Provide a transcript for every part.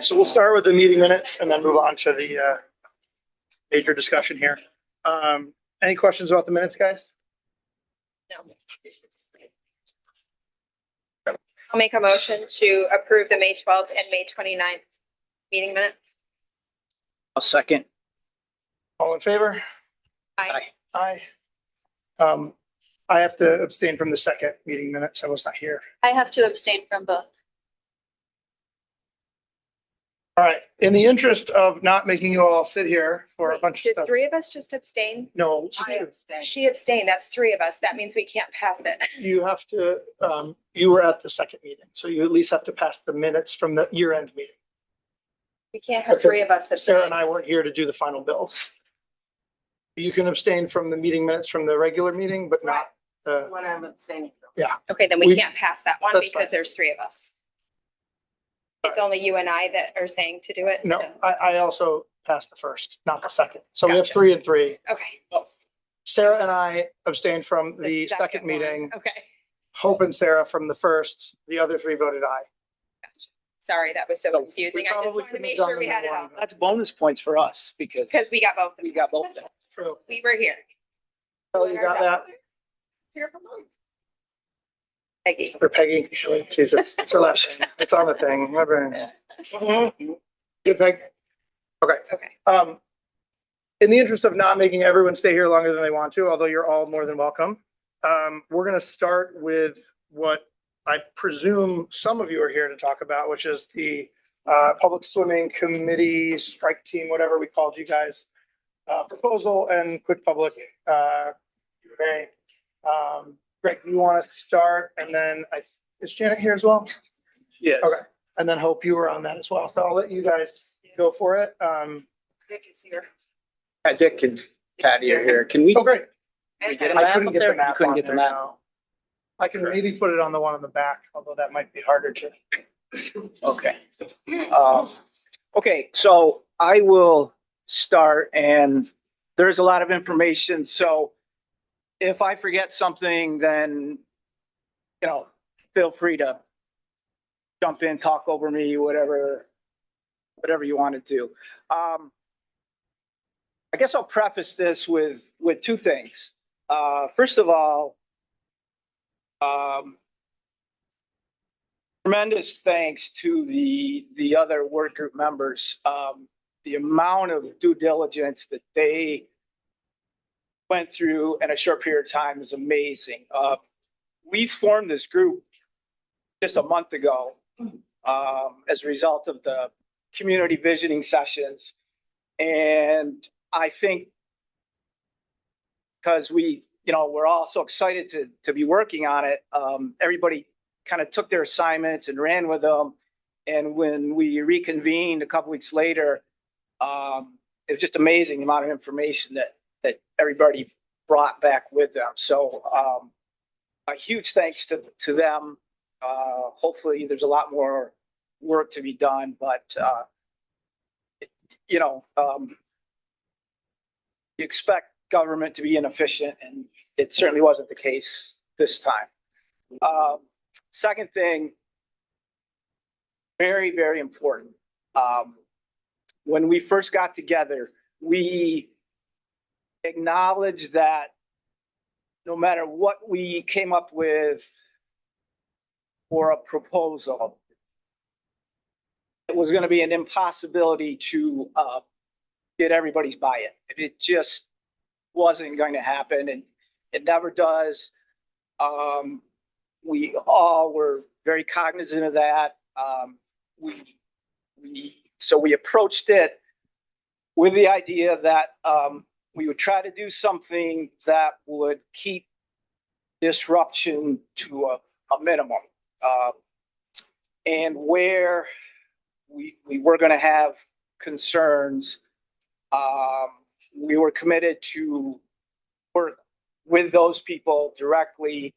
So we'll start with the meeting minutes and then move on to the major discussion here. Any questions about the minutes, guys? No. I'll make a motion to approve the May 12th and May 29th meeting minutes. A second. All in favor? Aye. Aye. I have to abstain from the second meeting minutes. I was not here. I have to abstain from both. All right. In the interest of not making you all sit here for a bunch of Did stuff. three of us just abstain? No, She abstained. That's three of us. That means we can't pass it. you have to, you were at the second meeting, so you at least have to pass the minutes from the year-end meeting. We can't have Okay. three of us Sarah and abstain. I weren't here to do the final bills. You can abstain from the meeting minutes from the regular meeting, but not the, When I'm abstaining. Okay, then we We- can't pass that one That's because fine. there's three of us. It's only you and I that are saying to do it. no, so- I also passed the first, not the second. So we have Gotcha. 3 and 3. Okay. Sarah and I abstained from the second one. meeting. Okay. Hope and Sarah from the first. The other 3 voted aye. Sorry, that was so So confusing. I just probably wanted to couldn't have make done sure we them in had it one all. go. That's bonus points for us because Because we got both. of we them. got both of them. True. We were here. Oh, you got that? Peggy. Or Peggy. Jesus, it's her last name. It's on the thing. My brain. Good, Peg. Okay. Okay. In the interest of not making everyone stay here longer than they want to, although you're all more than welcome, we're going to start with what I presume some of you are here to talk about, which is the public swimming committee strike team, whatever we called you guys, proposal and quick public Q&A. Greg, you want to start? And then is Janet here as well? Yes. Okay. And then Hope you were on that as well. So I'll let you guys go for it. Dick is here. Dick and Patty are here. Can we? Oh, great. we get a I map couldn't up get the there? map. You couldn't on get the there, map. no. I can maybe put it on the one on the back, although that might be harder to. Okay. Okay, so I will start and there's a lot of information. So if I forget something, then, feel free to jump in, talk over me, whatever you want to do. I guess I'll preface this with 2 things. First of all, tremendous thanks to the other work group members. The amount of due diligence that they went through in a short period of time is amazing. We formed this group just a month ago as a result of the community visiting sessions. And I think because we're all so excited to be working on it, everybody kind of took their assignments and ran with them. And when we reconvened a couple weeks later, it was just amazing the amount of information that everybody brought back with them. So a huge thanks to them. Hopefully there's a lot more work to be done, but you expect government to be inefficient, and it certainly wasn't the case this time. Second thing, very, very important. When we first got together, we acknowledged that no matter what we came up with for a proposal, it was going to be an impossibility to get everybody's buy-in. It just wasn't going to happen, and it never does. We all were very cognizant of that. So we approached it with the idea that we would try to do something that would keep disruption to a minimum. And where we were going to have concerns, we were committed to work with those people directly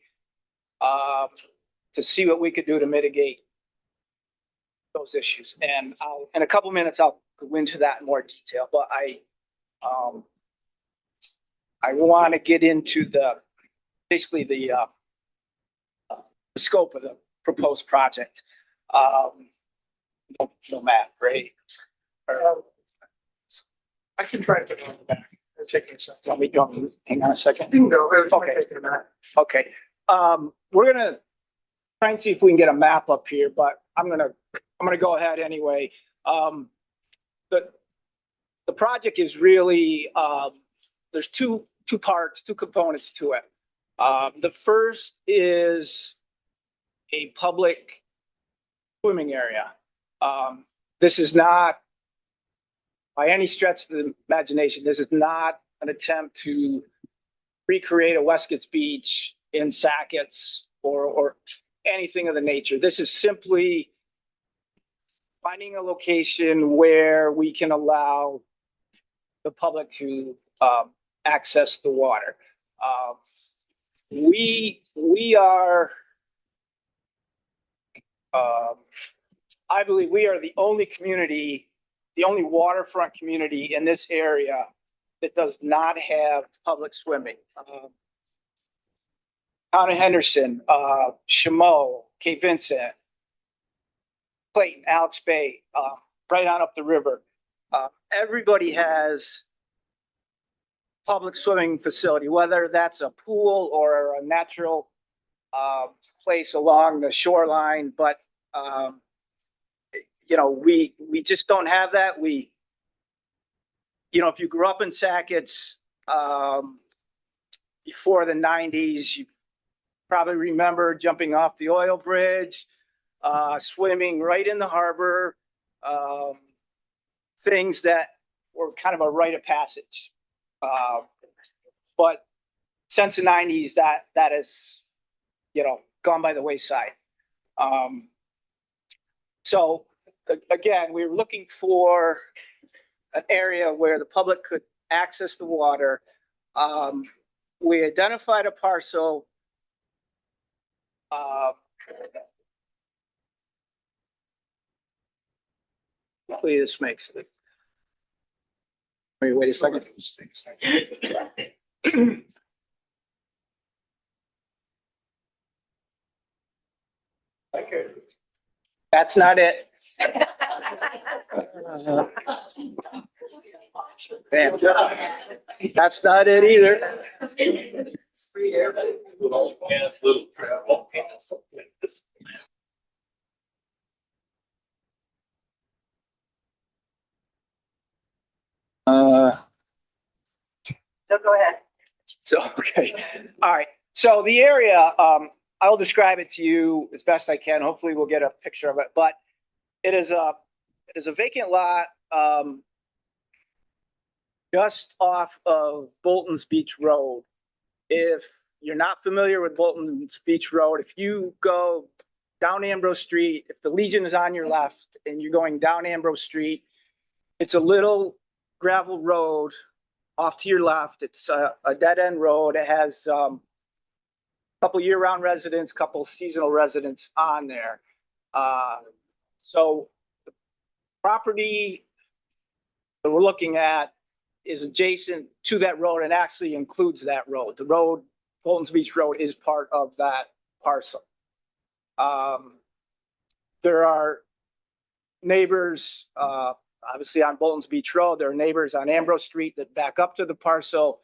to see what we could do to mitigate those issues. And in a couple minutes, I'll go into that in more detail, but I want to get into basically the scope of the proposed project. No map, right? Um, I can try to put it on the back. It'll take me a second. Let me go, hang on a second. You can go. It might Okay. take you a minute. Okay, we're gonna try and see if we can get a map up here, but I'm gonna go ahead anyway. The, the project is really, there's two parts, two components to it. The first is a public swimming area. This is not, by any stretch of the imagination, this is not an attempt to recreate a Westcott's Beach in Sackett's or anything of the nature. This is simply finding a location where we can allow the public to access the water. We are, I believe we are the only community, the only waterfront community in this area that does not have public swimming. Town of Henderson, Chameau, Cape Vincent, Clayton, Alex Bay, right on up the river. Everybody has public swimming facility, whether that's a pool or a natural place along the shoreline, but we just don't have that. If you grew up in Sackett's before the 90s, you probably remember jumping off the oil bridge, swimming right in the harbor, things that were kind of a rite of passage. But since the 90s, that has, gone by the wayside. So again, we were looking for an area where the public could access the water. We identified a parcel. Hopefully this makes it. Wait a second. That's not it. Damn. That's not it either. So go ahead. So, okay. All right. So the area, I'll describe it to you as best I can. Hopefully we'll get a picture of it, but it is a vacant lot, just off of Bolton's Beach Road. If you're not familiar with Bolton's Beach Road, if you go down Ambrose Street, if the Legion is on your left and you're going down Ambrose Street, it's a little gravel road off to your left. It's a dead end road. It has a couple year-round residents, couple seasonal residents on there. So the property that we're looking at is adjacent to that road and actually includes that road. The road, Bolton's Beach Road, is part of that parcel. There are neighbors, obviously on Bolton's Beach Road. There are neighbors on Ambrose Street that back up to the parcel.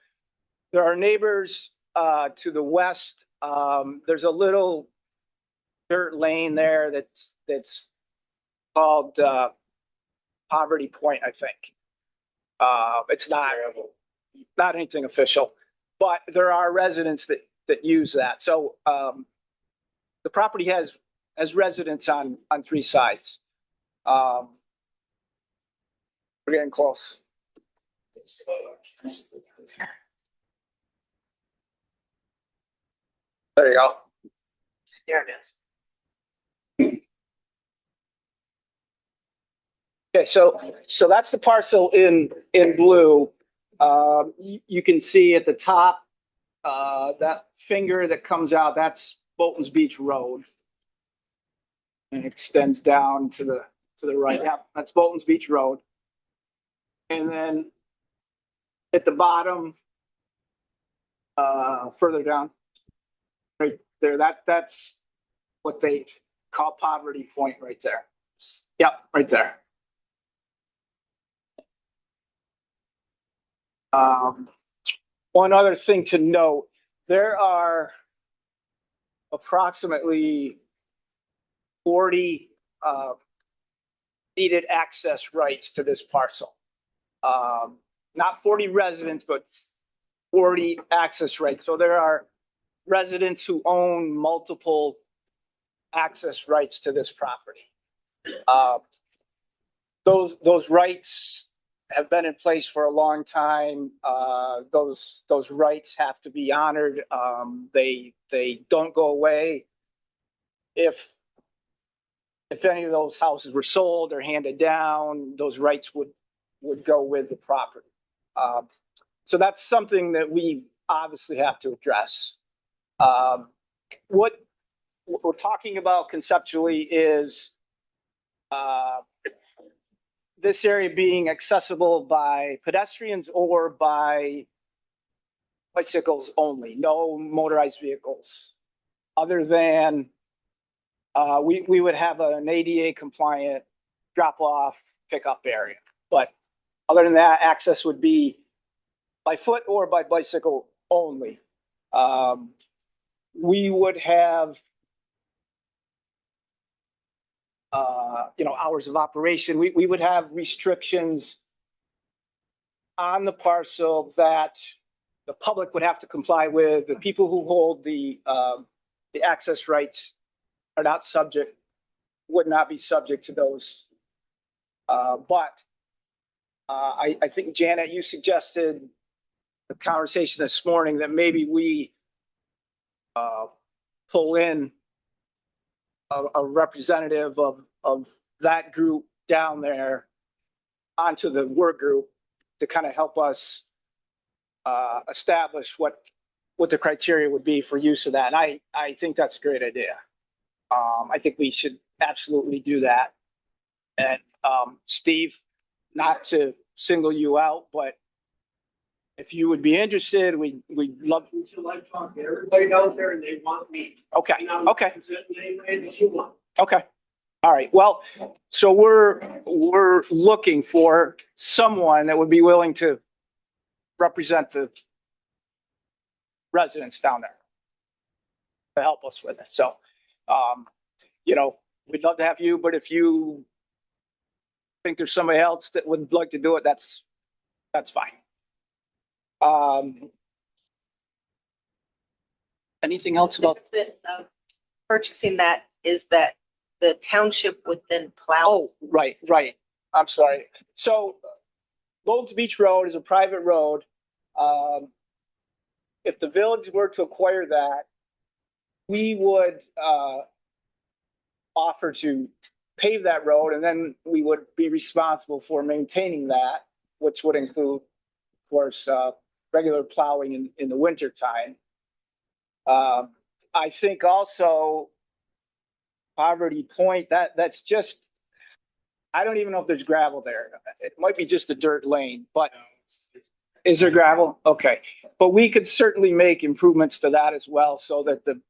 There are neighbors to the west. There's a little dirt lane there that's called Poverty Point, I think. It's not anything official, but there are residents that use that. So the property has residents on three sides. We're getting close. There you go. There it is. Okay, so that's the parcel in blue. You can see at the top, that finger that comes out, that's Bolton's Beach Road. And it extends down to the right. Yeah, that's Bolton's Beach Road. And then at the bottom, further down, right there, that's what they call Poverty Point right there. Yep, right there. One other thing to note, there are approximately 40 deeded access rights to this parcel. Not 40 residents, but 40 access rights. So there are residents who own multiple access rights to this property. Those rights have been in place for a long time. Those rights have to be honored. They don't go away. If any of those houses were sold or handed down, those rights would go with the property. So that's something that we obviously have to address. What we're talking about conceptually is this area being accessible by pedestrians or by bicycles only, no motorized vehicles. Other than we would have an ADA compliant drop off pickup area. But other than that, access would be by foot or by bicycle only. We would have hours of operation. We would have restrictions on the parcel that the public would have to comply with. The people who hold the access rights are not subject, would not be subject to those. But I think, Janet, you suggested the conversation this morning that maybe we pull in a representative of that group down there onto the work group to kind of help us establish what the criteria would be for use of that. And I think that's a great idea. I think we should absolutely do that. And Steve, not to single you out, but if you would be interested, we'd love. Until I talk to everybody out there and they want me. Okay, And I'm okay, presenting anybody that you want. okay. All right, well, so we're looking for someone that would be willing to represent the residents down there to help us with it. So, we'd love to have you, but if you think there's somebody else that would like to do it, that's fine. Anything else about? Benefit of purchasing that is that the township would then plow. Oh, right. I'm sorry. So Bolton's Beach Road is a private road. If the village were to acquire that, we would offer to pave that road, and then we would be responsible for maintaining that, which would include, of course, regular plowing in the winter time. I think also Poverty Point, that's just, I don't even know if there's gravel there. It might be just a dirt lane, but is there gravel? Okay. But we could certainly make improvements to that as well, so that the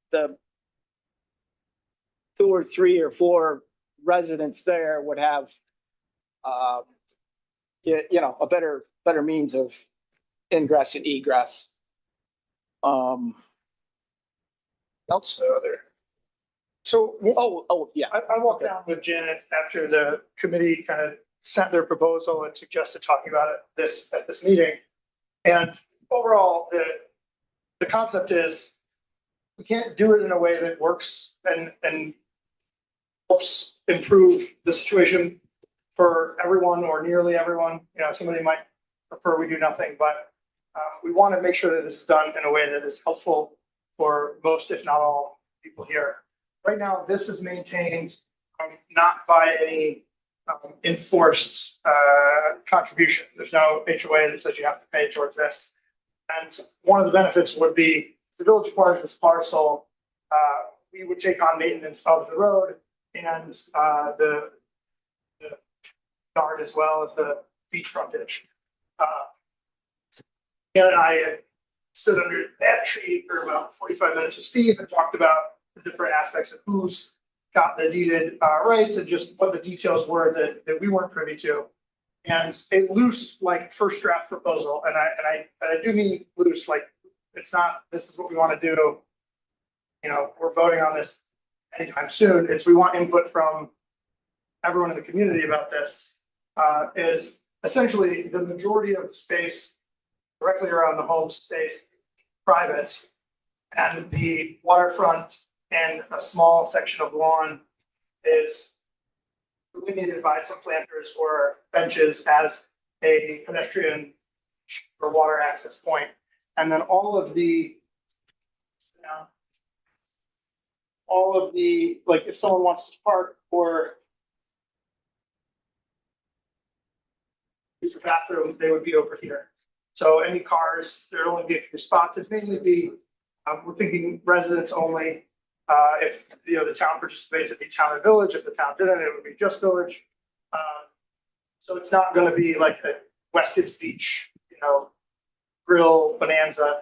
2 or 3 or 4 residents there would have, a better means of ingress and egress. Else there. So Yeah. I walked down with Janet after the committee kind of sent their proposal and suggested talking about it at this meeting. And overall, the concept is we can't do it in a way that works and helps improve the situation for everyone or nearly everyone. Somebody might prefer we do nothing, but we want to make sure that this is done in a way that is helpful for most, if not all, people here. Right now, this is maintained not by any enforced contribution. There's no HOA that says you have to pay towards this. And one of the benefits would be if the village acquires this parcel, we would take on maintenance of the road and the yard as well as the beach frontage. Ken and I stood under that tree for about 45 minutes with Steve and talked about the different aspects of whose got the deeded rights and just what the details were that we weren't privy to. And a loose, like, first draft proposal, and I do mean loose, like, it's not, this is what we want to do. You know, we're voting on this anytime soon. It's, we want input from everyone in the community about this, is essentially the majority of space directly around the home stays private. And the waterfront and a small section of lawn is delineated by some planters or benches as a pedestrian or water access point. And then all of the, like, if someone wants to park or use the bathroom, they would be over here. So any cars, there'd only be a few spots. It'd mainly be, we're thinking residents only. If, you know, the town participates, it'd be town and village. If the town didn't, it would be just village. So it's not gonna be like a Westgate Beach, you know, grill bonanza.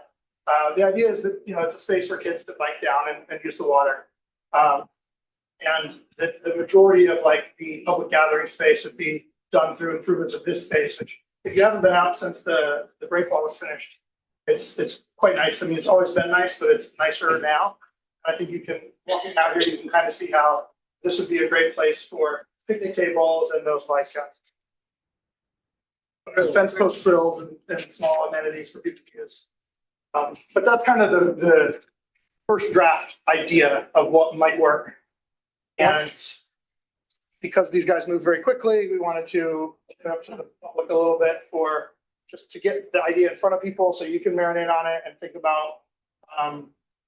The idea is that, you know, it's a space for kids to bike down and use the water. And the majority of, like, the public gathering space would be done through improvements of this space, which, if you haven't been out since the break wall was finished, it's quite nice. I mean, it's always been nice, but it's nicer now. I think you can, walking out here, you can kind of see how this would be a great place for picnic tables and those, like, fence post frills and small amenities for people to use. But that's kind of the first draft idea of what might work. And because these guys move very quickly, we wanted to open up to the public a little bit for just to get the idea in front of people so you can marinate on it and think about,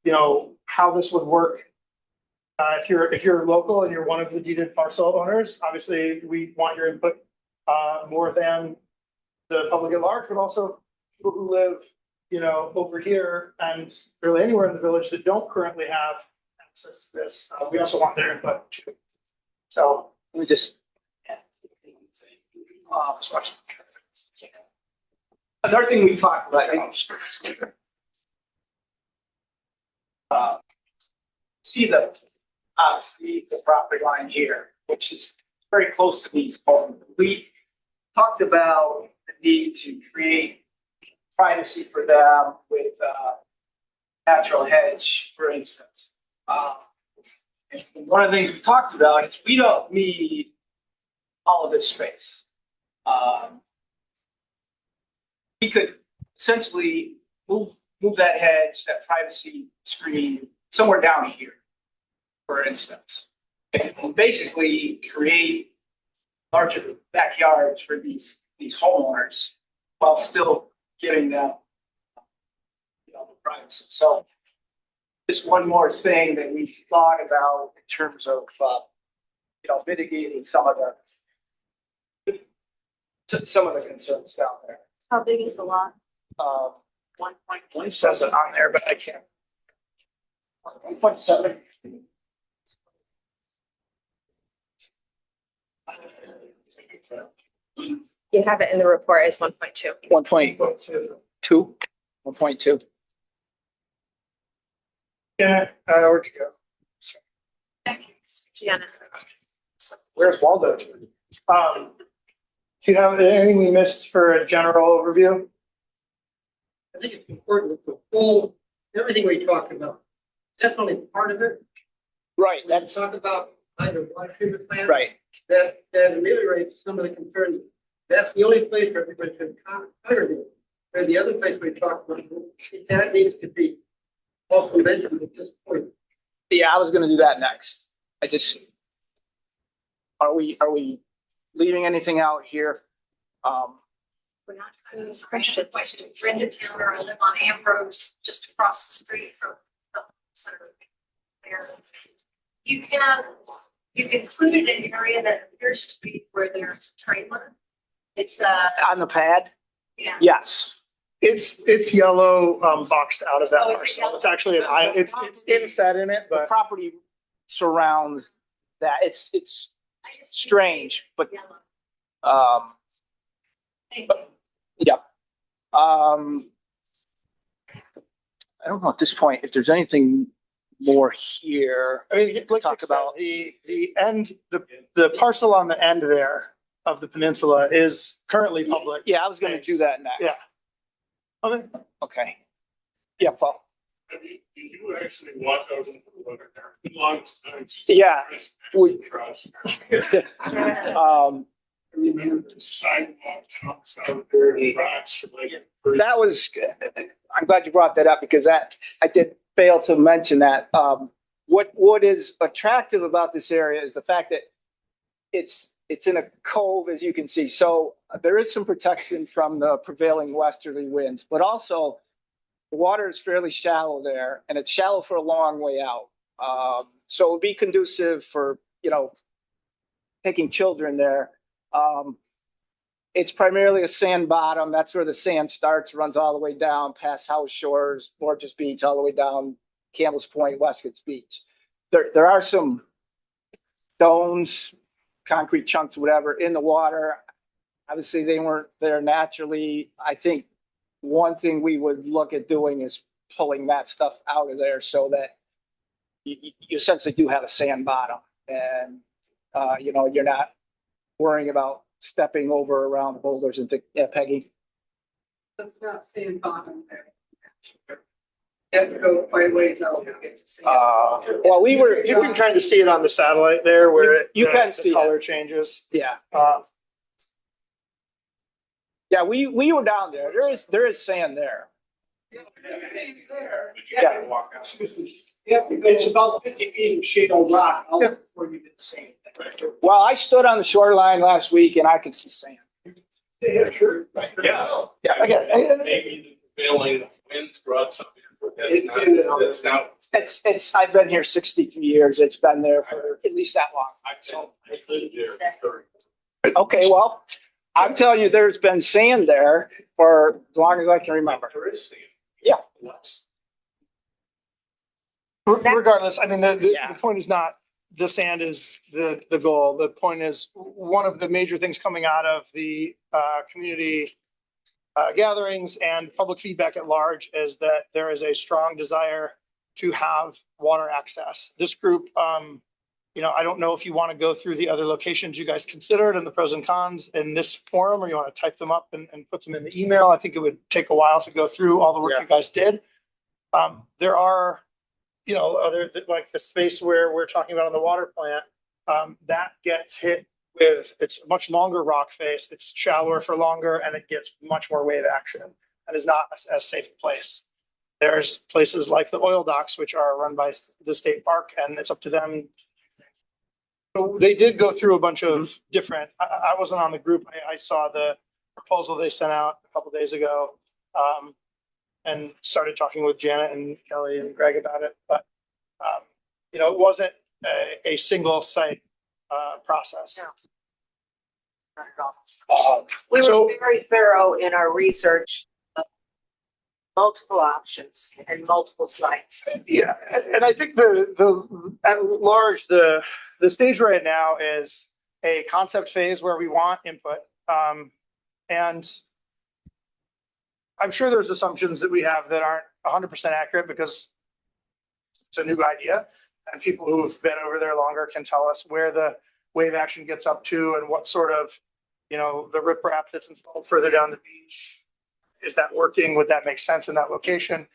you know, how this would work. If you're local and you're one of the deeded parcel owners, obviously we want your input more than the public at large, but also people who live, you know, over here and really anywhere in the village that don't currently have access to this. We also want their input too. So Let me just. Another thing we talked about. See the property line here, which is very close to these homes. We talked about the need to create privacy for them with natural hedge, for instance. And one of the things we talked about is we don't need all of this space. We could essentially move that hedge, that privacy screen somewhere down here, for instance, and basically create larger backyards for these homeowners while still giving them, you know, the privacy. So just one more thing that we thought about in terms of, you know, mitigating some of the concerns down there. How big is the lot? 1.1 it says it on there, but I can't. 1.7. You have it in the report as 1.2. 1.2. 1.2. Yeah, where'd you go? Gianna. Where's Waldo? Do you have anything we missed for a general overview? I think it's important with the whole, everything we talked about. That's only part of it. Right, Let's talk about either water treatment plant. right. That ameliorates some of the concerns. That's the only place where everybody can congregate. Where the other place we talked about, that needs to be also mentioned at this point. Yeah, I was gonna do that next. I just, are we leaving anything out here? We're not having those questions. Question, Brenda Taylor, I live on Ambrose, just across the street from the center there. You've included an area that appears to be where there's a trailer. It's On the pad? yeah. Yes. It's yellow, boxed out of that Oh, is it parcel. yellow? It's actually an island. It's inset in it, The but property surrounds that. It's I just- strange, but, Yellow. Thank you. yeah. I don't know at this point if there's anything more here. I mean, like Talk you said, about- the end, the parcel on the end there of the peninsula is currently public. Yeah, I was gonna do that next. Yeah. Okay. Okay. Yeah, Paul. Did you actually walk out into the water there? Long time. Yeah. We- Trust. Um, I remember the sidewalk trucks out there, and rocks for like. that was, I'm glad you brought that up because I did fail to mention that. What is attractive about this area is the fact that it's in a cove, as you can see. So there is some protection from the prevailing westerly winds, but also the water is fairly shallow there and it's shallow for a long way out. So it would be conducive for, taking children there. It's primarily a sand bottom. That's where the sand starts, runs all the way down past House Shores, Borges Beach, all the way down Campbell's Point, Westcott's Beach. There are some stones, concrete chunks, whatever, in the water. Obviously, they weren't there naturally. I think one thing we would look at doing is pulling that stuff out of there so that you essentially do have a sand bottom and, you're not worrying about stepping over around boulders and things. Yeah, Peggy? That's not sand bottom there. You have to go quite a ways out to get to see. Well, we were, You can kind of see it on the satellite there where You the- can the see it. color changes. yeah. Yeah, We were down there. There is sand there. Yeah. Walk out. Yeah, it's about 50 feet of sheet of rock out before you get the sand. Well, I stood on the shoreline last week and I could see sand. Yeah, sure. Yeah. Yeah. again, Maybe the prevailing winds brought something. But It's now. It's, I've been here 63 years. It's been there for at least that long. I lived there. Okay, well, I'm telling you, there's been sand there for as long as I can remember. There is sand. Yeah. regardless, I mean, Yeah. the point is not the sand is the goal. The point is one of the major things coming out of the community gatherings and public feedback at large is that there is a strong desire to have water access. This group, I don't know if you want to go through the other locations you guys considered and the pros and cons in this forum, or you want to type them up and put them in the email. I think it would take a while to go through all the work you guys did. There are, other, like the space where we're talking about on the water plant, that gets hit with, it's a much longer rock face, it's shallower for longer, and it gets much more wave action and is not as safe a place. There's places like the oil docks, which are run by the state park, and it's up to them. So they did go through a bunch of different, I wasn't on the group. I saw the proposal they sent out a couple days ago. And started talking with Janet and Kelly and Greg about it, but, it wasn't a single site, process. No. Not at all. We So- were very thorough in our research of multiple options and multiple sites. Yeah, and I think at large, the stage right now is a concept phase where we want input. And I'm sure there's assumptions that we have that aren't 100% accurate because it's a new idea. And people who've been over there longer can tell us where the wave action gets up to and what sort of, the riprap that's installed further down the beach. Is that working? Would that make sense in that location?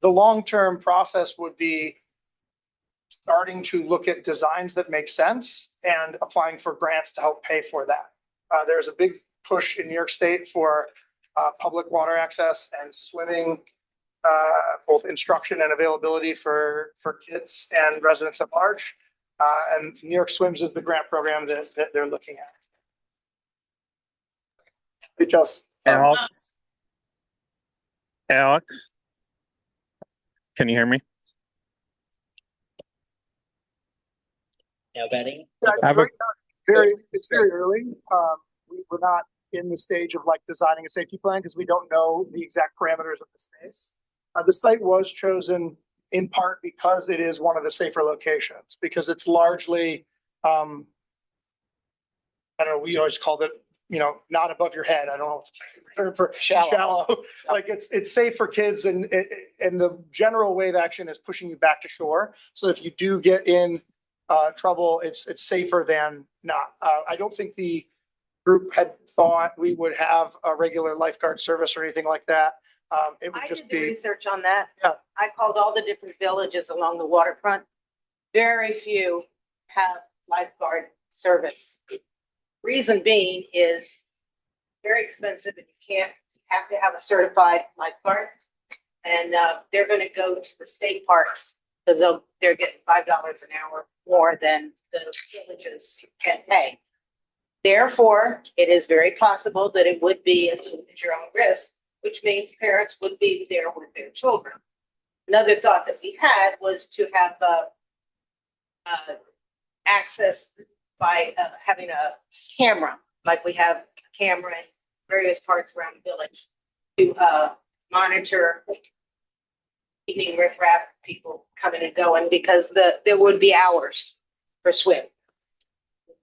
The long-term process would be starting to look at designs that make sense and applying for grants to help pay for that. There's a big push in New York State for public water access and swimming, both instruction and availability for kids and residents at large. And New York Swims is the grant program that they're looking at. Hey, Chelsea. Alex, can you hear me? Now, Benny? I have a- It's very early. We're not in the stage of like designing a safety plan because we don't know the exact parameters of the space. The site was chosen in part because it is one of the safer locations, because it's largely, I don't know, we always called it not above your head. I don't know. For shallow, like it's safe for kids and the general wave action is pushing you back to shore. So if you do get in trouble, it's safer than not. I don't think the group had thought we would have a regular lifeguard service or anything like that. It would I just did the be, research on that. Yeah. I called all the different villages along the waterfront. Very few have lifeguard service. Reason being is very expensive and you can't have to have a certified lifeguard. And they're gonna go to the state parks because they're getting $5 an hour more than the villages can pay. Therefore, it is very possible that it would be assumed at your own risk, which means parents would be there with their children. Another thought that we had was to have access by having a camera, like we have a camera in various parts around the village to monitor evening riffraff, people coming and going, because there would be hours for swim.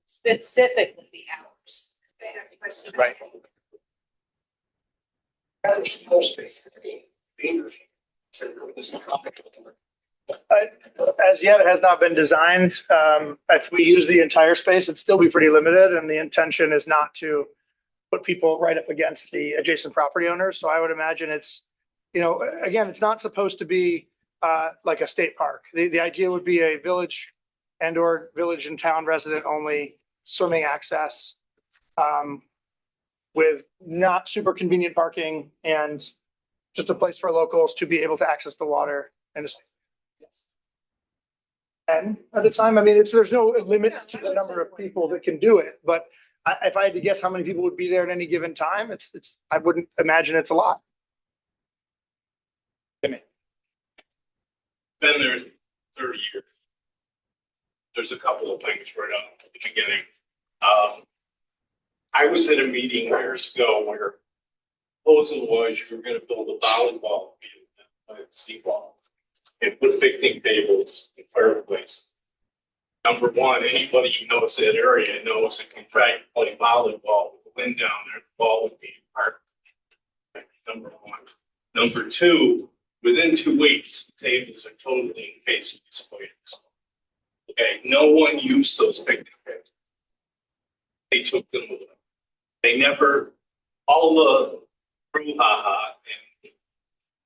Specifically the hours. Right. as yet, it has not been designed. If we use the entire space, it'd still be pretty limited, and the intention is not to put people right up against the adjacent property owners. So I would imagine it's, again, it's not supposed to be like a state park. The idea would be a village and/or village and town resident only swimming access with not super convenient parking and just a place for locals to be able to access the water and to and at the time, I mean, there's no limits to the number of people that can do it, but if I had to guess how many people would be there at any given time, I wouldn't imagine it's a lot. Been there 30 years. There's a couple of things right up at the beginning. I was at a meeting years ago where proposal was you were going to build a volleyball field at Seawall and put picnic tables and fireplaces. Number one, anybody who knows that area knows it can try to play volleyball with the wind down there, the ball would be parked. Number one. Number two, within 2 weeks, the tables are totally encased with spoilers. Okay, no one used those picnic tables. They took them with them. They never, all the brouhaha. And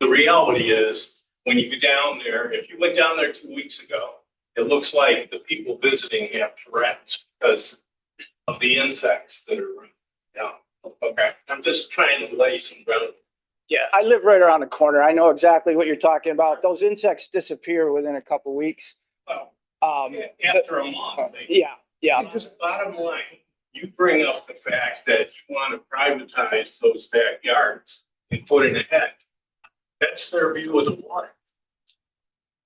the reality is, when you go down there, if you went down there 2 weeks ago, it looks like the people visiting have Tourette's because of the insects that are around. Yeah. Okay, I'm just trying to lay some ground. Yeah, I live right around the corner. I know exactly what you're talking about. Those insects disappear within a couple weeks. Well, Um, after a month. yeah. Just bottom line, you bring up the fact that you want to privatize those backyards and put in a head. That's their view of the water.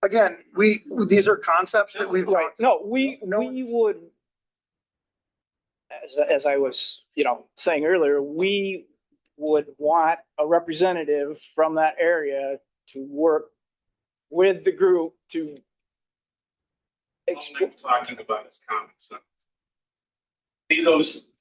Again, these are concepts that we've. Right. No, we would, as I was, saying earlier, we would want a representative from that area to work with the group to. All I'm talking about is common sense. See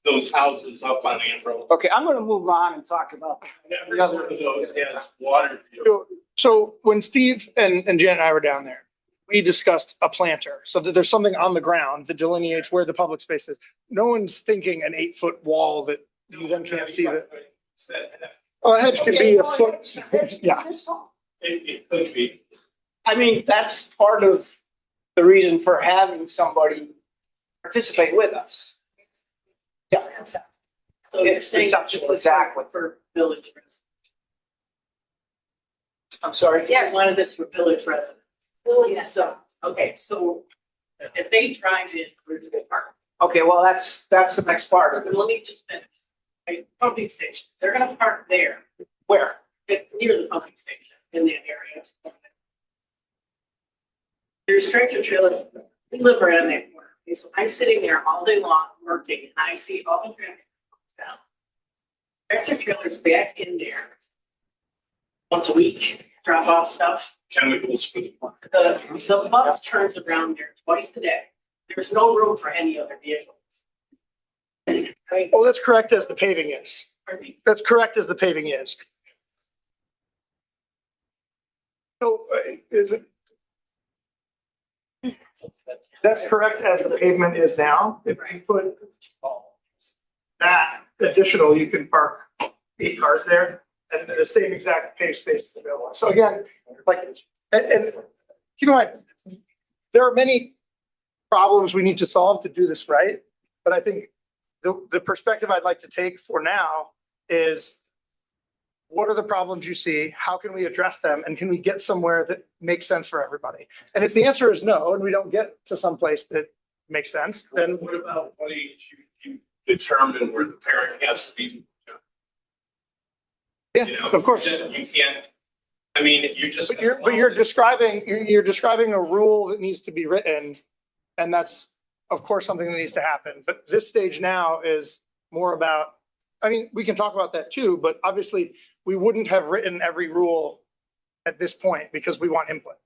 those houses up on Ambrose? Okay, I'm gonna move on and talk about. Every other of those has water. view. So when Steve and Jen and I were down there, we discussed a planter so that there's something on the ground that delineates where the public space is. No one's thinking an 8-foot wall that you then can't see that. Oh, a hedge can be a foot. Yeah. It could be. I mean, that's part of the reason for having somebody participate with us. Yeah. So you're saying Exactly. for village residents. I'm sorry. Yes. One of this for village residents. Yes. So, okay, so if they drive in Ridgeway Park, Okay, well, that's the next part of so this. let me just finish. A pumping station, they're gonna park there, Where? near the pumping station in that area. There's tractor trailers, we live right on that corner. Okay, so I'm sitting there all day long working and I see all the traffic comes down. Tractor trailers back in there once a week, drop off stuff. Chemicals for the plant. The bus turns around there twice a day. There's no room for any other vehicles. Oh, that's correct as the paving is. That's correct as the paving is. So, is it? That's correct as the pavement is now. If you put that additional, you can park 8 cars there and the same exact paved space is available. So again, like, and keep in mind, there are many problems we need to solve to do this right. But I think the perspective I'd like to take for now is, what are the problems you see? How can we address them? And can we get somewhere that makes sense for everybody? And if the answer is no, and we don't get to some place that makes sense, then What about what age you determine where the parent has to be? yeah, You know, of course. then you can't, I mean, if you just. But you're describing a rule that needs to be written, and that's of course something that needs to happen. But this stage now is more about, I mean, we can talk about that too, but obviously we wouldn't have written every rule at this point because we want input.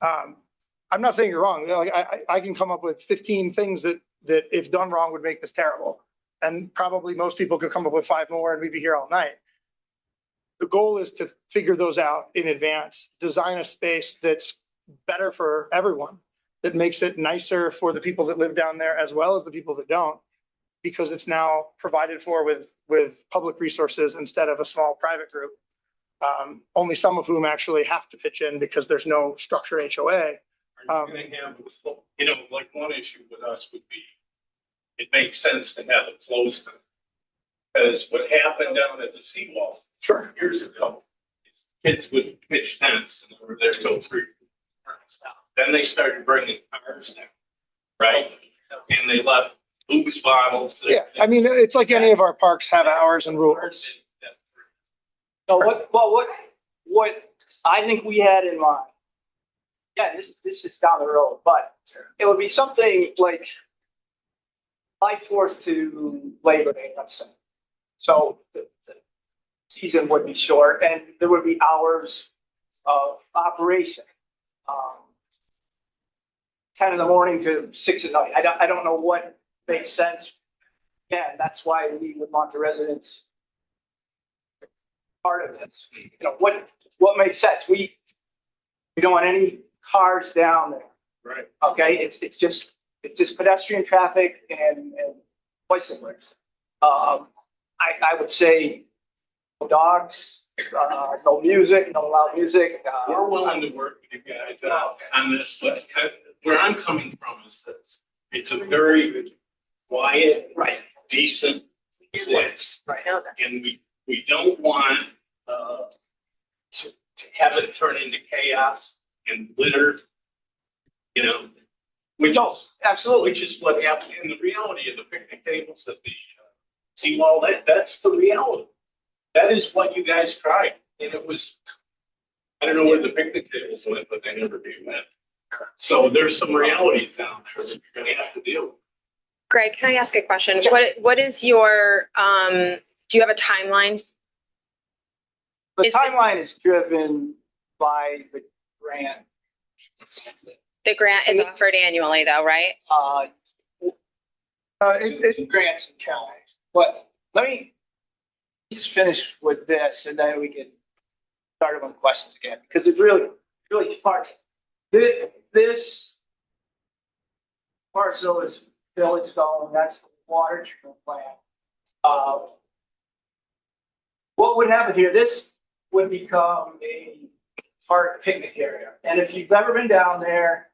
I'm not saying you're wrong. Like I can come up with 15 things that if done wrong would make this terrible. And probably most people could come up with 5 more and we'd be here all night. The goal is to figure those out in advance, design a space that's better for everyone, that makes it nicer for the people that live down there as well as the people that don't, because it's now provided for with public resources instead of a small private group. Only some of whom actually have to pitch in because there's no structured HOA. Are you gonna have, you know, like one issue with us would be, it makes sense to have it closed. Because what happened down at the seawall Sure. years ago, is kids would pitch tents and they were there till 3. Then they started bringing cars down, right? And they left booze bottles. Yeah, I mean, it's like any of our parks have hours and rules. So what I think we had in mind, yeah, this is down the road, but it would be something like July 4th to Labor Day, let's say. So the season would be short and there would be hours of operation. 10 in the morning to 6 at night. I don't know what makes sense. Yeah, that's why we would want the residents part of this. You know, what makes sense? We don't want any cars down there. Right. Okay, it's just pedestrian traffic and bicyclists. I would say no dogs, no music, no loud music. We're willing to work with you guys on this, but where I'm coming from is this. It's a very quiet, Right. decent place. Right. And we don't want to have it turn into chaos and litter, you know, No, absolutely. which is what happened in the reality of the picnic tables at the seawall. That's the reality. That is what you guys tried. And it was, I don't know where the picnic tables went, but they never do that. So there's some realities down there that you're gonna have to deal with. Greg, can I ask a question? Yeah. What is your, do you have a timeline? The Is it- timeline is driven by the grant. The grant is offered annually though, right? It's grants and counties. But let me just finish with this and then we can start on questions again, because it's really hard. This parcel is village zone, that's the water treatment plant. What would happen here, this would become a park picnic area. And if you've ever been down there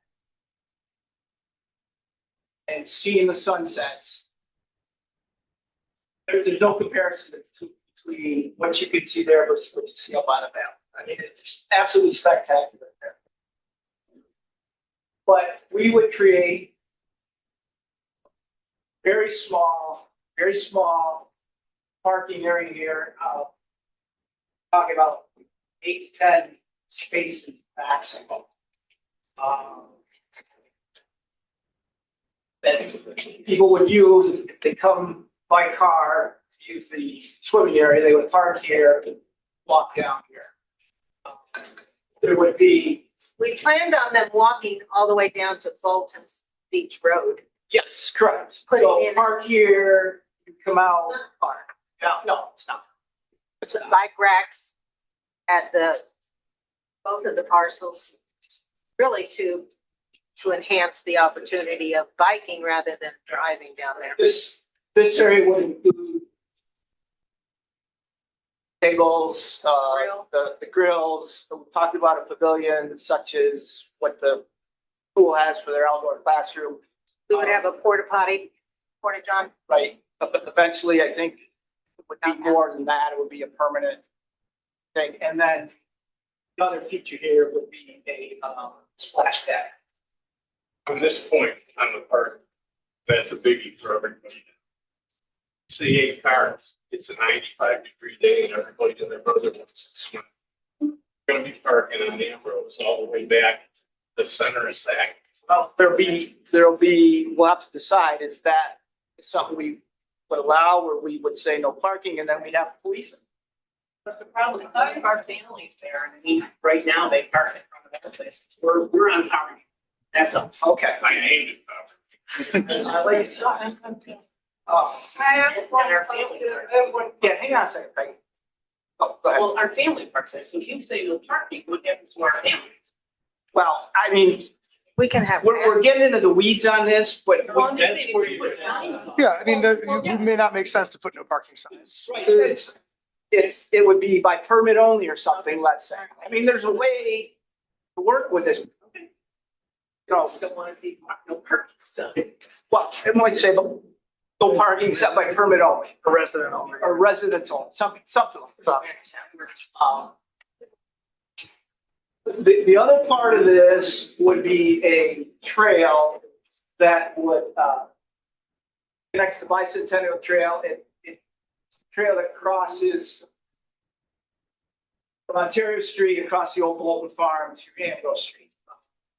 and seen the sunsets, there's no comparison between what you can see there versus what you see up on the mountain. I mean, it's just absolutely spectacular there. But we would create very small parking area here. Talking about 8 to 10 spaces maximum. That people would use if they come by car to use the swimming area. They would park here and walk down here. There would be, We planned on them walking all the way down to Bolton Beach Road. yes, correct. Putting So in- park here, You come out, no, it's not. It's not. Bike racks at both of the parcels, really to enhance the opportunity of biking rather than driving down there. This area would include tables, Grill. the grills. We talked about a pavilion such as what the school has for their outdoor classroom. We would have a porta john. Right, but eventually I think it would be more than that. It would be a permanent thing. And then the other feature here would be a splash pad. On this point, on the park, that's a biggie for everybody. See 8 cars, it's a 95-degree day and everybody and their brother wants to swim. We're gonna be parking on Ambrose all the way back. The center is that. Well, we'll have to decide if that is something we would allow, or we would say no parking, and then we'd have police. But the problem, a lot of our families there, and I mean, right now they park in front of other places. We're on power. That's us. Okay. I aimed it. I like it. And our family parks. Yeah, hang on a second, Peggy. Oh, go ahead. Well, our family parks there, so if you say no parking, what happens to our family? Well, I mean, We can have. we're getting into the weeds on this, but Well, I'm just That's saying, where if you you're put gonna- signs up. Yeah, I mean, you may not make sense to put no parking signs. it would be by permit only or something, let's say. I mean, there's a way to work with this. You know, Don't want to see no parking signs. well, it might say no parking except by permit only, For resident only. or residents only, something like that. The other part of this would be a trail that would, connects the Bicentennial Trail. It's a trail that crosses from Ontario Street across the old Bolton Farm to Ambrose Street.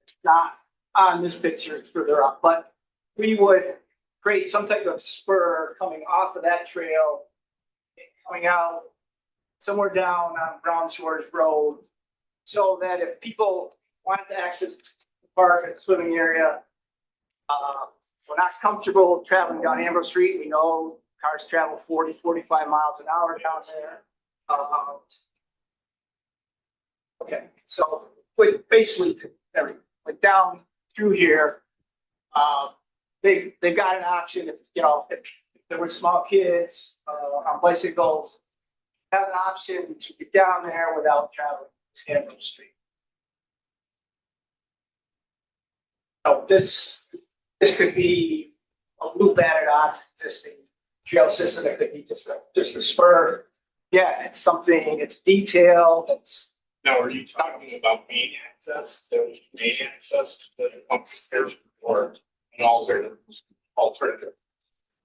It's not on this picture, it's further up, but we would create some type of spur coming off of that trail, coming out somewhere down on Brown Shores Road, so that if people wanted to access the park and swimming area, we're not comfortable traveling down Ambrose Street. We know cars travel 40, 45 miles an hour down there. Okay, so basically, like down through here, they've got an option if there were small kids on bicycles, have an option to get down there without traveling Ambrose Street. So this could be a loop added on to existing trail system. It could be just a spur. Yeah, it's something. It's detailed. It's Now, are you talking about main access? There was main access to the pump station or an alternative?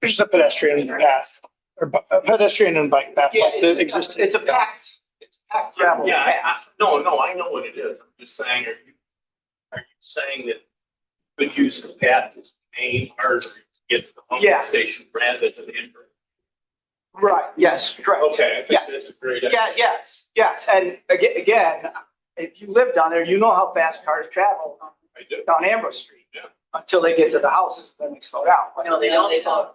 There's just a pedestrian path, or a pedestrian and bike path, yeah, like the existing. It's a path. It's a path travel. Yeah, path. no, I know what it is. I'm just saying, are you saying that could use the path as the main artery to get to the pump Yeah. station rather than the entrance? Right. Yes. Correct. Okay, I think that's a great idea. Yeah. Yes. And again, if you live down there, you know how fast cars travel I do. down Ambrose Street. Yeah. Until they get to the houses, then they slow down. No, they don't.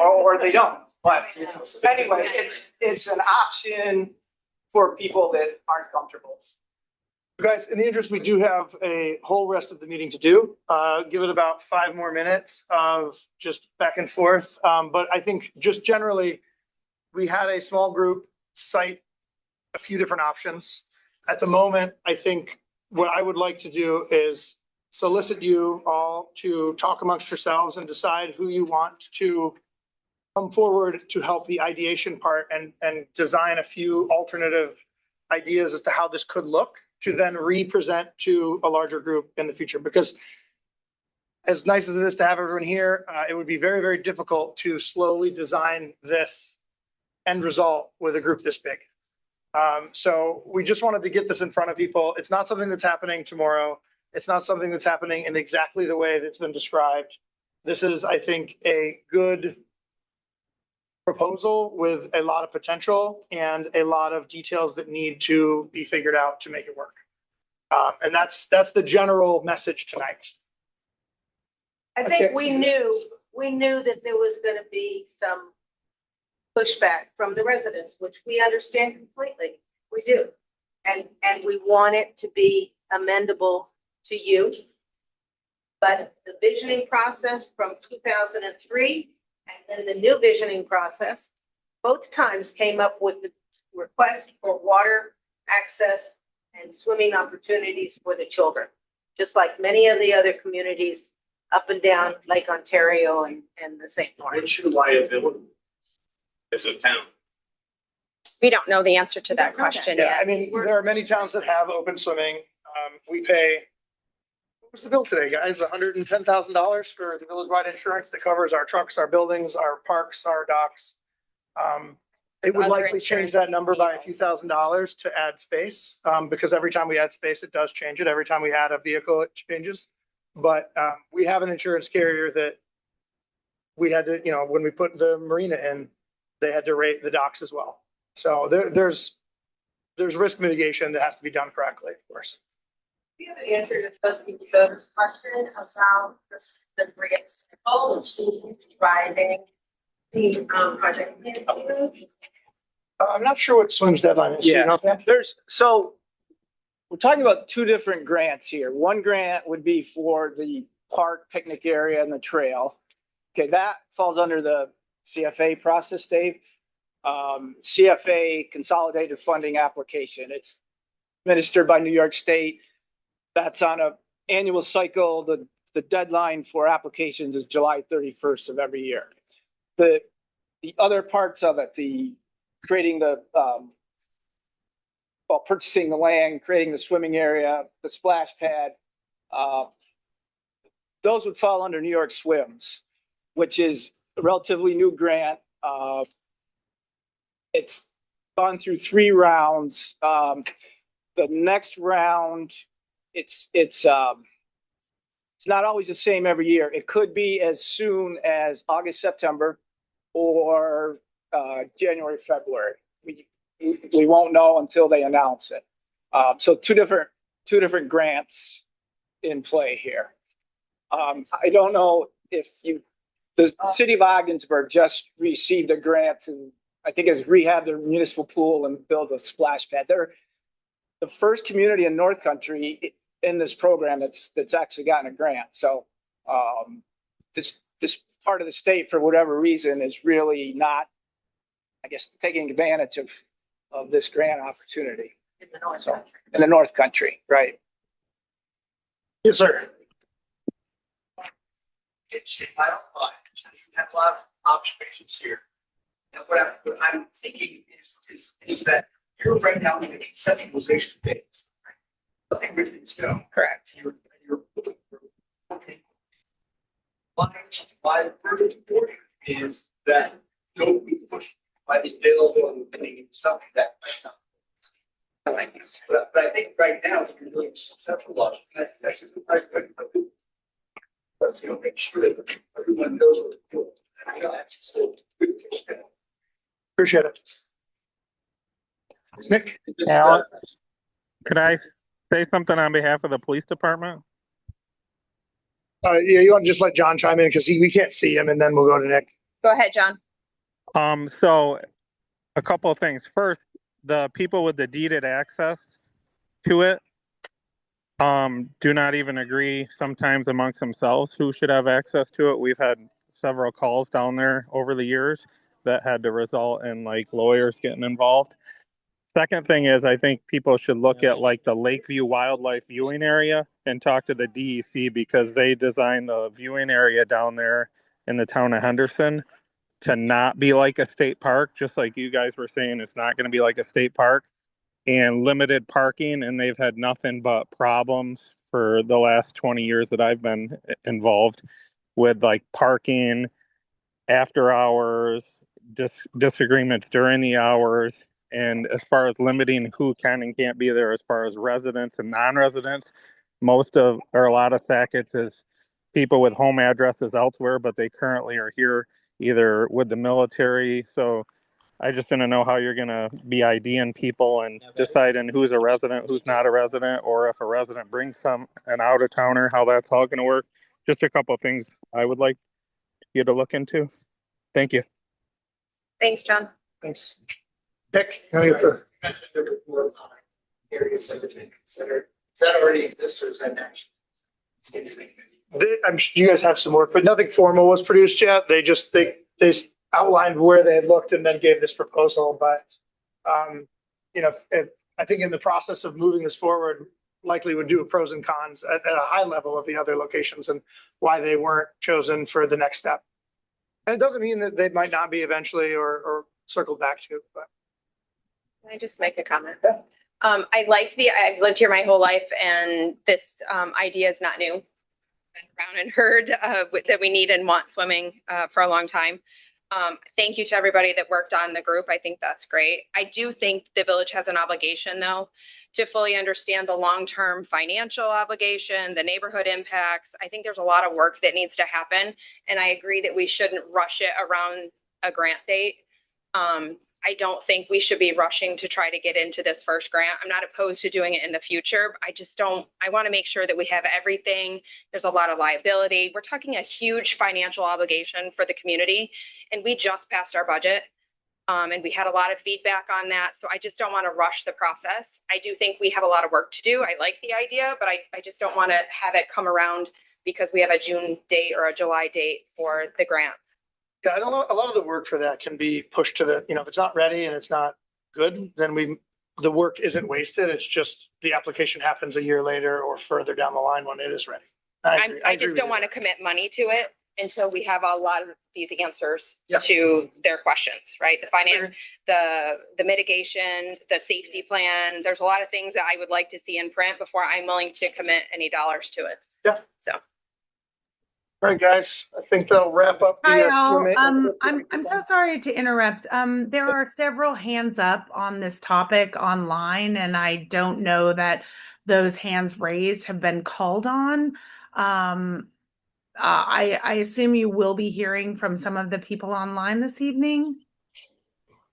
Or they don't. But anyway, it's an option for people that aren't comfortable. Guys, in the interest, we do have a whole rest of the meeting to do. Give it about 5 more minutes of just back and forth. But I think just generally, we had a small group cite a few different options. At the moment, I think what I would like to do is solicit you all to talk amongst yourselves and decide who you want to come forward to help the ideation part and design a few alternative ideas as to how this could look, to then re-present to a larger group in the future. Because as nice as it is to have everyone here, it would be very, very difficult to slowly design this end result with a group this big. So we just wanted to get this in front of people. It's not something that's happening tomorrow. It's not something that's happening in exactly the way that's been described. This is, I think, a good proposal with a lot of potential and a lot of details that need to be figured out to make it work. And that's the general message tonight. I think we knew that there was gonna be some pushback from the residents, which we understand completely. We do. And we want it to be amendable to you. But the visioning process from 2003 and then the new visioning process, both times came up with the request for water access and swimming opportunities for the children, just like many of the other communities up and down Lake Ontario and the St. Lawrence. What's your liability as a town? We don't know the answer to that don't know that. question Yeah, yet. I mean, there are many towns that have open swimming. We pay, what was the bill today, guys? $110,000 for the village-wide insurance that covers our trucks, our buildings, our parks, our docks. It would Other likely change insurance that number by a few vehicles. $1,000s to add space, because every time we add space, it does change it. Every time we add a vehicle, it changes. But we have an insurance carrier that we had to, when we put the marina in, they had to rate the docks as well. So there's risk mitigation that has to be done correctly, of course. We have an answer to trustee Jones' question about the grants, all of she's driving the project. I'm not sure what swim's deadline is. Do you Yeah. know that? So we're talking about two different grants here. One grant would be for the park picnic area and the trail. Okay, that falls under the CFA process, Dave. CFA Consolidated Funding Application. It's administered by New York State. That's on an annual cycle. The deadline for applications is July 31st of every year. The other parts of it, creating purchasing the land, creating the swimming area, the splash pad, those would fall under New York Swims, which is a relatively new grant. It's gone through 3 rounds. The next round, it's not always the same every year. It could be as soon as August, September, or January, February. We won't know until they announce it. So two different grants in play here. I don't know if the city of Ogdensburg just received a grant to, I think it was rehab their municipal pool and build a splash pad. They're the first community in North Country in this program that's actually gotten a grant. So this part of the state, for whatever reason, is really not, I guess, taking advantage of this grant opportunity. In the North So, Country. in the North Country, right? Yes, sir. I don't know. You have a lot of observations here. And what I'm thinking is that you're right now in the conceptualization phase. Nothing written in stone. Correct. You're looking for. Okay. My further support is that don't be pushed by the available and getting something that might not. But I think right now, if you're doing conceptual, that's a good point. Let's make sure that everyone knows what to do. Appreciate it. Nick? Alex, could I say something on behalf of the police department? Yeah, you want to just let John chime in because we can't see him, and then we'll go to Nick. Go ahead, John. So a couple of things. First, the people with the deeded access to it do not even agree sometimes amongst themselves who should have access to it. We've had several calls down there over the years that had to result in like lawyers getting involved. Second thing is, I think people should look at like the Lakeview Wildlife Viewing Area and talk to the DEC because they designed the viewing area down there in the town of Henderson to not be like a state park, just like you guys were saying, it's not going to be like a state park, and limited parking. And they've had nothing but problems for the last 20 years that I've been involved with like parking, after hours, disagreements during the hours. And as far as limiting who can and can't be there, as far as residents and non-residents, a lot of Sackett's is people with home addresses elsewhere, but they currently are here either with the military. So I just want to know how you're going to be IDing people and deciding who's a resident, who's not a resident, or if a resident brings an out-of-towner, how that's all going to work. Just a couple of things I would like you to look into. Thank you. Thanks, John. Thanks. Nick, you wanna get the- Mentioned there were more areas that have been considered. Does that already exist or is that action? I'm sure you guys have some work, but nothing formal was produced yet. They outlined where they had looked and then gave this proposal, but I think in the process of moving this forward, likely would do a pros and cons at a high level of the other locations and why they weren't chosen for the next step. And it doesn't mean that they might not be eventually or circled back to, but. Can I just make a comment? Yeah. I've lived here my whole life and this idea is not new. Been around and heard that we need and want swimming for a long time. Thank you to everybody that worked on the group. I think that's great. I do think the village has an obligation though to fully understand the long-term financial obligation, the neighborhood impacts. I think there's a lot of work that needs to happen. And I agree that we shouldn't rush it around a grant date. I don't think we should be rushing to try to get into this first grant. I'm not opposed to doing it in the future. I want to make sure that we have everything. There's a lot of liability. We're talking a huge financial obligation for the community and we just passed our budget. And we had a lot of feedback on that. So I just don't want to rush the process. I do think we have a lot of work to do. I like the idea, but I just don't want to have it come around because we have a June date or a July date for the grant. Yeah, I don't know. A lot of the work for that can be pushed to if it's not ready and it's not good, then the work isn't wasted. It's just the application happens a year later or further down the line when it is ready. I just don't want to commit money to it until we have a lot of these answers Yeah. to their questions, right? The finance, the mitigation, the safety plan. There's a lot of things that I would like to see in print before I'm willing to commit any dollars to it. Yeah. So. All right, guys, I think that'll wrap up the Hi all. swimming. I'm so sorry to interrupt. There are several hands up on this topic online, and I don't know that those hands raised have been called on. I assume you will be hearing from some of the people online this evening.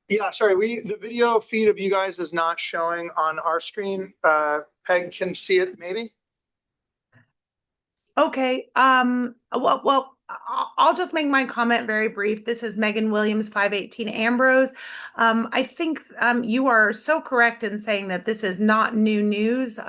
Yeah, sorry, the video feed of you guys is not showing on our screen. Peg can see it maybe. Okay. Well, I'll just make my comment very brief. This is Megan Williams, 518 Ambrose. I think you are so correct in saying that this is not new news.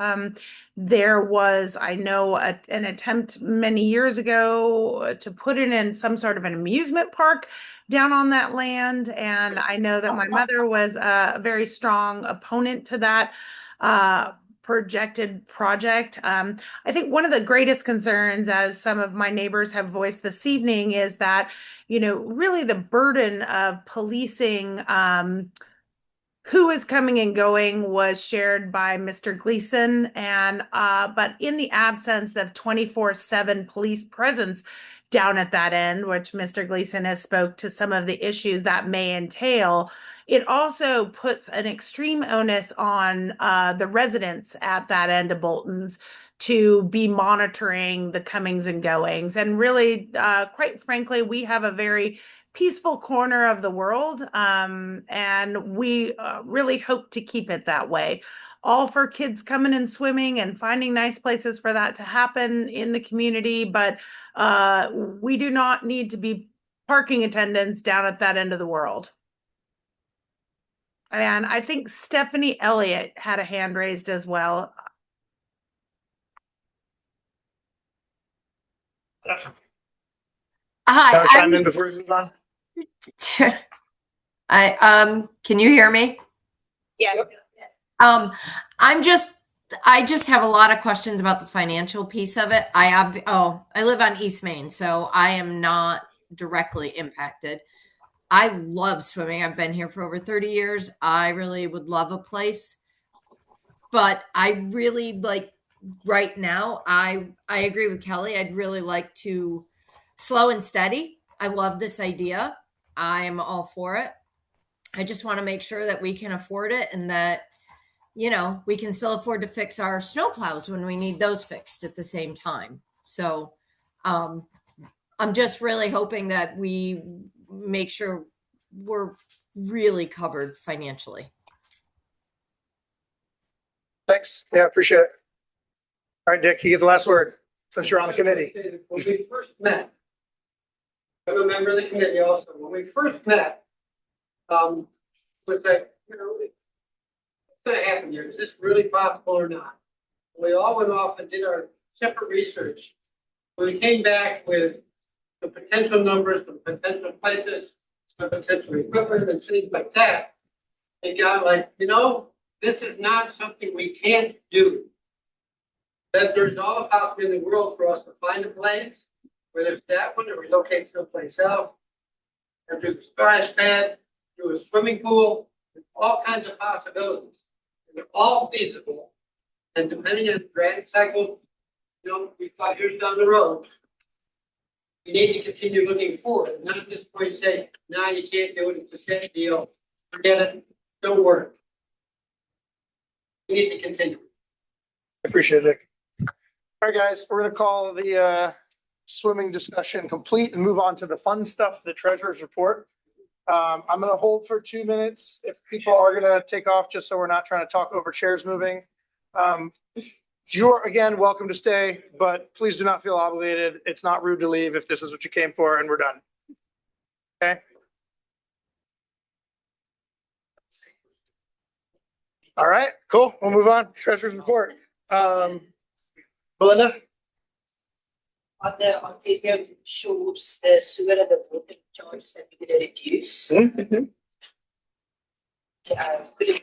There was, I know, an attempt many years ago to put it in some sort of an amusement park down on that land. And I know that my mother was a very strong opponent to that projected project. I think one of the greatest concerns, as some of my neighbors have voiced this evening, is that, really the burden of policing who is coming and going was shared by Mr. Gleason, and but in the absence of 24/7 police presence down at that end, which Mr. Gleason has spoke to some of the issues that may entail, it also puts an extreme onus on the residents at that end of Bolton's to be monitoring the comings and goings. And really, quite frankly, we have a very peaceful corner of the world, and we really hope to keep it that way. All for kids coming and swimming and finding nice places for that to happen in the community, but we do not need to be parking attendants down at that end of the world. And I think Stephanie Elliott had a hand raised as well. Hi. Hi, Chime in before we move on. can you hear me? Yeah. I just have a lot of questions about the financial piece of it. I live on East Main, so I am not directly impacted. I love swimming. I've been here for over 30 years. I really would love a place, but I really like right now. I agree with Kelly. I'd really like to slow and steady. I love this idea. I am all for it. I just want to make sure that we can afford it and that, we can still afford to fix our snowplows when we need those fixed at the same time. So I'm just really hoping that we make sure we're really covered financially. Thanks. Yeah, appreciate it. All right, Dick, you get the last word since you're on the committee. When we first met, I'm a member of the committee also. When we first met, Was that, what's gonna happen here? Is this really possible or not? We all went off and did our separate research. We came back with the potential numbers, the potential places, the potential equipment and things like that. It got like, this is not something we can't do. That there's all the possibility in the world for us to find a place, whether it's that one or relocate someplace else, or do a splash pad, do a swimming pool, all kinds of possibilities. They're all feasible. And depending on the grant cycle, we 5 years down the road, you need to continue looking forward, not at this point say, no, you can't do it, it's a set deal, forget it, don't work. You need to continue. Appreciate it. All right, guys, we're gonna call the swimming discussion complete and move on to the fun stuff, the treasurer's report. I'm gonna hold for 2 minutes if people are gonna take off, just so we're not trying to talk over chairs moving. You're again welcome to stay, but please do not feel obligated. It's not rude to leave if this is what you came for and we're done. Okay? All right, cool. We'll move on. Treasurer's report. Belinda? On the Ontario shows the sewer and the water charges that we did reduce. Mm-hmm. Couldn't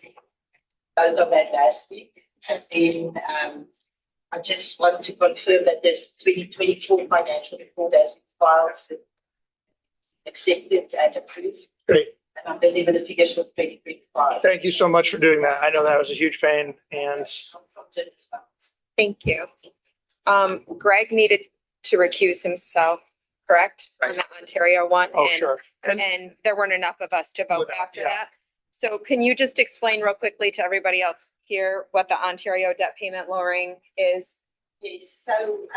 vote on that last week. And then I just want to confirm that the 2024 financial report has been filed, accepted and approved. Great. And I'm busy with the figures for 2025. Thank you so much for doing that. I know that was a huge pain and Thank you. Greg needed to recuse himself, correct? On the Ontario one. oh, and- sure. And And there weren't enough of us to vote With that, after yeah. that. So can you just explain real quickly to everybody else here what the Ontario debt payment lowering is? Yes, so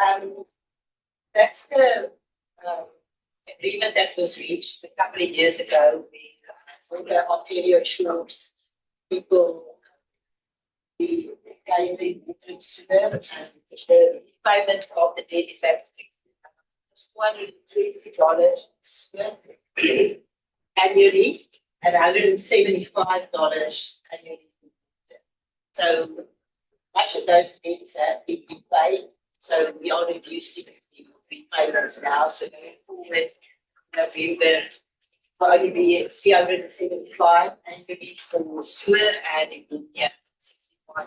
that's the agreement that was reached a couple of years ago with the Ontario Shores people. We gave the sewer and the payment of the debt is actually $120 annually and $175 annually. So much of those debts have been paid, so we are reducing the repayments now. So going forward, November will only be 375 annually for sewer and it will be 65.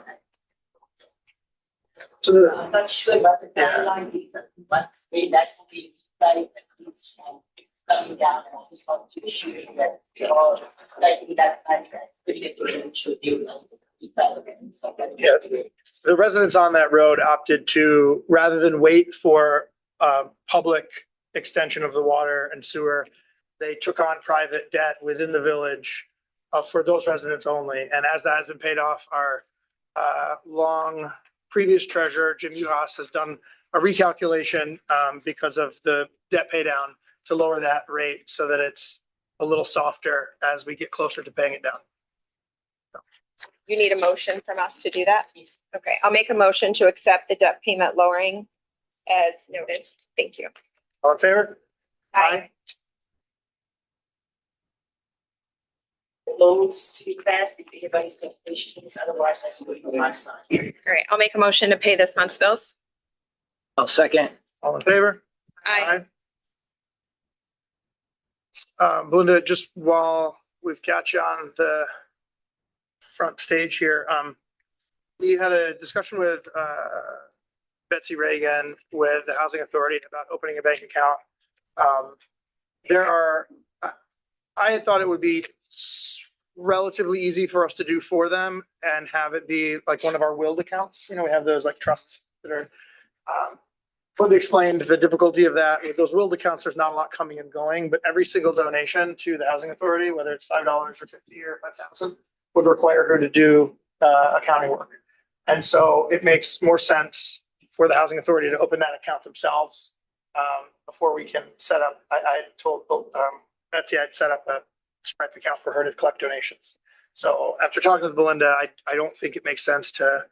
so the, I'm not sure what the timeline is, but then that will be paid and it's coming down. And I just want to assure you that we are taking that money that we should do. Yeah. the residents on that road opted to, rather than wait for public extension of the water and sewer, they took on private debt within the village for those residents only. And as that has been paid off, our long previous treasurer, Jim Uhas, has done a recalculation because of the debt pay down to lower that rate so that it's a little softer as we get closer to paying it down. You need a motion from us to do that? Okay, I'll make a motion to accept the debt payment lowering as noted. Thank you. All in favor? Aye. Loans too fast if anybody's got questions, otherwise that's what on my side. All right, I'll make a motion to pay this month's bills. I'll second. All in favor? Aye. Belinda, just while we've got you on the front stage here, we had a discussion with Betsy Reagan with the Housing Authority about opening a bank account. I had thought it would be relatively easy for us to do for them and have it be like one of our willed accounts. We have those like trusts that are, Linda explained the difficulty of that. With those willed accounts, there's not a lot coming and going, but every single donation to the Housing Authority, whether it's $5 or $50 or $5,000, would require her to do accounting work. And so it makes more sense for the Housing Authority to open that account themselves before we can set up. I told Betsy I'd set up a Stripe account for her to collect donations. So after talking with Belinda, I don't think it makes sense to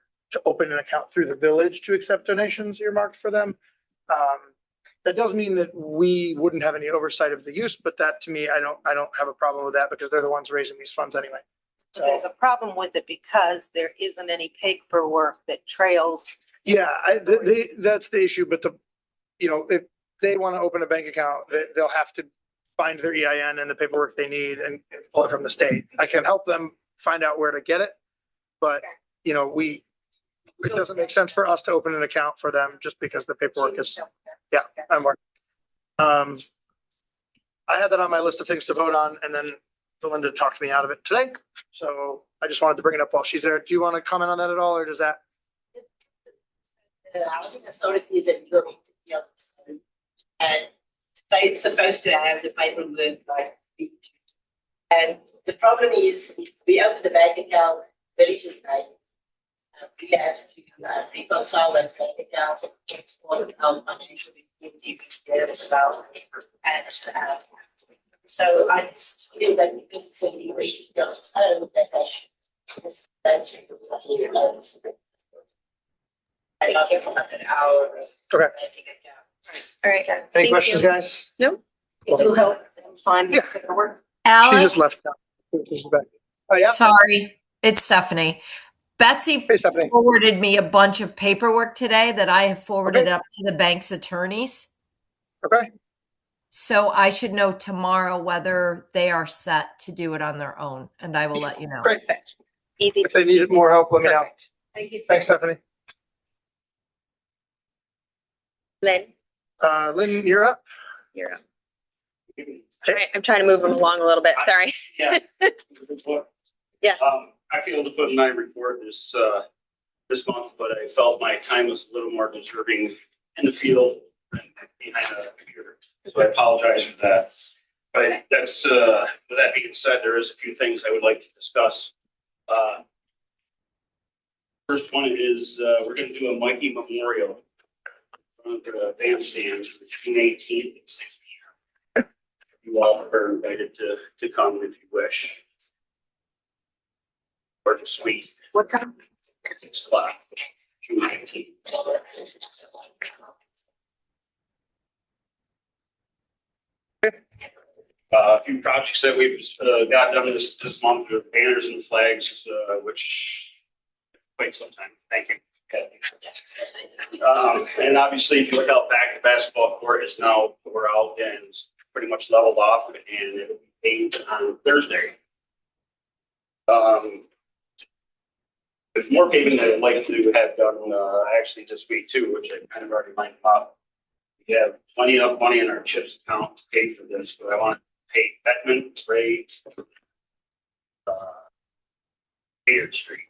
open an account through the village to accept donations earmarked for them. That doesn't mean that we wouldn't have any oversight of the use, but that to me, I don't have a problem with that because they're the ones raising these funds anyway. So there's a problem with it because there isn't any paperwork that trails. Yeah, that's the issue, but if they want to open a bank account, they'll have to find their EIN and the paperwork they need and pull it from the state. I can help them find out where to get it, but it doesn't make sense for us to open an account for them just because the paperwork is, I'm working. I had that on my list of things to vote on, and then Belinda talked me out of it today. So I just wanted to bring it up while she's there. Do you want to comment on that at all, or does that? The housing authority is a legal entity, and they're supposed to have the paperwork like. And the problem is, if we open the bank account, village's name, we have to reconcile those bank accounts for the financial reporting, and so I just feel that because it's a legal issue on its own, that they should. And I guess about an hour. Okay. All right. Any Thank questions, you. guys? No. To help them find the Yeah. paperwork. She Alex, just left. She's back. Oh, yeah. sorry, it's Stephanie. Betsy Hey, Stephanie. forwarded me a bunch of paperwork today that I have forwarded Okay. up to the bank's attorneys. Okay. So I should know tomorrow whether they are set to do it on their own, and I will let you know. Great. Easy. If they needed more help, let me know. Thank you. Thanks, Stephanie. Lynn, Lynn, you're up. you're up. All right, I'm trying to move them along a little bit. Sorry. Yeah. Yeah. I failed to put in my report this month, but I felt my time was a little more deserving in the field than behind a computer. So I apologize for that. But that's, with that being said, there is a few things I would like to discuss. First one is, we're gonna do a Mikey Memorial on the bandstand June 18th at 6 p.m. You all are invited to come if you wish. Or the suite. What time? 6 o'clock, June 19th. A few projects that we've got done this month are banners and flags, which quite some time. Thank you. And obviously, if you look out back, the basketball court is now we're out and it's pretty much leveled off, and it'll be paved on Thursday. There's more paving that I'd like to have done actually this week too, which I kind of already lined up. We have plenty enough money in our CHIPS account to pay for this, but I want to pay Beckman, Ray, Bayard Street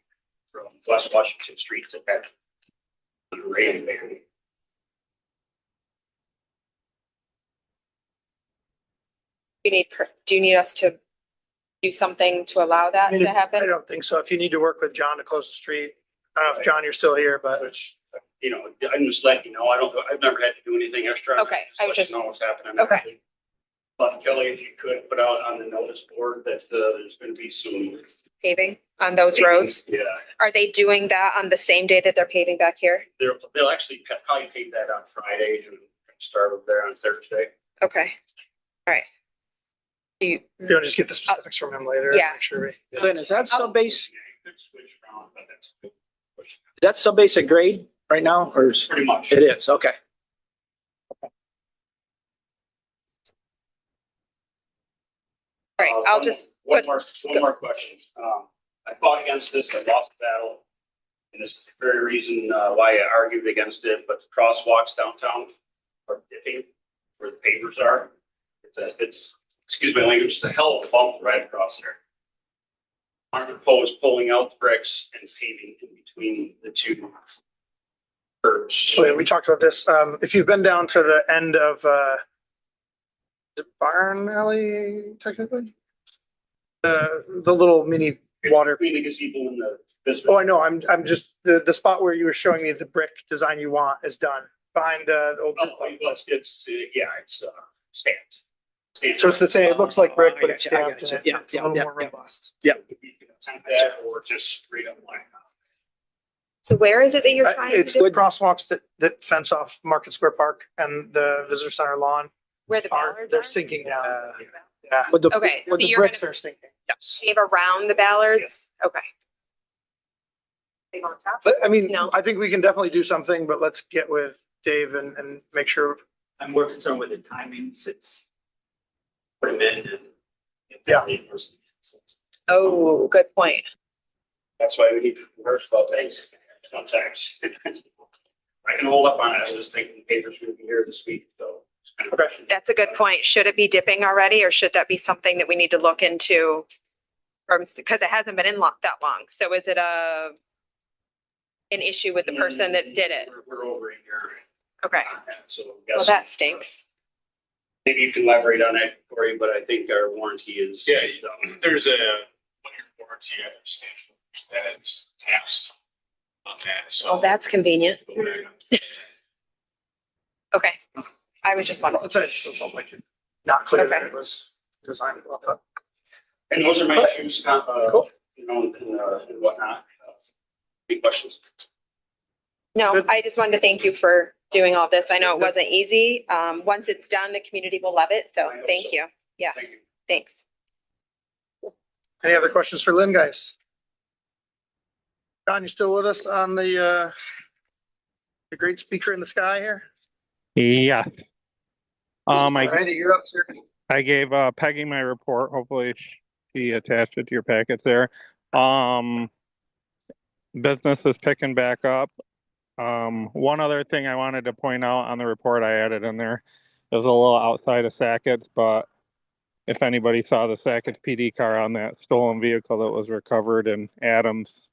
from West Washington Street to Beckman. Ray and Bayard. Do you need us to do something to allow that to I happen? don't think so. If you need to work with John to close the street, I don't know if John, you're still here, but Which, I'm just letting you know, I've never had to do anything extra. Okay, I was Let you just- know what's happening. Okay. actually. But Kelly, if you could put out on the notice board that there's going to be some. Paving on those roads? Yeah, Are they doing that on the same day that they're paving back here? they'll actually probably pave that on Friday and start over there on Thursday. Okay. All right. Do you, you'll just get the specifics from him later. Yeah. Make sure we. Lynn, is that sub-base, Yeah, you could switch around, but that's good. is that sub-base at grade right now, or is Pretty much. it is? Okay. all right, I'll just One put, more question. I fought against this, I lost the battle. And this is the very reason why I argued against it, but the crosswalks downtown are dipping where the pavers are. It's, excuse my language, it's a hell of a bump right across there. I propose pulling out the bricks and paving in between the two curbs. So yeah, we talked about this. If you've been down to the end of, is it Barn Alley technically? The little mini water. Between the gazebo and the business. Oh, I know. I'm just, the spot where you were showing me the brick design you want is done behind, the old. Oh, well, it's stamped. So it's the same, it looks like brick, but it's I stamped gotcha. and Yeah, it's a yeah, little yeah, more yeah. robust. You can attempt that or just straight up line. So where is it that you're trying to It's the do? crosswalks that fence off Market Square Park and the visitor center lawn Where the are, ballards they're are? sinking down. Yeah, With the, Okay, so with the you're bricks gonna are sinking. Yes. pave around the ballards? Okay. But I mean, No. I think we can definitely do something, but let's get with Dave and make sure. I'm more concerned with the timings. It's put them in and. Yeah. Oh, good point. That's why we need to converse about things sometimes. I can hold up on it. I was just thinking papers would be here this week, so. it's kind of- Okay. That's a good point. Should it be dipping already, or should that be something that we need to look into? Because it hasn't been in that long. So is it an issue with the person that did it? We're over a year. Okay. on that, So. Well, yes. that stinks. Maybe you can elaborate on that, Corey, but I think our warranty is. Yeah, there's a 1-year warranty, I understand, that is passed on that, so. Well, that's convenient. Okay. I was just wondering. It's something like not clear that Okay. it was designed well, but And those are my issues, Cool. you know, and whatnot. Big questions. No, Good. I just wanted to thank you for doing all this. I know it wasn't easy. Once it's done, the community will love it. So I hope thank so. you. Yeah, Thank you. thanks. any other questions for Lynn, guys? John, you still with us on the great speaker in the sky here? Yeah. I Alrighty, you're up, sir. I gave Peggy my report. Hopefully she attached it to your packets there. Business is picking back up. One other thing I wanted to point out on the report I added in there is a little outside of Sackett's, but if anybody saw the Sackett's PD car on that stolen vehicle that was recovered in Adams,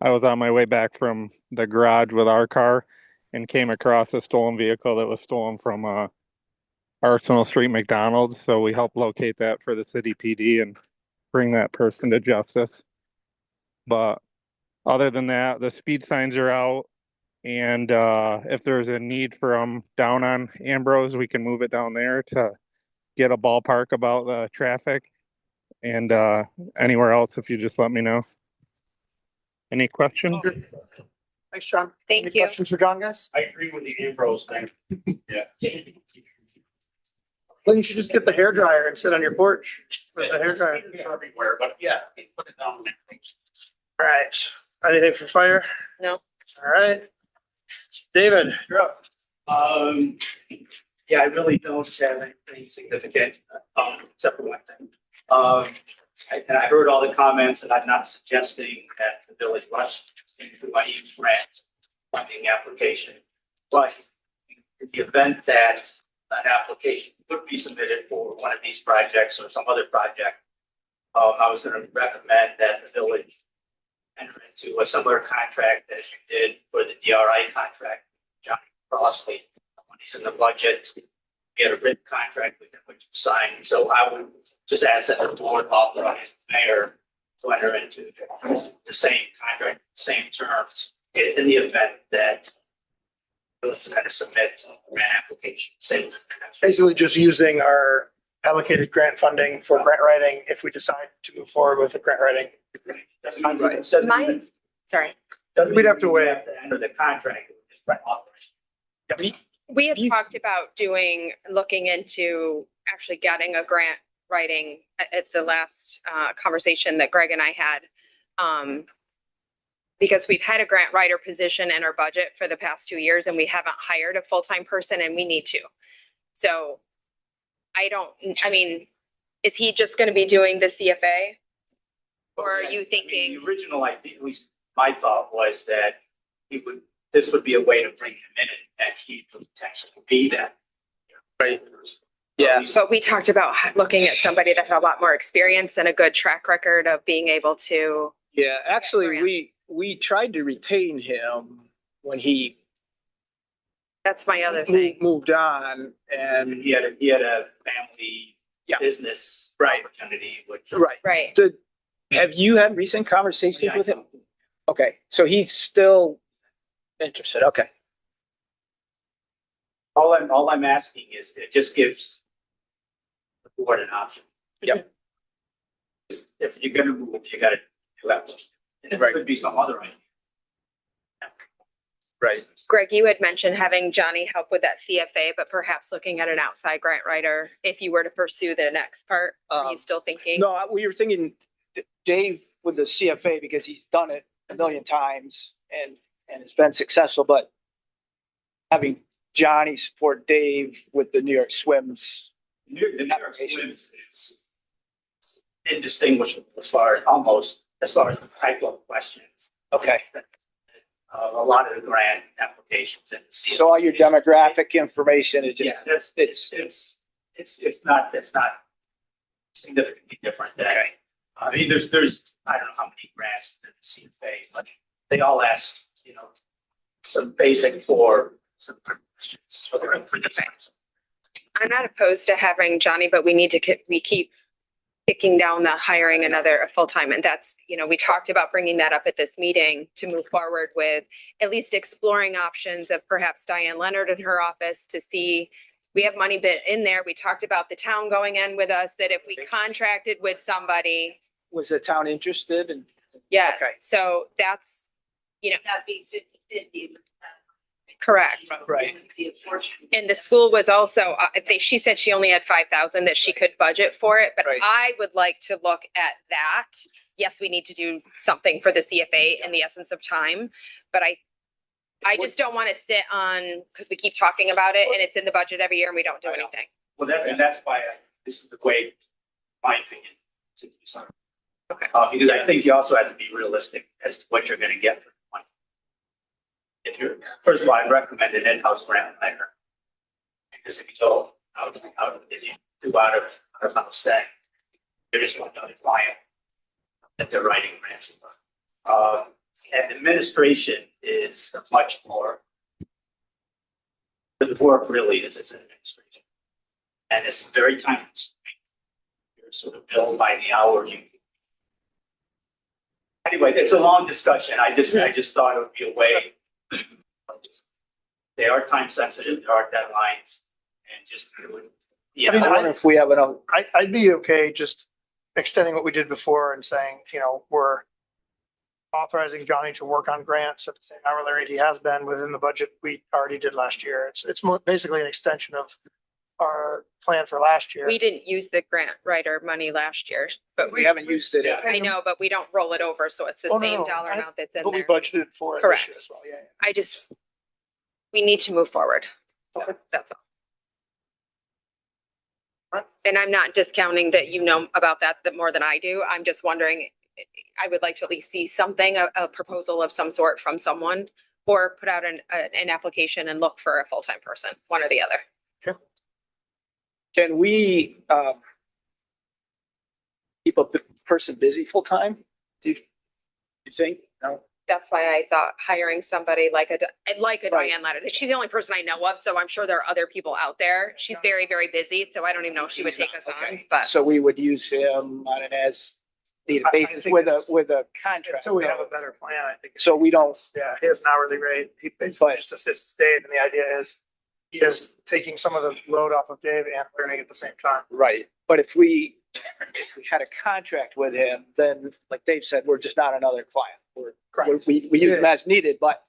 I was on my way back from the garage with our car and came across a stolen vehicle that was stolen from Arsenal Street McDonald's. So we helped locate that for the city PD and bring that person to justice. But other than that, the speed signs are out. And if there's a need for them down on Ambrose, we can move it down there to get a ballpark about the traffic. And anywhere else, if you just let me know. Any questions? Thanks, John. Thank Any you. questions for John, guys? I agree with the Ambrose thing. Yeah. Well, you should just get the hair dryer and sit on your porch with the hair dryer. Everywhere, but yeah, put it down. All right. Anything for fire? No. All right. David, you're up. Yeah, I really don't have anything significant, except for one thing. And I heard all the comments, and I'm not suggesting that the village rush into any grant funding application. But in the event that an application would be submitted for one of these projects or some other project, I was going to recommend that the village enter into a similar contract as you did for the DRI contract, Johnny Crossley. When he's in the budget, get a written contract with him, which is signed. So I would just ask that the board authorize the mayor to enter into the same contract, same terms, in the event that village is going to submit a grant application. Same. Basically just using our allocated grant funding for grant writing if we decide to move forward with the grant writing. That's not right. It says Mine- Sorry. doesn't We'd have to mean weigh we it. have to enter the contract. It's right authorized. We have talked about looking into actually getting a grant writing at the last conversation that Greg and I had. Because we've had a grant writer position in our budget for the past 2 years and we haven't hired a full-time person and we need to. So I mean, is he just going to be doing the CFA? Or are you thinking? The original idea, at least my thought was that this would be a way to bring him in and he could potentially be that. Right. Yeah. But we talked about looking at somebody that had a lot more experience and a good track record of being able to. Yeah, actually, grant. we tried to retain him when he That's my other thing. moved on, and He had a family Yeah. business Right. opportunity, which. right. Right. Have you had recent conversations Yeah, with him? Okay, so he's still interested. Okay. All I'm asking is it just gives the board an option. Yep. If you're gonna move, you gotta do that. And it Right. could be some other idea. Right. Greg, you had mentioned having Johnny help with that CFA, but perhaps looking at an outside grant writer if you were to pursue the next part. Are you still thinking? No, we were thinking Dave with the CFA because he's done it a million times and it's been successful, but having Johnny support Dave with the New York Swims. The New York Swims is indistinguishable as far as the type of questions. Okay. A lot of the grant applications and. So all your demographic information is just, Yeah, it's not significantly different than. Okay. I mean, there's, I don't know how many grants within the CFA, but they all ask, some basic some questions for the things. I'm not opposed to having Johnny, but we need to, we keep kicking down the hiring a full-time. And that's, we talked about bringing that up at this meeting to move forward with at least exploring options of perhaps Diane Leonard in her office to see, we have money bit in there. We talked about the town going in with us, that if we contracted with somebody. Was the town interested in? Yeah. Okay. So that's, That'd be 50/50. correct. Right. And the school was also, she said she only had 5,000 that she could budget for it, but Right. I would like to look at that. Yes, we need to do something for the CFA in the essence of time, but I just don't want to sit on, because we keep talking about it and it's in the budget every year and we don't do anything. Well, that's why this is the way, my opinion, to do something. Okay. Because I think you also have to be realistic as to what you're going to get for the money. First of all, I'd recommend an in-house grant writer. Because if you go if you do out of house thing, you're just going to client that they're writing grants for. And administration is much more. The work really is administration. And it's very time consuming. You're sort of billed by the hour. Anyway, it's a long discussion. I just thought it would be a way. They are time sensitive, there are deadlines, and just, I mean, I wonder if we have enough. I'd be okay just extending what we did before and saying, we're authorizing Johnny to work on grants at the same hourly rate he has been within the budget we already did last year. It's basically an extension of our plan for last year. We didn't use the grant writer money last year, but We haven't used it. I know, but we don't roll it over. So it's the Oh, no, same no, dollar amount that's in But we there. budgeted for it this Correct. year as well, yeah. We need to move forward. That's all. Right. And I'm not discounting that about that more than I do. I'm just wondering, I would like to at least see something, a proposal of some sort from someone, or put out an application and look for a full-time person, one or the other. Can we keep a person busy full time? Do you think? No. That's why I thought hiring somebody like a Right. Diane Leonard. She's the only person I know of, so I'm sure there are other people out there. She's very, very busy, so I don't even know if she would take us on, Okay. but. So we would use him on an as needed I basis think with it's- a contract. Until we have a better plan, I think. So we don't. Yeah, he has an hourly rate. He basically just assists Dave, and the idea is he is taking some of the load off of Dave and learning at the same time. Right, but if we had a contract with him, then like Dave said, we're just not another client. Correct. We use him as needed, but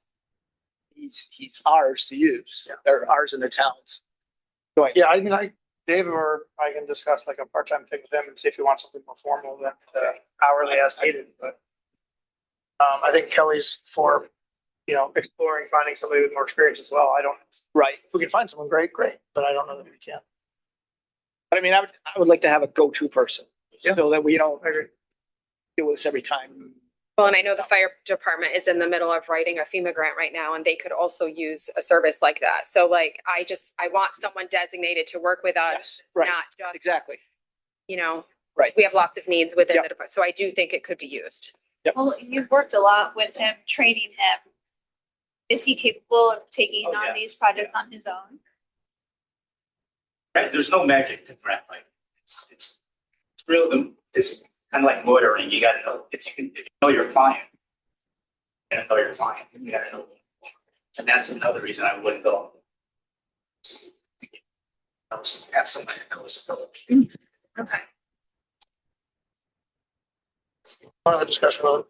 he's ours to use. Yeah. They're ours in the towns. Yeah, I mean, Dave or I can discuss like a part-time thing with him and see if he wants something more formal than hourly as needed, but I think Kelly's for, exploring, finding somebody with more experience as well. I don't, Right. if we can find someone great, but I don't know that we can. But I mean, I would like to have a go-to person Yeah. so that we don't I agree. deal with this every time. Well, and I know the fire department is in the middle of writing a FEMA grant right now, and they could also use a service like that. So like, I want someone designated to work with us, Yes, right. not just, Exactly. Right. we have lots of needs within Yep. the department. So I do think it could be used. Well, you've worked a lot with him, training him. Is he capable of taking Oh, yeah. on these projects on his own? Right, there's no magic to grant writing. It's real. It's kind of like lawyering. You got to know if you know your client. You got to know your client. You got to know, and that's another reason I wouldn't go. Have somebody that knows the village. Okay. One other discussion. All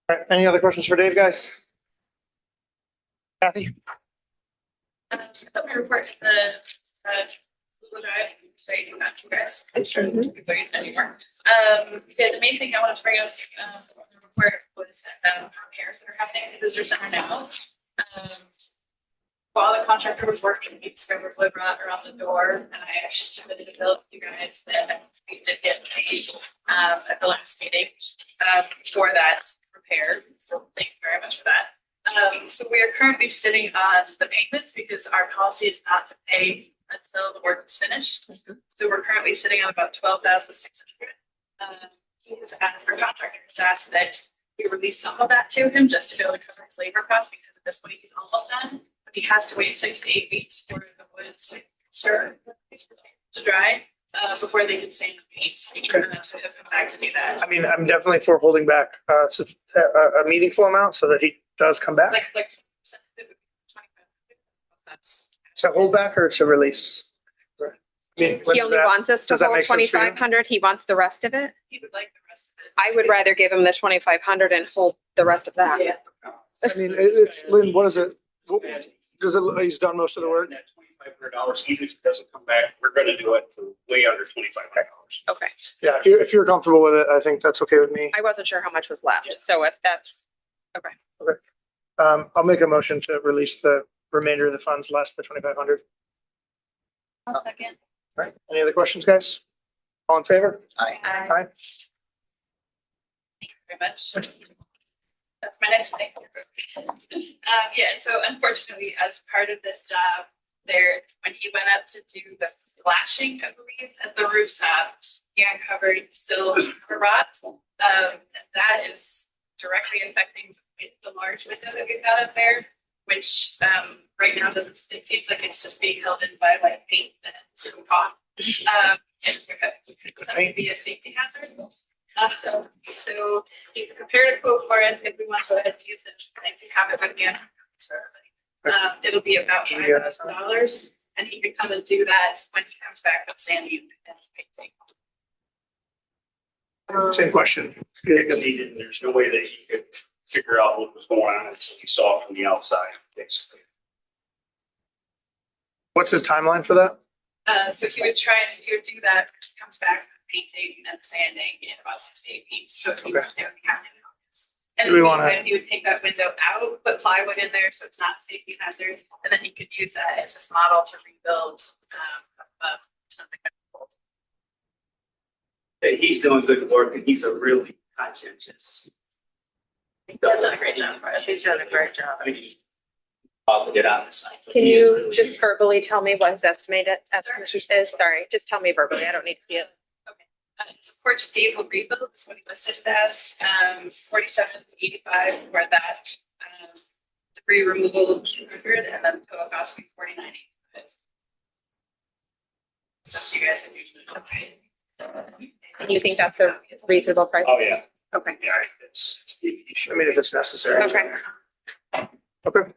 right, any other questions for Dave, guys? Kathy? The report to the, Google Drive, so you can match you guys. I'm sure people use it anymore. Yeah, the main thing I wanted to bring up, from the report was, repairs that are happening at the visitor center now. While the contractor was working, he discovered wood rot around the door, and I actually submitted a bill to you guys that we did get paid, at the last meeting, for that repair. So thank you very much for that. So we are currently sitting on the payments because our policy is not to pay until the work is finished. So we're currently sitting on about 12,600. He has asked, our contractor has asked that we release some of that to him just to be able to cover his labor costs because at this point he's almost done. But he has to wait 6 to 8 weeks for the wood to dry, before they can sand the paint. So he'll come back to do that. I mean, I'm definitely for holding back a meaningful amount so that he does come back. Like 25. That's. To hold back or to release? I mean, when He does only that- wants us to does that hold make sense for you? 2,500. He wants the rest of it. He would like the rest of it. I would rather give him the 2,500 and hold the rest of that. Yeah. I mean, it's, Lynn, what is it? Does it, he's done most of the work? That $2,500, even if it doesn't come back, we're gonna do it for way under $2,500. Okay. Yeah, if you're comfortable with it, I think that's okay with me. I wasn't sure how much was left. So if that's, okay. I'll make a motion to release the remainder of the funds less the 2,500. I'll second. All right, any other questions, guys? All in favor? Aye. Aye. Thank you very much. That's my next thing. Yeah, and so unfortunately, as part of this job, when he went up to do the flashing, I believe, at the rooftop, he uncovered still rot. And that is directly affecting the large window that we've got up there, which right now it seems like it's just being held in by like paint and some caulk. And it's going to be a safety hazard. So you can prepare a quote for us if we want to go ahead and use it. I do have it with me. It'll be about $5,000, and he could come and do that when he comes back with Sandy and painting. Same question. Because there's no way that he could figure out what was going on until he saw it from the outside, basically. What's his timeline for that? So he would do that, comes back with painting and sanding in about 6 to 8 weeks. So he would have August. And Do we in the wanna- meantime, he would take that window out, put plywood in there so it's not a safety hazard, and then he could use that as his model to rebuild something. He's doing good work and he's a really conscientious. He's done a great job for us. He's done a great job. I mean, I'll get on the site. Can you just verbally tell me what his estimated estimate is? Sorry, just tell me verbally. I don't need to see it. It's porch gable rebuild is what he listed it as, 47 to 85 for that, debris removal 200, and then total cost would be 49.85. So you guys can do. Okay. And you think that's a reasonable price? Oh, yeah. Okay. Yeah, it's. I mean, if it's necessary. Okay. Okay.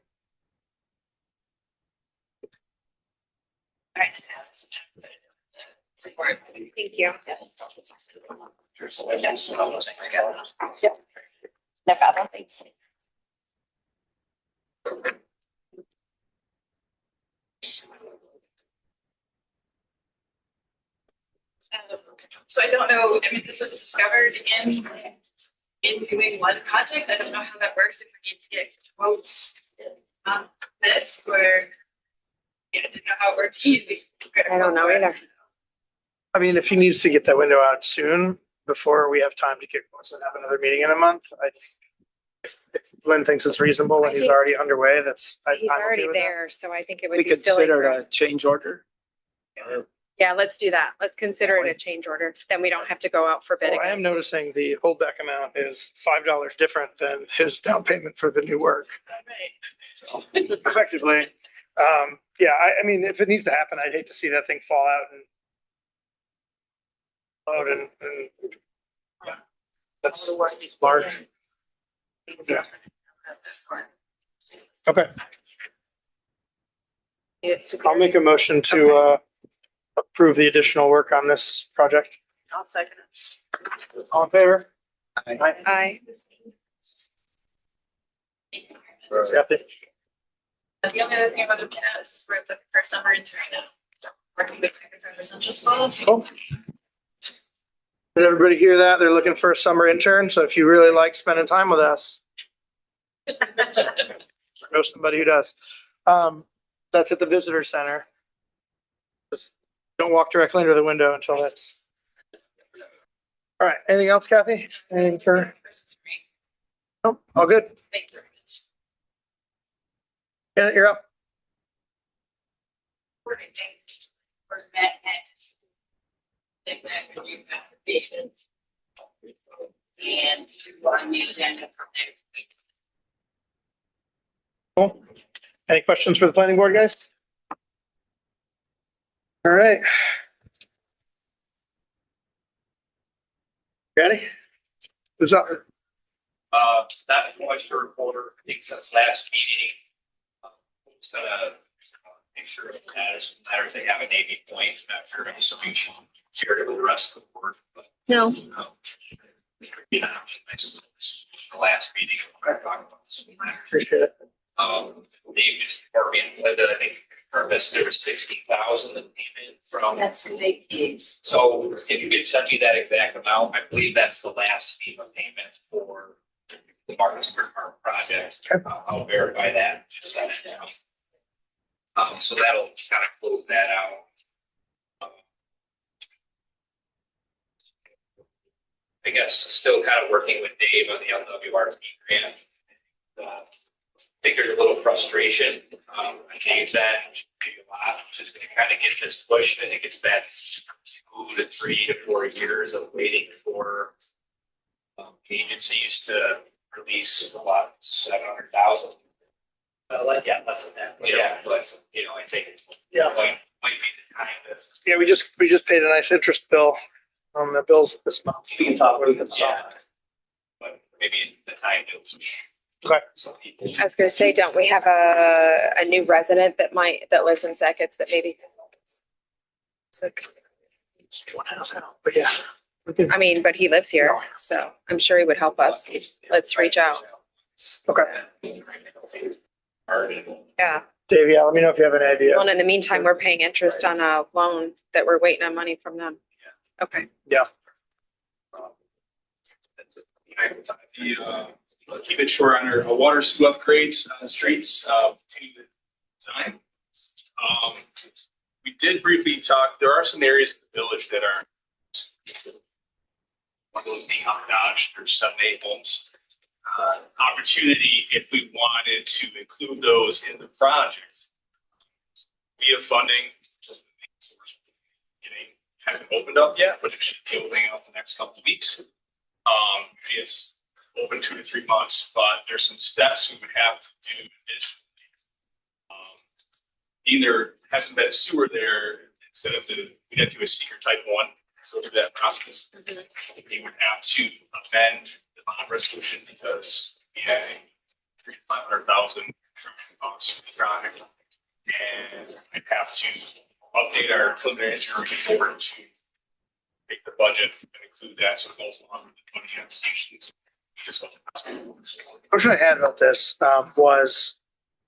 I just have this. Report. Thank you. Yep. No problem. Thanks. So I don't know, I mean, this was discovered in doing one project. I don't know how that works, if we need to get quotes on this, or, yeah, I didn't know how it worked. I don't know either. I mean, if he needs to get that window out soon, before we have time to get quotes and have another meeting in a month, if Lynn thinks it's reasonable when I he's think already underway, that's. He's I'm okay already with that. there, so I think it would We be silly. consider for it us. a change order. Yeah, let's do that. Let's consider it a change order. Then we don't have to go out for bid Well, I am again. noticing the holdback amount is $5 different than his down payment for the new work. Effectively, yeah, I mean, if it needs to happen, I'd hate to see that thing fall out and load and yeah, that's large. Yeah. Okay, I'll make a motion to approve the additional work on this project. I'll second it. All in favor? Aye. Kathy? The only other thing I wanted to add is we're looking for a summer intern now. So working with Central School. Cool. Did everybody hear that? They're looking for a summer intern. So if you really like spending time with us, know somebody who does. That's at the visitor center. Just don't walk directly into the window until that's. All right. Anything else, Kathy? Anything for? No, all good. Thank you very much. Yeah, you're up. For that, think that could do applications. And one new agenda for next week. Cool. Any questions for the planning board, guys? All right. Ready? Who's up? Not much to report, I think since last meeting. Just gonna make sure it matters they have a Navy point after assuming she shared it with the rest of the board. But, No. You know, the last meeting. I talked about this. Appreciate it. Dave just for me and Linda, I think purpose there was 60,000 that came in from. That's the big piece. So if you could send me that exact amount, I believe that's the last FEMA payment for the Martinsburg Park project. I'll verify that. Just send it to me. So that'll kind of close that out. I guess still kind of working with Dave on the LWRP grant. I think there's a little frustration. Dave's at should be a lot, just to kind of get this pushed. I think it's been 2 to 3 to 4 years of waiting for agencies to release a lot, 700,000. Yeah, less than that. Yeah, less. I think Yeah. might be the time to. Yeah, we just paid a nice interest bill on the bills this month. We can talk. Yeah. But maybe the time to. Okay. I was gonna say, don't we have a new resident that lives in Secret's that maybe? So, One house out, but yeah. I mean, but he lives here, so I'm sure he would help us. Let's reach out. Okay. Yeah. Dave, yeah, let me know if you have an idea. Well, in the meantime, we're paying interest on a loan that we're waiting on money from them. Okay. Yeah. Keep it short on our water sewer upgrades on the streets, continue the time. We did briefly talk, there are some areas in the village that are one of those being outdodged, there's 7, 8 homes. Opportunity if we wanted to include those in the project. We have funding, just the main source hasn't opened up yet, but it should be opening up the next couple of weeks. It's open 2 to 3 months, but there's some steps we would have to do initially. Either hasn't been sewer there instead of we'd have to do a secret type 1, so through that process. We would have to amend the bond resolution because we had 500,000 construction costs for the project. And I'd have to update our preliminary engineering report to make the budget and include that so it goes along with the 20 applications. Question I had about this was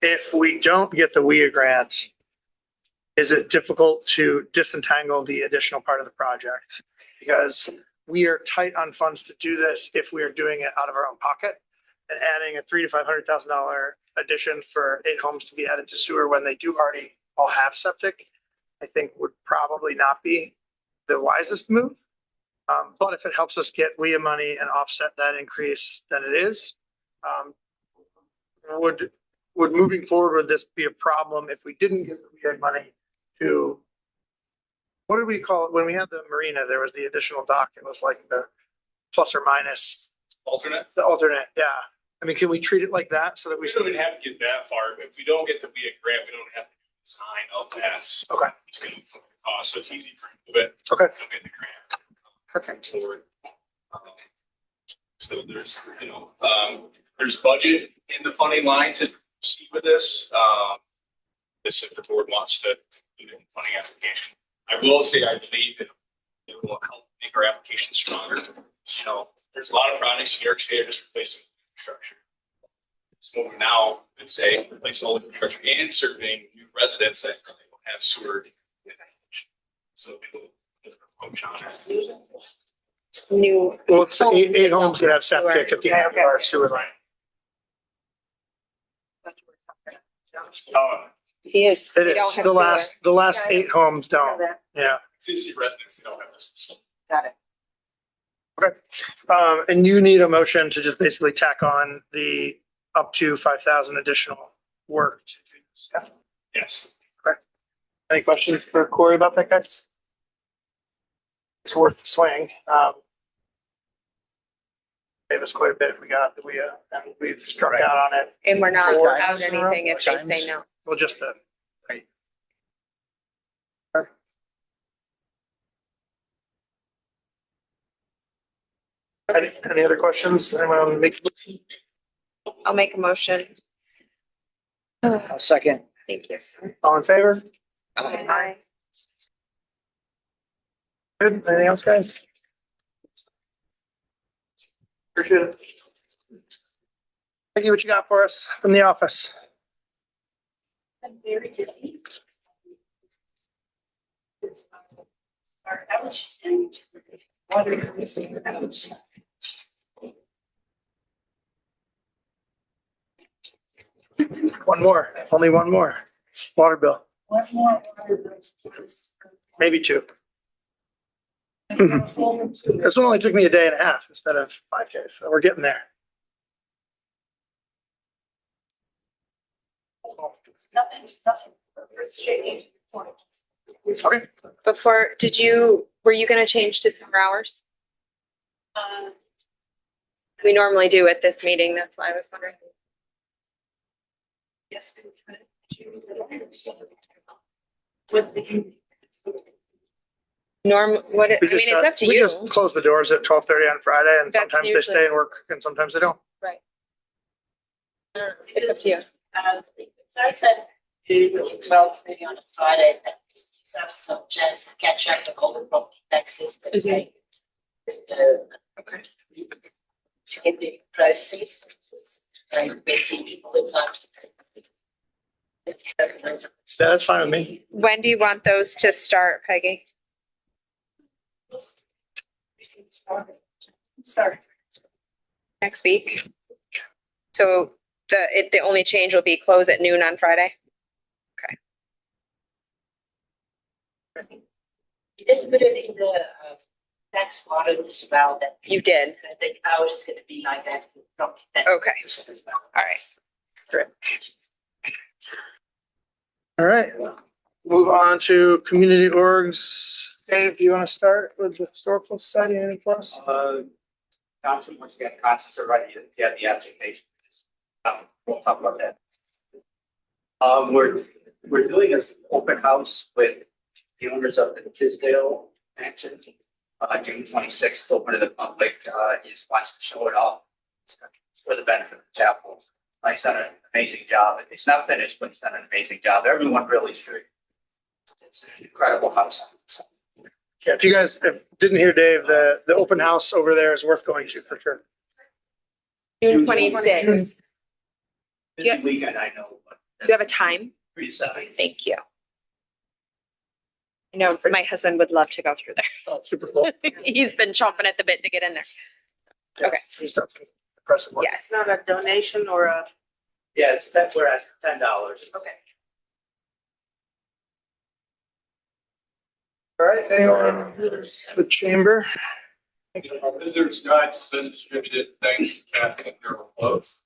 if we don't get the WIA grant, is it difficult to disentangle the additional part of the project? Because we are tight on funds to do this if we are doing it out of our own pocket, and adding a $300,000 to $500,000 addition for 8 homes to be added to sewer when they do already all have septic, I think would probably not be the wisest move. But if it helps us get WIA money and offset that increase, then it is. Would moving forward, would this be a problem if we didn't get the WIA money to, what did we call it? When we had the marina, there was the additional dock. It was like the plus or minus. Alternate? The alternate, yeah. I mean, can we treat it like that so that We don't even have to get that far. If we don't get the WIA grant, we don't have to design of that. Okay. It's going to cost, so it's easy for you to move it. Okay. Don't get the grant. Perfect. Forward. So there's, there's budget in the funding line to proceed with this. This if the board wants to do the funding application. I will say I believe it will help make our application stronger. There's a lot of projects in New York State are just replacing infrastructure. So now it's say replace all infrastructure and serving new residents that don't have sewer. So people approach on it. New. Well, it's Homes eight that homes that don't have septic sewer. at the end of our sewer line. He is. It They don't is. have The sewer. last 8 homes don't. That- Yeah. CC residents don't have this. Got it. And you need a motion to just basically tack on the up to 5,000 additional work to do this. Yeah. Yes. Any questions for Corey about that, guys? It's worth the swing. Save us quite a bit if and we've struck Right. out on it. And we're not 4 out times in a row? anything if they say Times? no. Well, just the. Any other questions? Anyone want to make? I'll make a motion. A second. Thank you. All in favor? Aye. Good. Anything else, guys? Appreciate it. Thank you. What you got for us from the office? I'm very busy. It's our ouch and water is ouch. One more, only one more. Water bill, What more water bills, please? maybe 2. This one only took me a day and a half instead of 5 days, so we're getting there. Nothing. Shaking. Okay. Before, were you gonna change to summer hours? We normally do at this meeting, that's why I was wondering. Yes. What the. What, I mean, it's up to We you. just close the doors at 12:30 on Friday and That's sometimes they usually- stay and work and sometimes they don't. Right. It's up to you. So I said, do 12:30 on a Friday, that gives us some chance to catch up on all the property taxes that we. Okay. To get the process. Very busy people in time. Yeah, that's fine with me. When do you want those to start, Peggy? Sorry. Next week? So the only change will be close at noon on Friday? You did put it in the tax water as well, that. You did? I think ours is gonna be like that. for property tax Okay. as well. All right. All right, move on to community orgs. Dave, you want to start with the historical society? Anything for us? Council, once again, Constance already had the application. We'll talk about that. We're doing this open house with the owners of the Tisdale Mansion. June 26th, open to the public. He just wants to show it off for the benefit of the chapel. He's done an amazing job. It's not finished, but he's done an amazing job. Everyone really should. It's an incredible house. Yeah, if you guys didn't hear Dave, the open house over there is worth going to for sure. June 26th. Busy Yeah. weekend, I know, but. Do you have a time? 3 to 7. Thank you. I know my husband would love to go through Oh, super cool. there. He's been chomping at the bit to get in there. Okay. He's done some impressive work. Yes. It's not a donation or a, Yeah, it's that, we're asking $10. okay. All right, anyone? The chamber. Visitors guides have been distributed, thanks to Kathy and Carol both.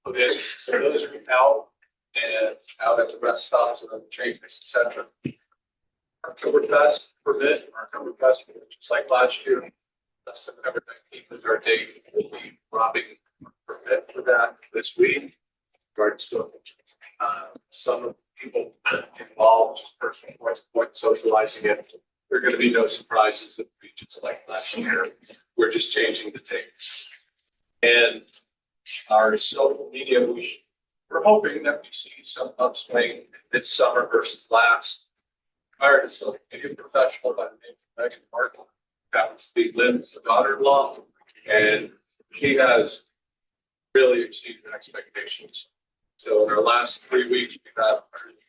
Put in, so those are out and out at the rest stops and the chambers, et cetera. Oktoberfest permit, our Oktoberfest, just like last year. That's September 19th is our date. We'll be robbing permit for that this week. Regards to some people involved, just personal point socializing it. There are going to be no surprises. It'll be just like last year. We're just changing the dates. And our social media, we're hoping that we see some upswing this summer versus last. Hired a social media professional by the name of Megan Martin, happens to be Lynn's daughter-in-law, and she has really exceeded expectations. So in our last 3 weeks, we've had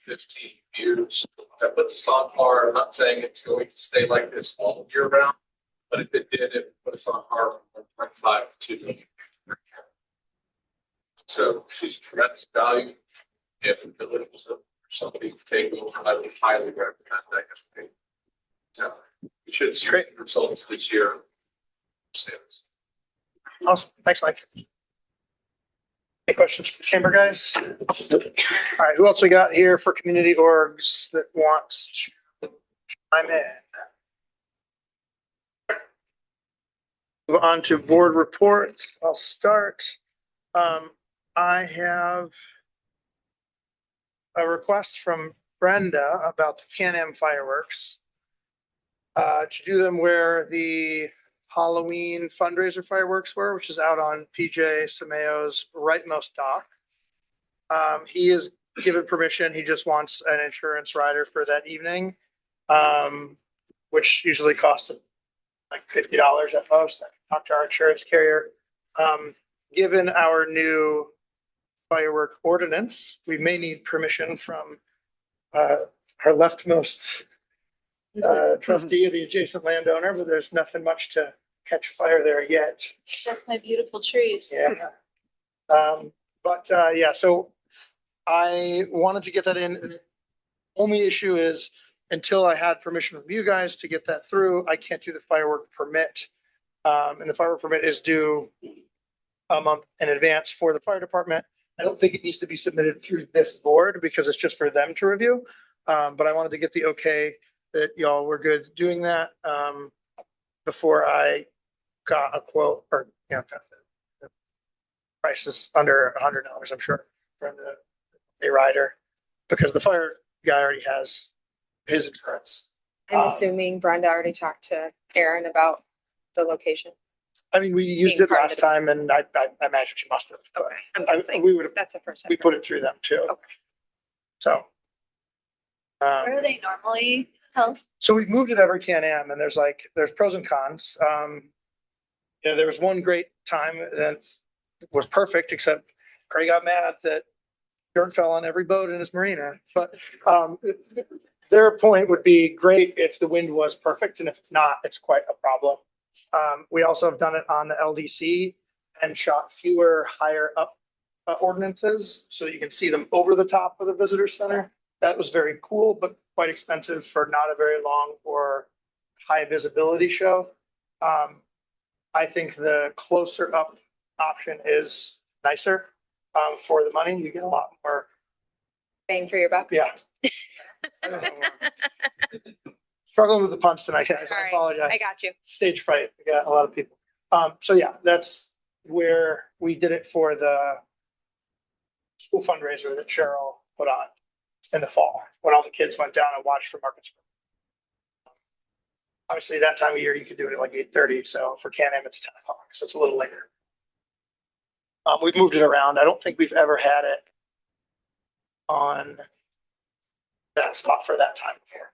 115 views. That puts us on par. I'm not saying it's going to stay like this all year round, but if it did, it put us on par from 1.5 to 2. So she's tremendous value. If the village was somebody to take over, I would highly recommend that. So we should see great results this year. Sales. Awesome. Thanks, Mike. Any questions from the chamber, guys? All right, who else we got here for community orgs that wants to chime in? Move on to board reports. I'll start. I have a request from Brenda about the Can-Am fireworks. To do them where the Halloween fundraiser fireworks were, which is out on PJ Samayo's rightmost dock. He is given permission. He just wants an insurance rider for that evening, which usually costs like $50 at most. I talked to our insurance carrier. Given our new firework ordinance, we may need permission from our leftmost trustee of the adjacent landowner, but there's nothing much to catch fire there yet. Just my beautiful trees. Yeah. Yeah, so I wanted to get that in. The only issue is until I had permission from you guys to get that through, I can't do the firework permit. And the firework permit is due a month in advance for the fire department. I don't think it needs to be submitted through this board because it's just for them to review. But I wanted to get the okay that y'all were good doing that before I got a quote or, you know, the price is under $100, I'm sure, from a rider, because the fire guy already has his insurance. I'm assuming Brenda already talked to Aaron about the location. I mean, we used Being it part of last it. time and I imagine she must have. but Okay, I'm I- guessing we would have, that's the first time. we put it through them too. Okay. So. Where are they normally held? So we've moved it every Can-Am and there's pros and cons. Yeah, there was one great time that was perfect, except Craig got mad that dirt fell on every boat in his marina. But their point would be great if the wind was perfect, and if it's not, it's quite a problem. We also have done it on the LDC and shot fewer higher up ordinances, so you can see them over the top of the visitor center. That was very cool, but quite expensive for not a very long or high visibility show. I think the closer up option is nicer for the money. You get a lot more. Bang for your buck. Yeah. I don't know. Struggling with the puns tonight, guys. All I right, apologize. I got you. Stage fright. We got a lot of people. So yeah, that's where we did it for the school fundraiser that Cheryl put on in the fall, when all the kids went down and watched for Marcus. Obviously, that time of year, you could do it at like 8:30. So for Can-Am, it's 10 o'clock. So it's a little later. We've moved it around. I don't think we've ever had it on that spot for that time before.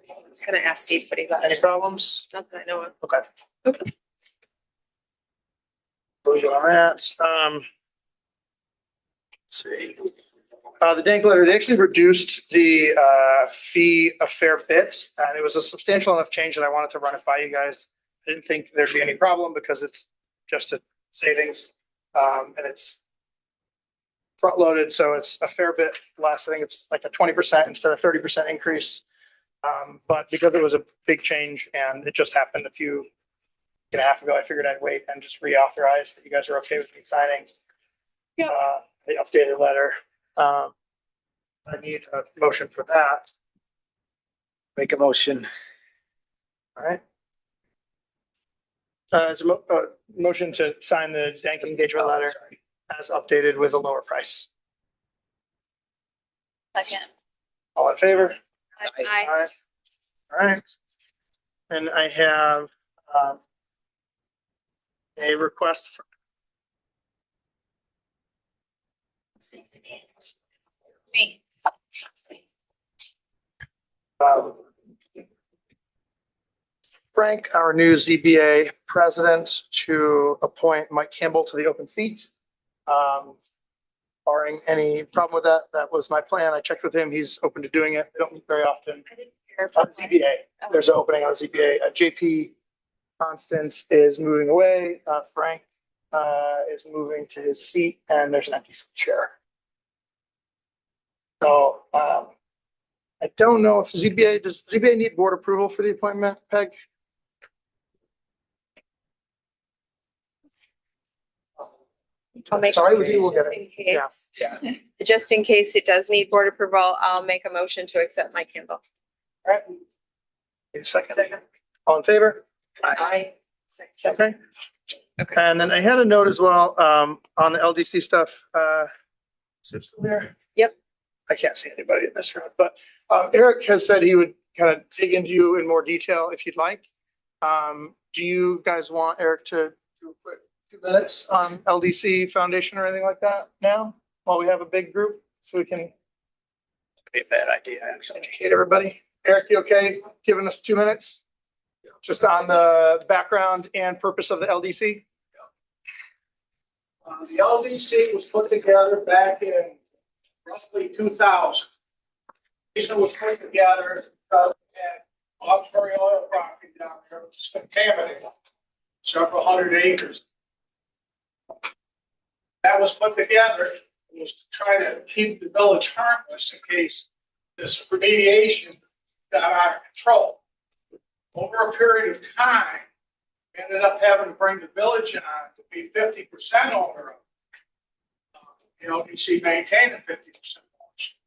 I was gonna ask Steve, but he left. Any problems? Not that I know of. Okay. Closure on that. Let's see. The Dank letter, they actually reduced the fee a fair bit, and it was a substantial enough change that I wanted to run it by you guys. I didn't think there'd be any problem because it's just a savings, and it's front loaded, so it's a fair bit less. I think it's like a 20% instead of 30% increase. But because it was a big change and it just happened a half ago, I figured I'd wait and just reauthorize that you guys are okay with me signing the updated letter. I need a motion for that. Make a motion. All right. It's a motion to sign the Dank engagement letter as updated with a lower price. Second. All in favor? Aye. All right. And I have a request for Me. Frank, our new ZBA president, to appoint Mike Campbell to the open seat. Barring any problem with that, that was my plan. I checked with him. He's open to doing it. They don't meet very often. I didn't hear On from ZBA, there's an opening on ZBA. JP Constance is moving away. Frank is moving to his seat, and there's an empty chair. So I don't know if does ZBA need board approval for the appointment, Peg? I'll make Sorry, with you, we'll get just it. in Yeah, case. yeah. Just in case it does need board approval, I'll make a motion to accept Mike Campbell. All right. Wait a second. All in favor? Aye. Okay. Okay. And then I had a note as well, on the LDC stuff, is it still there? Yep. I can't see anybody in this room, but, Eric has said he would kind of dig into you in more detail if you'd like. Do you guys want Eric to do a quick 2 minutes on LDC Foundation or anything like that now, while we have a big group, so we can Be a bad idea, actually. educate everybody? Eric, you okay giving us 2 minutes? Just on the background and purpose of the LDC? The LDC was put together back in roughly 2000. The reason it was put together is because we had auxiliary oil property down there, which is contaminated, several hundred acres. That was put together, was to try to keep the village harmless in case this remediation got out of control. Over a period of time, we ended up having to bring the village on to be 50% owner of it. The LDC maintained a 50% ownership.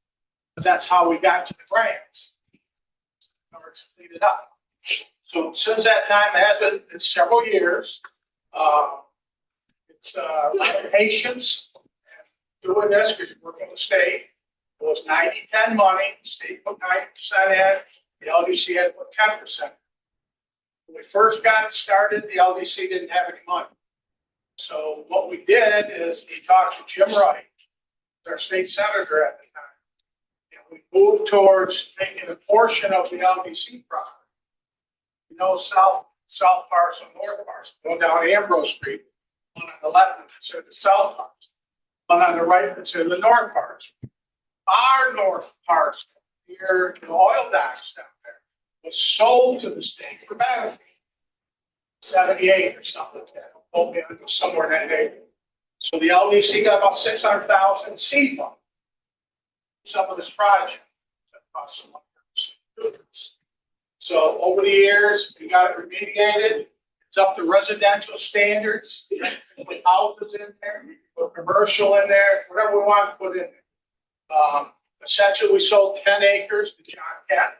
Because that's how we got to the grants. In order to clean it up. So since that time, it has been several years. It's patience doing this because we're working with the state. It was 90-10 money. The state put 90% in. The LDC had put 10%. When we first got it started, the LDC didn't have any money. So what we did is we talked to Jim Wright, our state senator at the time. And we moved towards taking a portion of the LDC property. You know, south parcel, north parcel, going down Ambrose Street. One on the left is considered the south parcel. One on the right is considered the north parcel. Our north parcel, near the oil docks down there, was sold to the state for benefit. 78 or something like that. Okay, it was somewhere in that neighborhood. So the LDC got about 600,000 seed money. Some of this project that cost some money. So over the years, we got it remediated. It's up to residential standards. Put houses in there, put commercial in there, whatever we want to put in there. Essentially, we sold 10 acres to John Kent.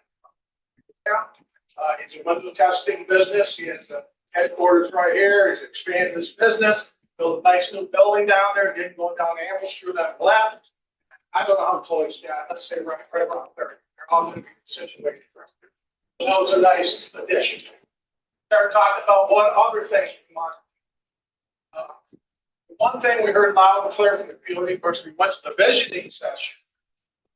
He's a window testing business. He has the headquarters right here. He's expanded his business, built a nice new building down there, didn't go down Amble Street on the left. I don't know how employees got, let's say right around 30. They're all going to be situated. So that was a nice addition. Start talking about what other things we want. One thing we heard loud and clear from the community, of course, we went to the visioning session.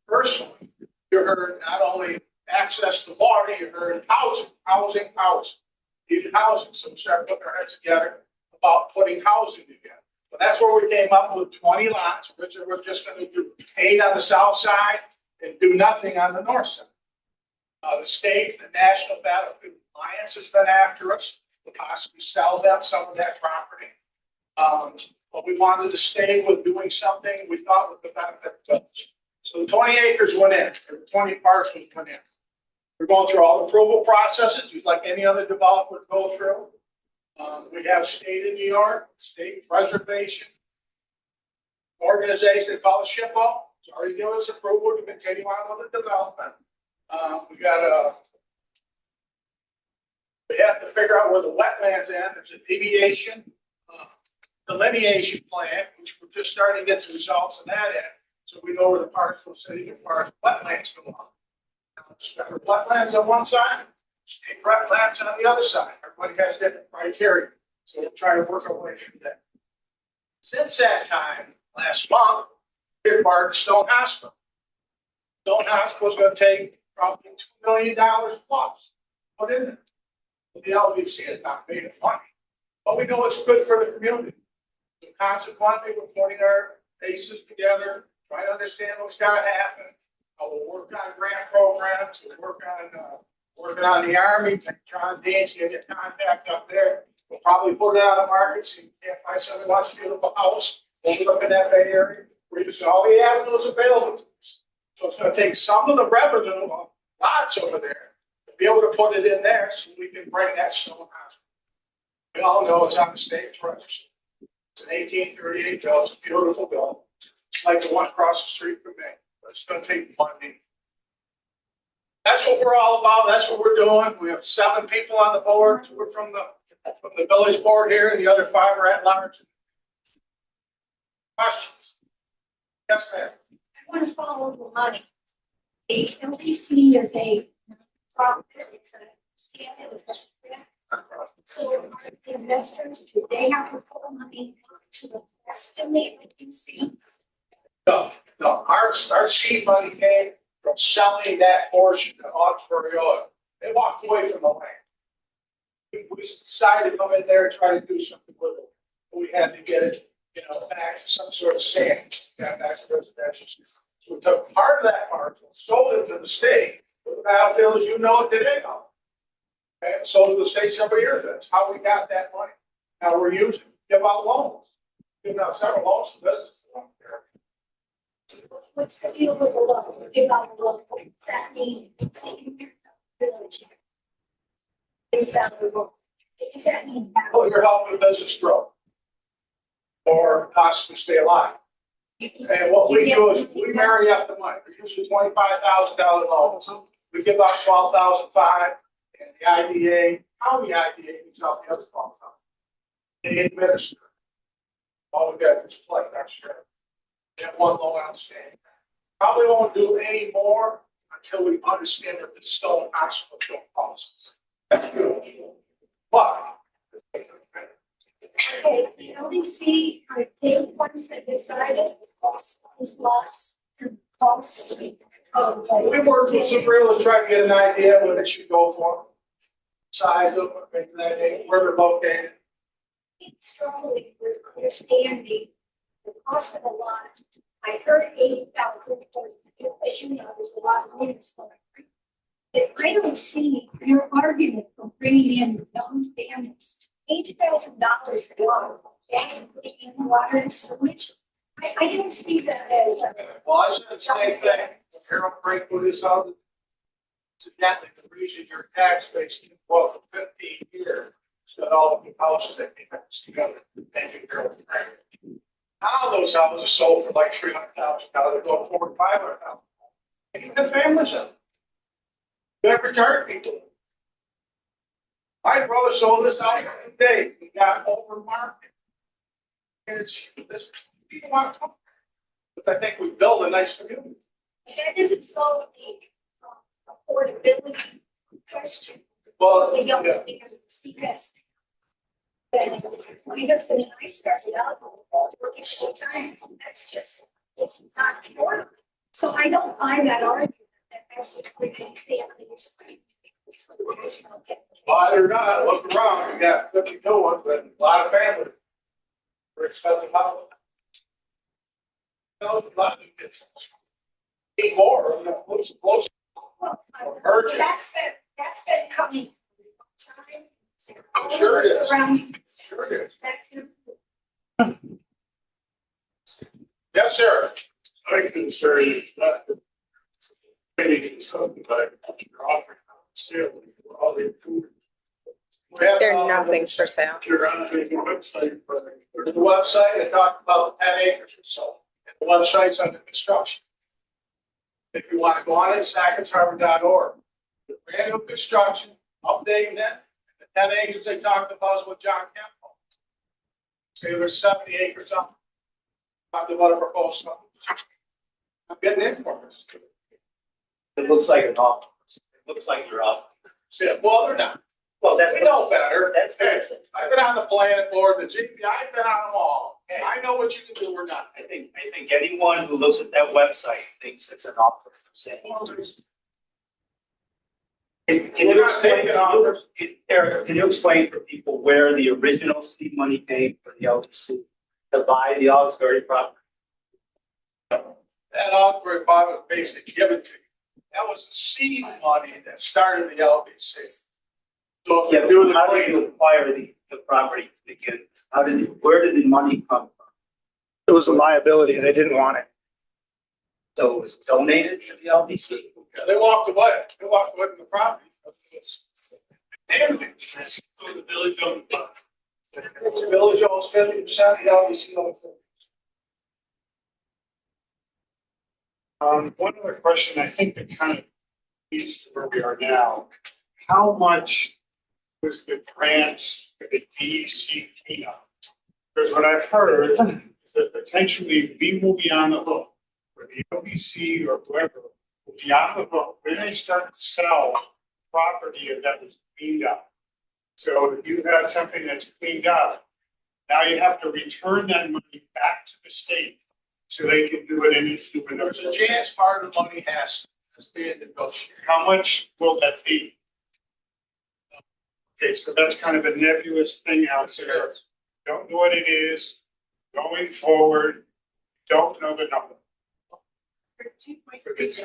Personally, you heard not only access to water, you heard housing. Needed housing. So we started putting our heads together about putting housing together. But that's where we came up with 20 lots, which we're just going to do 8 on the south side and do nothing on the north side. The state, the National Battlefield Alliance has been after us to possibly sell them some of that property. But we wanted to stay with doing something we thought would benefit the village. So the 20 acres went in, or the 20 parcels went in. We're going through all the approval processes, just like any other developer would go through. We have state of New York, state preservation organization called SHPO. It's already given us approval to continue on with the development. We have to figure out where the wetlands end. There's a deviation, delineation plan, which we're just starting to get the results of that in. So we know where the parks will sit as far as wetlands go on. Wetlands on one side, state wetlands on the other side. Everybody has different criteria. So we'll try to work our way through that. Since that time, last month, we acquired Stone Hospital. Stone Hospital is going to take probably $2 million plus put in it. The LBC is not made of money, but we know it's good for the community. So consequently, we're putting our aces together, trying to understand what's gotta happen. We'll work on grant programs, we'll working on the Army, John Dancy, get your contact up there. We'll probably put it on the market, see if we can't find somebody who wants a beautiful house, we'll look in that Bay Area. We're using all the avenues available to us. So it's gonna take some of the revenue of lots over there to be able to put it in there so we can bring that stone house. We all know it's on the state treasury. It's an 1838 bill, it's a beautiful bill. It's like the one across the street from me, but it's gonna take money. That's what we're all about, that's what we're doing. We have 7 people on the board, 2 are from the village board here, and the other 5 are at large. Questions? Yes, ma'am. I want to follow the money. The LDC is a profit, it's a so are the investors, do they have to put money to the rest of the LDC? No, our seed money came from selling that portion of Oxford Oil. They walked away from the land. We decided to come in there and try to do something with it. We had to get it, back to some sort of stand, back to residential. So we took part of that parcel, sold it to the state, with the battlefield as you know it today. Okay, sold it to the state several years ago. That's how we got that money. Now we're using, give out loans. Give out several loans to businesses. What's the deal with the loan? Give out the loan, what does that mean? It's in your village. Is that the loan? Does that mean? Well, you're helping the business grow. Or possibly stay alive. And what we do is we marry up the money. We usually $25,000 loans. We give out $12,500, and the IDA, county IDA, gives out the other $12,000. They administer. All we got is play next year. We have one loan outstanding. Probably won't do any more until we understand that the stone hospital costs. That's good. But Okay, the LDC are they the ones that decided the cost of these lots and cost of. we worked with some real to try to get an idea what it should go for. Size of it, where they're located. Strongly with understanding the cost of a lot. I heard 80,000, as you know, there's a lot of units. If I don't see your argument for bringing in young families, $80,000 a lot, gas and water and sewage, I don't see that as a. Well, I said the same thing. Harold Brakewood is on. Incidentally, the reason your tax base can go up for 15 years. So all the houses that they have together, and you girl. Now those houses sold for like $300,000, go for $500,000. And you have families in them. You have retired people. My brother sold this house today. We got over market. And it's this people want to come. But I think we build a nice community. That doesn't solve the affordability question. Well, The young yeah. people see this. And my husband and I started out working full time. That's just, it's not affordable. So I don't buy that argument that that's what we're doing families. Buy it or not, look around, you got 50 new ones, but a lot of families. For expensive houses. No, a lot of kids. Need more, close. Urgent. That's been coming. Time. I'm sure it is. Around. Sure it is. That's it. Yes, sir. My concern is not making something like sale for all the food. There are nothing's for sale. You're on the website, but There's a website that talks about 10 acres or so. And the website's under construction. If you want to go on it, sacketsharbor.org. Brand new construction, updating it. The 10 acres they talked about is what John Kemp owns. Say there's 70 acres up. Talked about a proposal. I'm getting in for this. It looks like an off. It looks like you're up. Said, well, they're not. Well, that's. We know better. That's Hey, fair. I've been on the planning board, the GP, I've been on them all. I know what you can do or not. I think anyone who looks at that website thinks it's an offer for sale. Can you explain, Eric, can you explain for people where the original seed money came for the LDC to buy the Augsburg property? That Augsburg bond was basically given to you. That was the seed money that started the LBC. So if Yeah, you do the how did you acquire the property to begin with? Where did the money come from? It was a liability. They didn't want it. So it was donated to the LDC? Yeah, they walked away. They walked away from the property. Damn it. So the village owned the lot. The village owns 50%, the LBC owns 50%. One other question, I think that kind of leads to where we are now. How much was the grant for the DEC cleanup? Because what I've heard is that potentially we will be on the hook, or the LDC or whoever will be on the hook when they start to sell property that was cleaned up. So if you have something that's cleaned up, now you have to return that money back to the state so they can do it in There's a chance part of the money has to be in the bill. How much will that be? Okay, so that's kind of a nebulous thing out there. Don't know what it is. Going forward, don't know the number. For this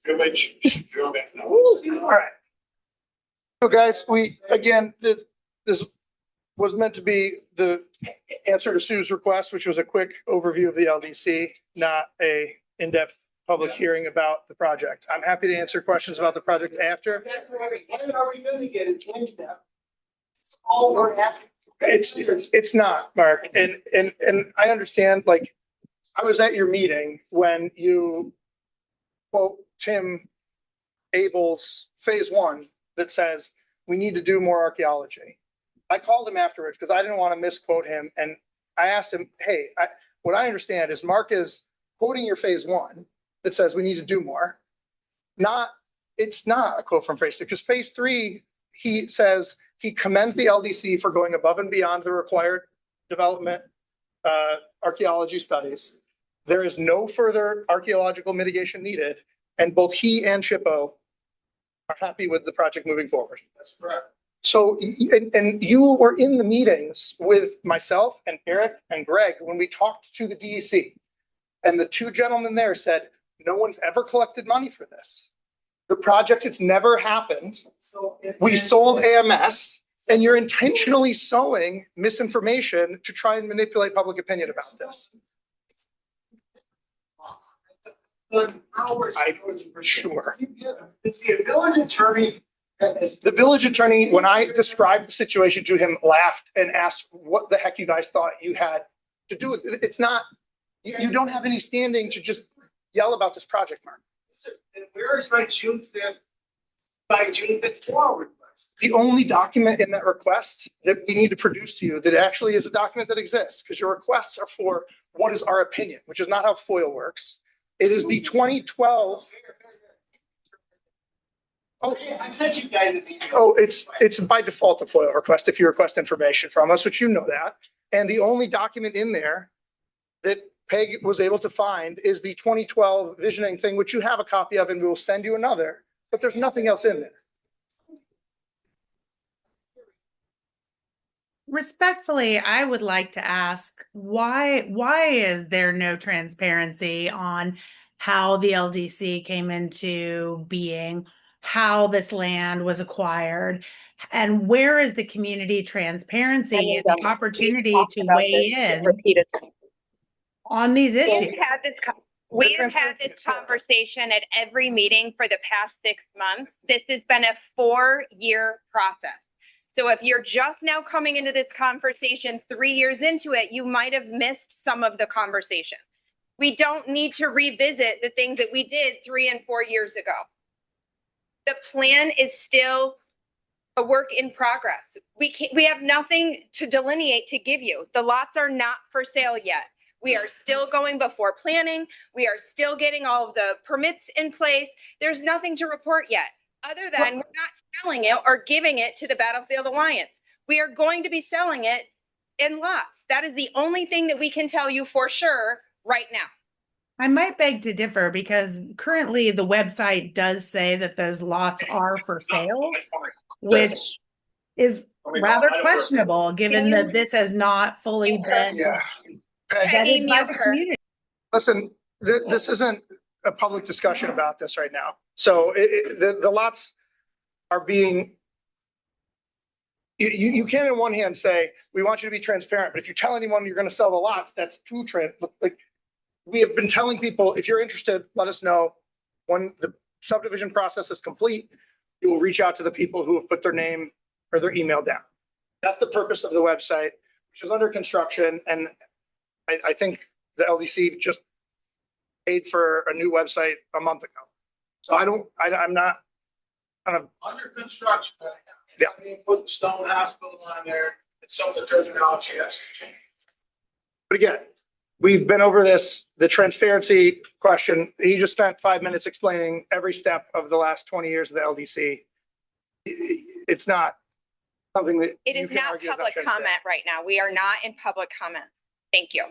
village, should know that number. All right. So guys, this was meant to be the answer to Sue's request, which was a quick overview of the LDC, not a in-depth public hearing about the project. I'm happy to answer questions about the project after. When are we gonna get it changed now? It's all we're asking. It's not, Mark, and I understand, like, I was at your meeting when you quote Tim Abel's phase one that says, we need to do more archaeology. I called him afterwards because I didn't want to misquote him. And I asked him, hey, what I understand is Mark is quoting your phase one that says we need to do more. It's not a quote from phase three, because phase three, he says he commends the LDC for going above and beyond the required development archaeology studies. There is no further archaeological mitigation needed. And both he and SHPO are happy with the project moving forward. That's correct. So, and you were in the meetings with myself and Eric and Greg when we talked to the DEC. And the two gentlemen there said, no one's ever collected money for this. The project, it's never happened. We sold AMS, and you're intentionally sowing misinformation to try and manipulate public opinion about this. Sure. The village attorney. The village attorney, when I described the situation to him, laughed and asked what the heck you guys thought you had to do with it. It's not, you don't have any standing to just yell about this project, Mark. And where is my June 5th, by June 5th forward request? The only document in that request that we need to produce to you that actually is a document that exists, because your requests are for what is our opinion, which is not how FOIL works. It is the 2012. Oh, I sent you guys an email. Oh, it's by default a FOIL request if you request information from us, which you know that. And the only document in there that Peg was able to find is the 2012 visioning thing, which you have a copy of, and we will send you another, but there's nothing else in there. Respectfully, I would like to ask why is there no transparency on how the LDC came into being, how this land was acquired, and where is the community transparency and the opportunity to weigh in on these issues? We have had this conversation at every meeting for the past 6 months. This has been a 4-year process. So if you're just now coming into this conversation 3 years into it, you might have missed some of the conversation. We don't need to revisit the things that we did 3 and 4 years ago. The plan is still a work in progress. We have nothing to delineate to give you. The lots are not for sale yet. We are still going before planning. We are still getting all of the permits in place. There's nothing to report yet, other than we're not selling it or giving it to the Battlefield Alliance. We are going to be selling it in lots. That is the only thing that we can tell you for sure right now. I might beg to differ because currently the website does say that those lots are for sale, which is rather questionable given that this has not fully been Yeah. vetted by mute the her. community. Listen, this isn't a public discussion about this right now. So the lots are being, you can in one hand say, we want you to be transparent, but if you tell anyone you're going to sell the lots, that's too like, we have been telling people, if you're interested, let us know. When the subdivision process is complete, you will reach out to the people who have put their name or their email down. That's the purpose of the website, which is under construction. And I think the LDC just paid for a new website a month ago. So I'm not kind of, Under construction right now. Yeah. We didn't put the stone hospital on there. It's some of the terminology has to change. but again, we've been over this, the transparency question. He just spent 5 minutes explaining every step of the last 20 years of the LDC. It's not something that. It you is can not argue public transparent. comment right now. We are not in public comment. Thank you.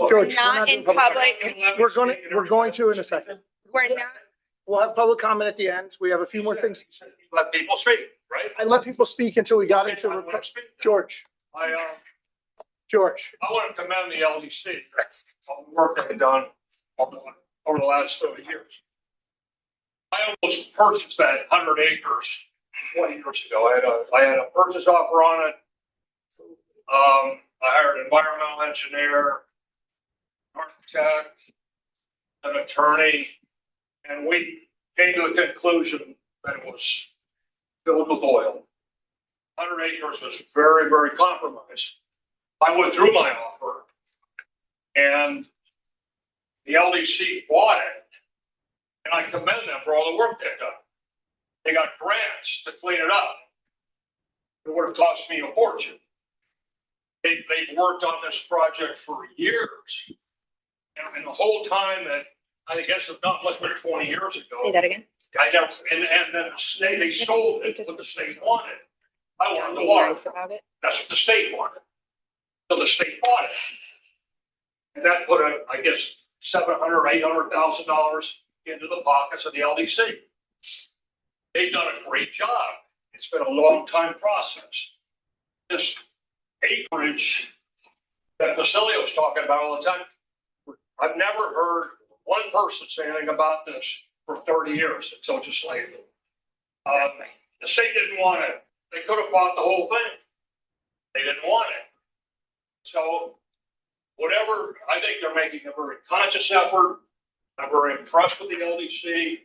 George, Not in public. we're going to in a second. We're not. We'll have public comment at the end. We have a few more things. Let people speak, right? I let people speak until we got into, George, George. I want to commend the LDC on the work they've done over the last 30 years. I almost purchased that 100 acres 20 years ago. I had a purchase offer on it. I hired an environmental engineer, architect, an attorney, and we came to the conclusion that it was filled with oil. 100 acres was very, very compromised. I withdrew my offer, and the LDC bought it, and I commend them for all the work they've done. They got grants to clean it up. It would have cost me a fortune. They've worked on this project for years. And the whole time that, I guess it's not less than 20 years ago. Say that again. I guess, and then the state, they sold it, what the state wanted. I wanted the Be water. nice about it. That's what the state wanted. So the state bought it. And that put, I guess, $700,000 or $800,000 into the pockets of the LDC. They've done a great job. It's been a long time process. This acreage that Vasilio was talking about all the time, I've never heard one person say anything about this for 30 years until just lately. The state didn't want it. They could have bought the whole thing. They didn't want it. So whatever, I think they're making a very conscious effort. I'm very impressed with the LDC.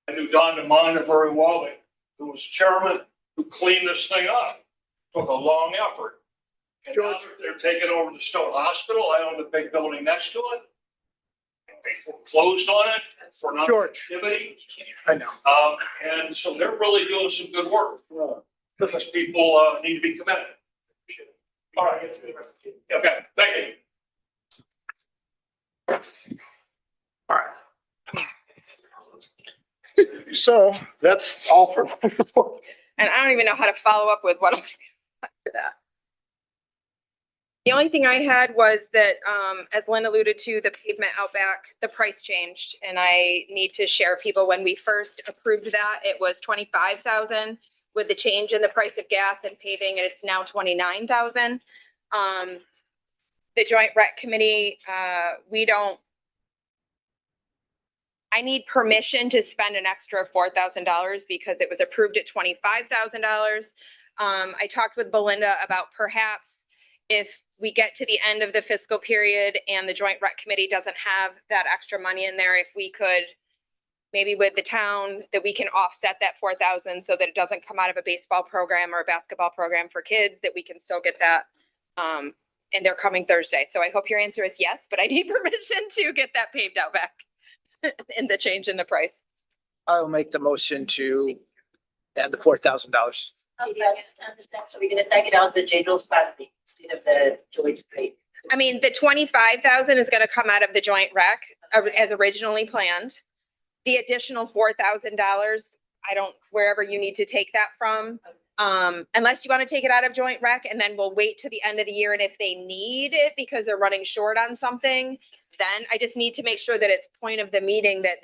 I knew Don DeMond very well, who was chairman, who cleaned this thing up. Took a long effort. And now they're taking over the Stone Hospital. I own the big building next to it. They closed on it for non-activity. I know. And so they're really doing some good work. Because people need to be committed. All right. Okay, thank you. All right. So that's all for my report. And I don't even know how to follow up with what I'm after that. The only thing I had was that, as Lynn alluded to, the pavement out back, the price changed. And I need to share people, when we first approved that, it was 25,000. With the change in the price of gas and paving, it's now 29,000. The Joint Rec Committee, I need permission to spend an extra $4,000 because it was approved at $25,000. I talked with Belinda about perhaps if we get to the end of the fiscal period and the Joint Rec Committee doesn't have that extra money in there, if we could maybe with the town that we can offset that 4,000 so that it doesn't come out of a baseball program or a basketball program for kids, that we can still get that. And they're coming Thursday. So I hope your answer is yes, but I need permission to get that paved out back and the change in the price. I will make the motion to add the $4,000. So we're gonna take it out of the general funding instead of the joint pay. I mean, the 25,000 is going to come out of the Joint Rec as originally planned. The additional $4,000, wherever you need to take that from, Unless you want to take it out of joint rec and then we'll wait to the end of the year. And if they need it because they're running short on something, then I just need to make sure that it's point of the meeting that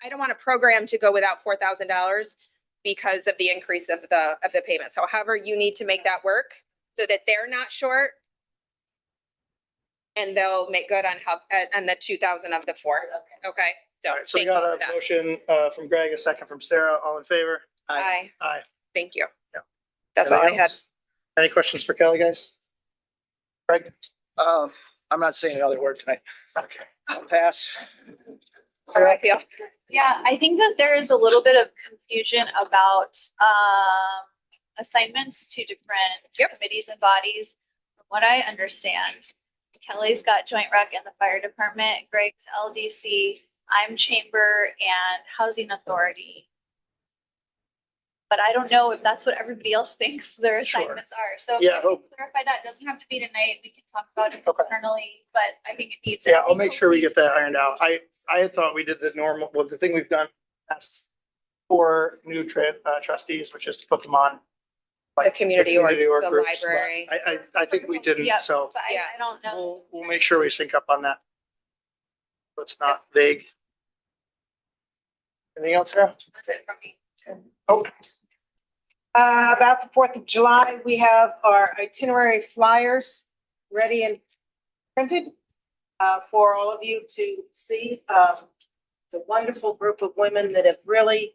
I don't want a program to go without $4,000 because of the increase of the payment. So however you need to make that work so that they're not short. And they'll make good on the 2,000 of the 4. Okay. All right, so we thank you got for a that. motion from Greg, a second from Sarah. All in favor? Aye. Aye. Thank you. Yeah. That's all I Anything had. else? Any questions for Kelly, guys? Greg? I'm not saying another word tonight. Okay. I'll pass. How do I feel? Yeah, I think that there is a little bit of confusion about assignments to different committees and bodies. From what I understand, Kelly's got joint rec and the fire department, Greg's LDC, I'm chamber and housing authority. But I don't know if that's what everybody else thinks their assignments are. So if Yeah, you can clarify that, it doesn't have to be tonight. We can talk about it Okay. internally, but I think it needs. Yeah, I'll make sure we get that ironed out. I had thought we did the normal, well, the thing we've done past 4 new trustees, which is to put them on. The community org, the groups, but library. I think we didn't, Yep, so but I don't know. we'll make sure we sync up on that. So it's not vague. Anything else, Sarah? That's it from me. Oh, About the 4th of July, we have our itinerary flyers ready and printed for all of you to see. It's a wonderful group of women that have really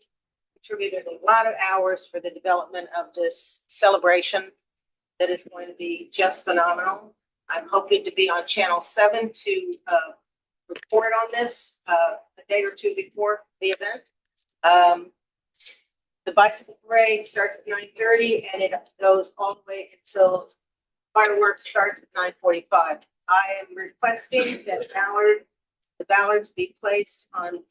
contributed a lot of hours for the development of this celebration that is going to be just phenomenal. I'm hoping to be on Channel 7 to report on this a day or two before the event. The bicycle parade starts at 9:30 and it goes all the way until fireworks starts at 9:45. I am requesting that the ballards be placed on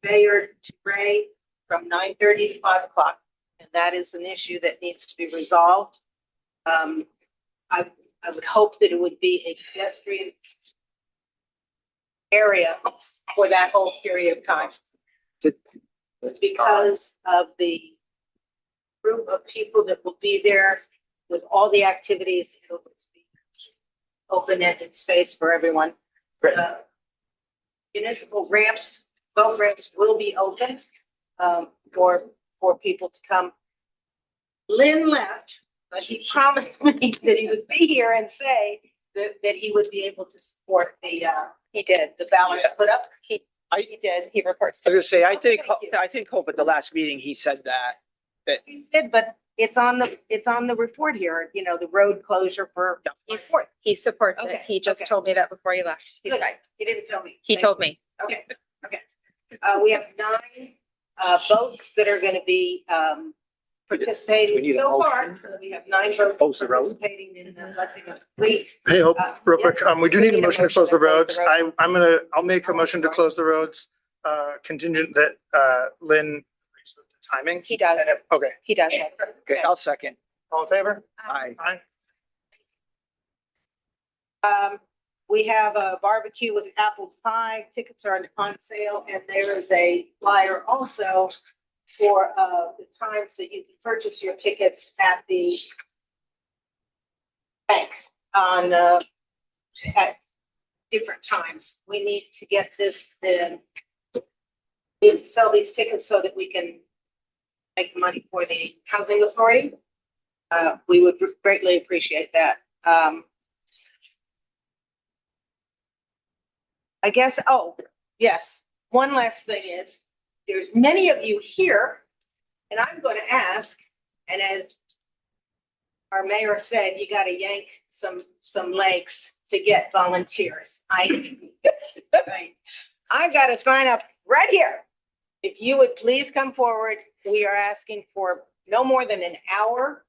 Bayard to Ray from 9:30 to 5 o'clock. And that is an issue that needs to be resolved. I would hope that it would be a pedestrian area for that whole period of time. Because of the group of people that will be there with all the activities, it'll be open-ended space for everyone. Municipal ramps, boat ramps will be open for people to come. Lynn left, but he promised me that he would be here and say that he would be able to support the He did. the balance put up. He did. He reports. I was gonna say, I think Thank Hope at the last meeting, he said that. He did, but it's on the report here, you know, the road closure for. He supports it. Okay, He just okay. told me that before he left. He's Good. fine. He didn't tell me. He told me. Okay. We have 9 boats that are gonna be We participating need a so far. motion. We have 9 boats Close the road? participating in the blessing of the fleet. hey, Hope, real quick, Yes. we do need a motion to close the roads. road. I'll make a motion to close the roads, contingent that, Lynn agrees with the timing. He does. Okay, He does. Okay, I'll second. all in favor? Aye. Aye. We have a barbecue with apple pie. Tickets are on sale, and there is a flyer also for the times that you can purchase your tickets at the bank on at different times. We need to get this in. We need to sell these tickets so that we can make money for the housing authority. We would greatly appreciate that. I guess, yes, one last thing is, there's many of you here, and I'm going to ask, and as our mayor said, you got to yank some legs to get volunteers. I got to sign up right here. If you would please come forward, we are asking for no more than an hour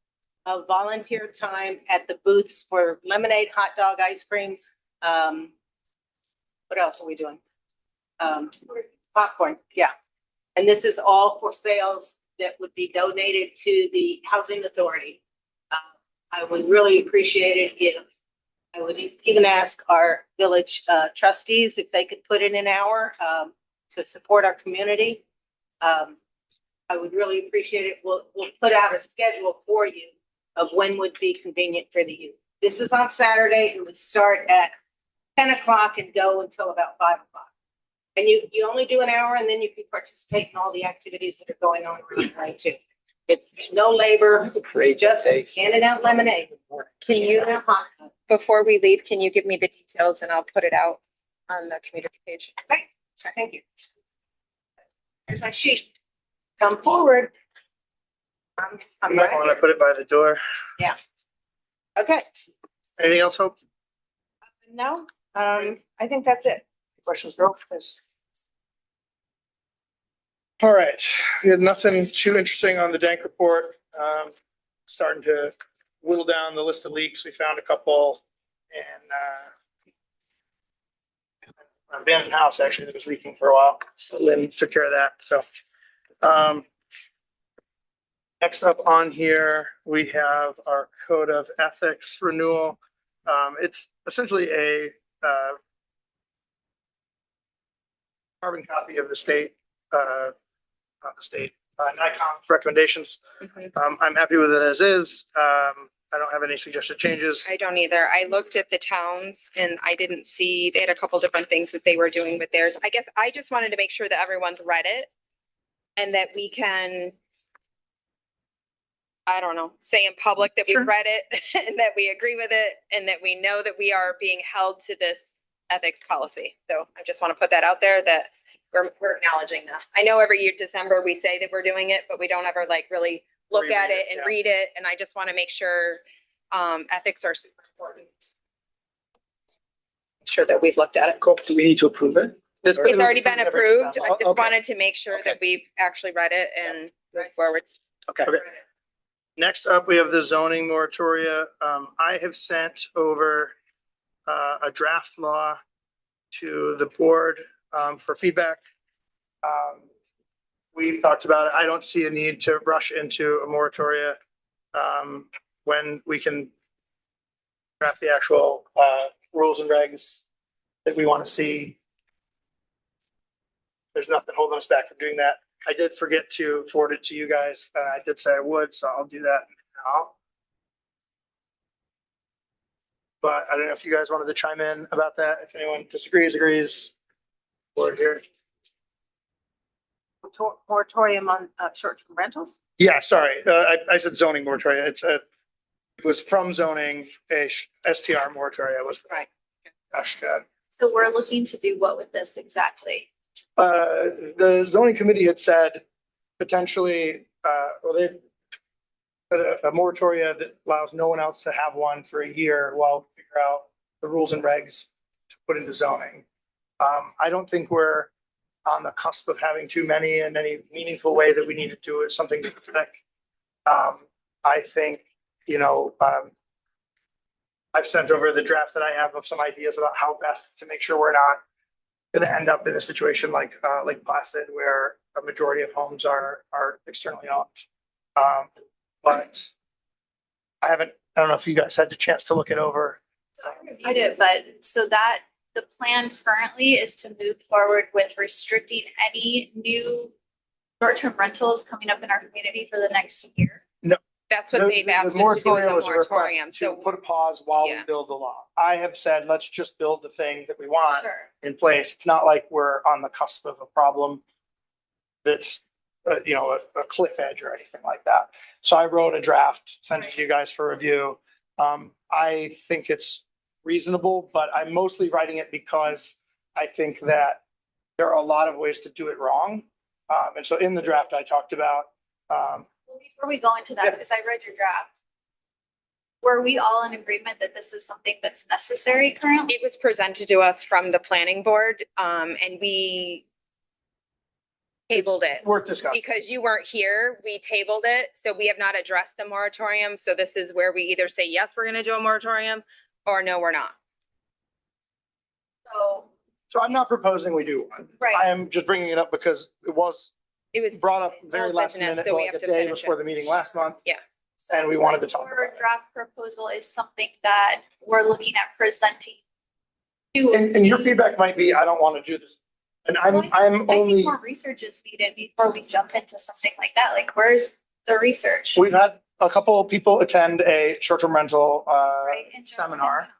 of volunteer time at the booths for lemonade, hot dog, ice cream. What else are we doing? Popcorn, yeah. And this is all for sales that would be donated to the housing authority. I would really appreciate it if, I would even ask our village trustees if they could put in an hour to support our community. I would really appreciate it. We'll put out a schedule for you of when would be convenient for the youth. This is on Saturday. It would start at 10 o'clock and go until about 5 o'clock. And you only do an hour and then you can participate in all the activities that are going on around the night too. It's no labor, just handing out lemonade. Can you, before we leave, can you give me the details and I'll put it out on the community page? Right, thank you. Here's my sheet. Come forward. I'm You might want to put it by the door. Yeah. Okay, Anything else, Hope? no, I think that's it. Questions, Bill? Please. All right, we had nothing too interesting on the Dank report. Starting to whittle down the list of leaks. We found a couple and abandoned house actually that was leaking for a while. So Lynn took care of that. So next up on here, we have our code of ethics renewal. It's essentially a carbon copy of the state, not the state, NICOM's recommendations. I'm happy with it as is. I don't have any suggested changes. I don't either. I looked at the towns and I didn't see, they had a couple different things that they were doing with theirs. I guess I just wanted to make sure that everyone's read it and that we can, I don't know, say in public that we've read it and that we agree with it and that we know that we are being held to this ethics policy. So I just want to put that out there that we're acknowledging that. I know every year, December, we say that we're doing it, but we don't ever like really look at it and read it. And I just want to make sure ethics are super important. Sure that we've looked at it. Cool. Do we need to approve it? It's already been approved. I just Okay. wanted to make sure that we've actually read it and move forward. Okay. Next up, we have the zoning moratoria. I have sent over a draft law to the board for feedback. We've talked about it. I don't see a need to rush into a moratoria when we can draft the actual rules and regs that we want to see. There's nothing holding us back from doing that. I did forget to forward it to you guys. I did say I would, so I'll do that now. But I don't know if you guys wanted to chime in about that. If anyone disagrees, agrees, or here. Moratorium on short-term rentals? Yeah, sorry. I said zoning moratoria. It was from zoning, a STR moratoria was. Right. Gosh, God. So we're looking to do what with this exactly? The zoning committee had said potentially, well, they said a moratoria that allows no one else to have one for a year while we figure out the rules and regs to put into zoning. I don't think we're on the cusp of having too many in any meaningful way that we need to do something to protect. I think, I've sent over the draft that I have of some ideas about how best to make sure we're not going to end up in a situation like Lake Placid, where a majority of homes are externally owned. But I don't know if you guys had the chance to look it over. So I reviewed it, but so that the plan currently is to move forward with restricting any new short-term rentals coming up in our community for the next year. That's what they've asked us to do as a was a request moratorium. to So put a pause while we Yeah. build the law. I have said, let's just build the thing that we want Sure. in place. It's not like we're on the cusp of a problem that's, a cliff edge or anything like that. So I wrote a draft, sent it to you guys for review. I think it's reasonable, but I'm mostly writing it because I think that there are a lot of ways to do it wrong. And so in the draft, I talked about, Well, before we go into that, because I read your draft, were we all in agreement that this is something that's necessary currently? it was presented to us from the planning board, and we tabled it. worth discussing. Because you weren't here, we tabled it, so we have not addressed the moratorium, so this is where we either say, yes, we're gonna do a moratorium, or no, we're not. So I'm not proposing we do one. Right. I am just bringing it up because it was brought up very old last business, minute, so we like a have to day finish before it. the meeting last month. Yeah. And we wanted to talk Your about it. draft proposal is something that we're looking at presenting to. And your feedback might be, I don't want to do this And Well, I'm I only, think more research is needed before we jump into something like that. Like, where's the research? we've had a couple of people attend a short-term rental, Right, in Jefferson seminar. County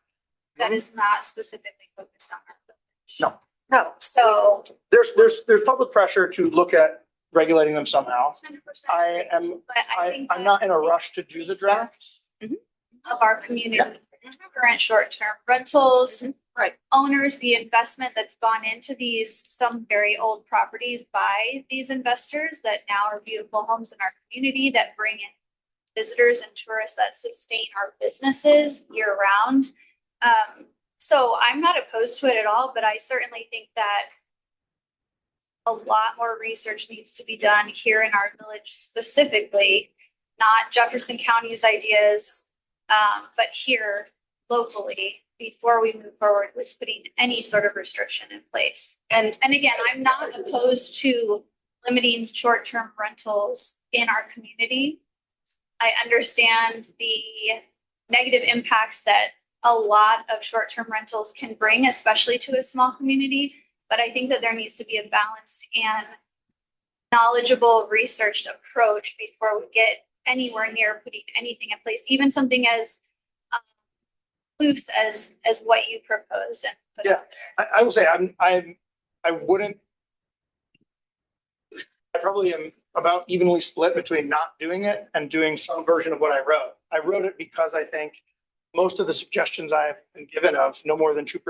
that is not specifically focused on our village. No. No, so There's public pressure to look at regulating them somehow. 100%. I am, But I think I'm not in a rush to do the draft. of our community, current short-term rentals, Right. owners, the investment that's gone into these, some very old properties by these investors that now are beautiful homes in our community that bring in visitors and tourists that sustain our businesses year round. So I'm not opposed to it at all, but I certainly think that a lot more research needs to be done here in our village specifically, not Jefferson County's ideas, but here locally before we move forward with putting any sort of restriction in place. And again, I'm not opposed to limiting short-term rentals in our community. I understand the negative impacts that a lot of short-term rentals can bring, especially to a small community. But I think that there needs to be a balanced and knowledgeable, researched approach before we get anywhere near putting anything in place, even something as loose as what you proposed and put Yeah. out there. I will say, I wouldn't. I probably am about evenly split between not doing it and doing some version of what I wrote. I wrote it because I think most of the suggestions I've been given of no more than 2%,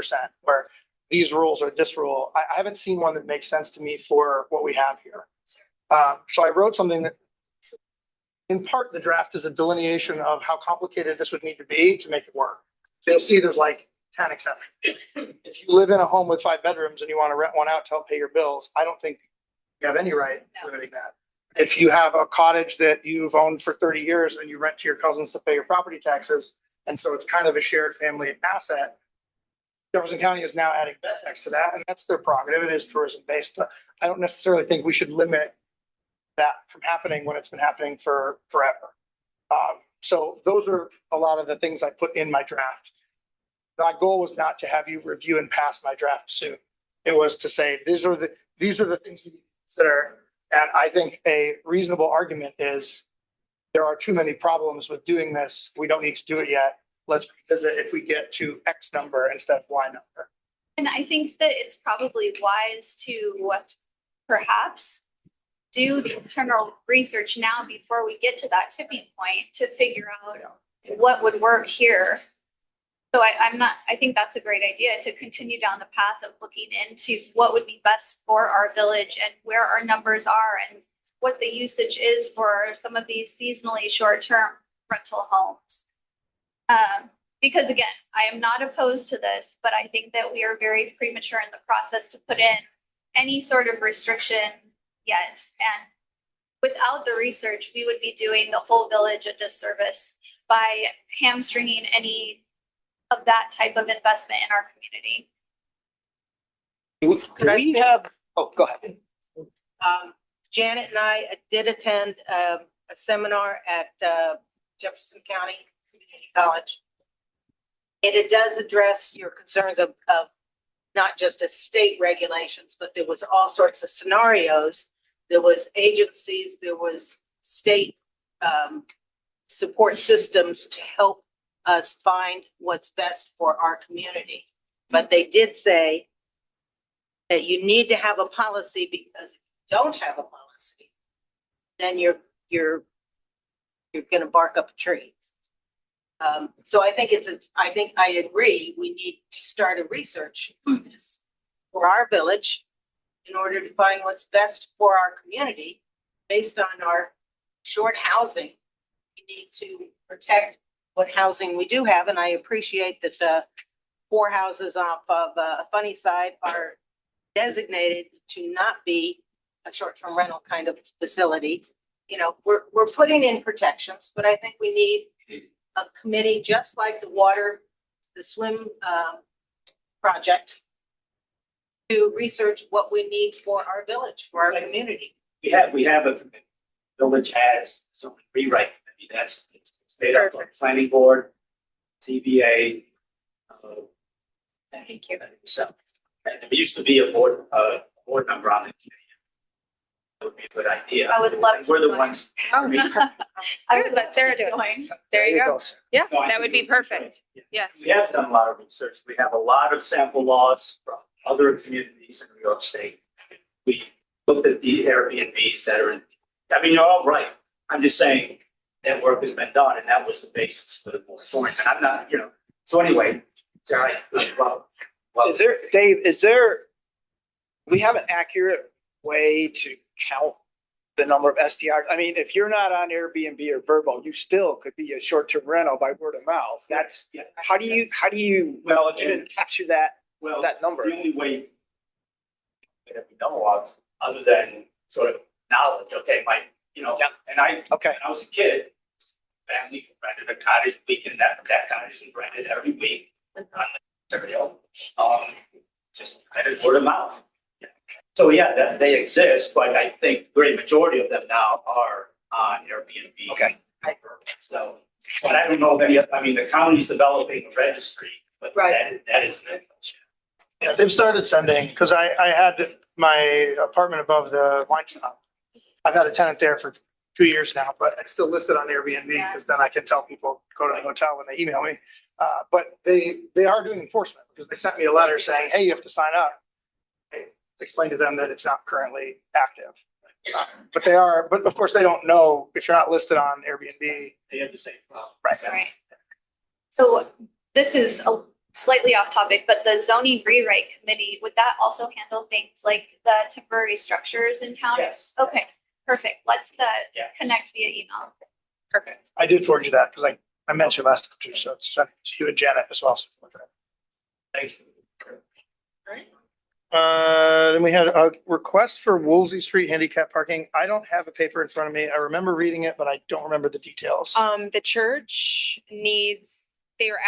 where these rules or this rule, I haven't seen one that makes sense to me for what we have here. So I wrote something that, in part, the draft is a delineation of how complicated this would need to be to make it work. So you'll see there's like 10 exceptions. If you live in a home with 5 bedrooms and you want to rent one out to help pay your bills, I don't think you have any right limiting that. If you have a cottage that you've owned for 30 years and you rent to your cousins to pay your property taxes, and so it's kind of a shared family asset, Jefferson County is now adding bed tax to that, and that's their prerogative. It is tourism based. I don't necessarily think we should limit that from happening when it's been happening for forever. So those are a lot of the things I put in my draft. My goal was not to have you review and pass my draft soon. It was to say, these are the things we need to consider. And I think a reasonable argument is there are too many problems with doing this. We don't need to do it yet. Let's revisit if we get to X number instead of Y number. And I think that it's probably wise to perhaps do the internal research now before we get to that tipping point to figure out what would work here. So I think that's a great idea to continue down the path of looking into what would be best for our village and where our numbers are and what the usage is for some of these seasonally short-term rental homes. Because again, I am not opposed to this, but I think that we are very premature in the process to put in any sort of restriction yet. And without the research, we would be doing the whole village a disservice by hamstringing any of that type of investment in our community. Do we have, oh, go ahead. Janet and I did attend a seminar at Jefferson County Community College. And it does address your concerns of not just a state regulations, but there was all sorts of scenarios. There was agencies, there was state support systems to help us find what's best for our community. But they did say that you need to have a policy, because if you don't have a policy, then you're going to bark up a tree. So I think I agree. We need to start a research on this for our village in order to find what's best for our community based on our short housing. We need to protect what housing we do have. And I appreciate that the 4 houses off of Funny Side are designated to not be a short-term rental kind of facility. You know, we're putting in protections, but I think we need a committee, just like the swim project, to research what we need for our village, for our community. We have a village has some rewrite committee that's it's made up of planning board, CBA. Thank you. So there used to be a board board member on the committee. That would be a good idea. I would love And to we're the join. ones. Oh, I Good, let Sarah do it. join. There you go. Yeah, No, I that think would be it would great. perfect. Yes. We have done a lot of research. We have a lot of sample laws from other communities in New York State. We looked at the Airbnbs that are in, I mean, you're all right. I'm just saying that work has been done and that was the basis for the moratorium. And I'm not, so anyway, Sarah, well, Is there, Dave, we have an accurate way to count the number of STRs? I mean, if you're not on Airbnb or Vrbo, you still could be a short-term rental by word of mouth. That's, yeah. how do you Well, even capture that Well, number? the only way that we know of, other than sort of knowledge, okay, and Okay. when I was a kid, family rented a cottage weekend, that cottage was rented every week on the stereo. Just rented word of mouth. So yeah, that they exist, but I think the great majority of them now are on Airbnb. Okay. So, but I don't know of any, I mean, the county's developing a registry, but Right. that isn't it. Yeah, they've started sending, because I had my apartment above the wine shop. I've had a tenant there for 2 years now, but it's still listed on Airbnb because then I can tell people, go to the hotel when they email me. But they are doing enforcement because they sent me a letter saying, hey, you have to sign up. I explained to them that it's not currently active. But they are, but of course they don't know if you're not listed on Airbnb. They have the same problem. Right. Right. So this is a slightly off topic, but the zoning rewrite committee, would that also handle things like the temporary structures in town? Yes. Okay, perfect. Let's Yeah. connect via email. Perfect. I did forward you that because I mentioned last time too, so it's sent to you and Janet as well. So look at it. Thank you. Then we had a request for Woolsey Street handicap parking. I don't have a paper in front of me. I remember reading it, but I don't remember the details. The church needs, they are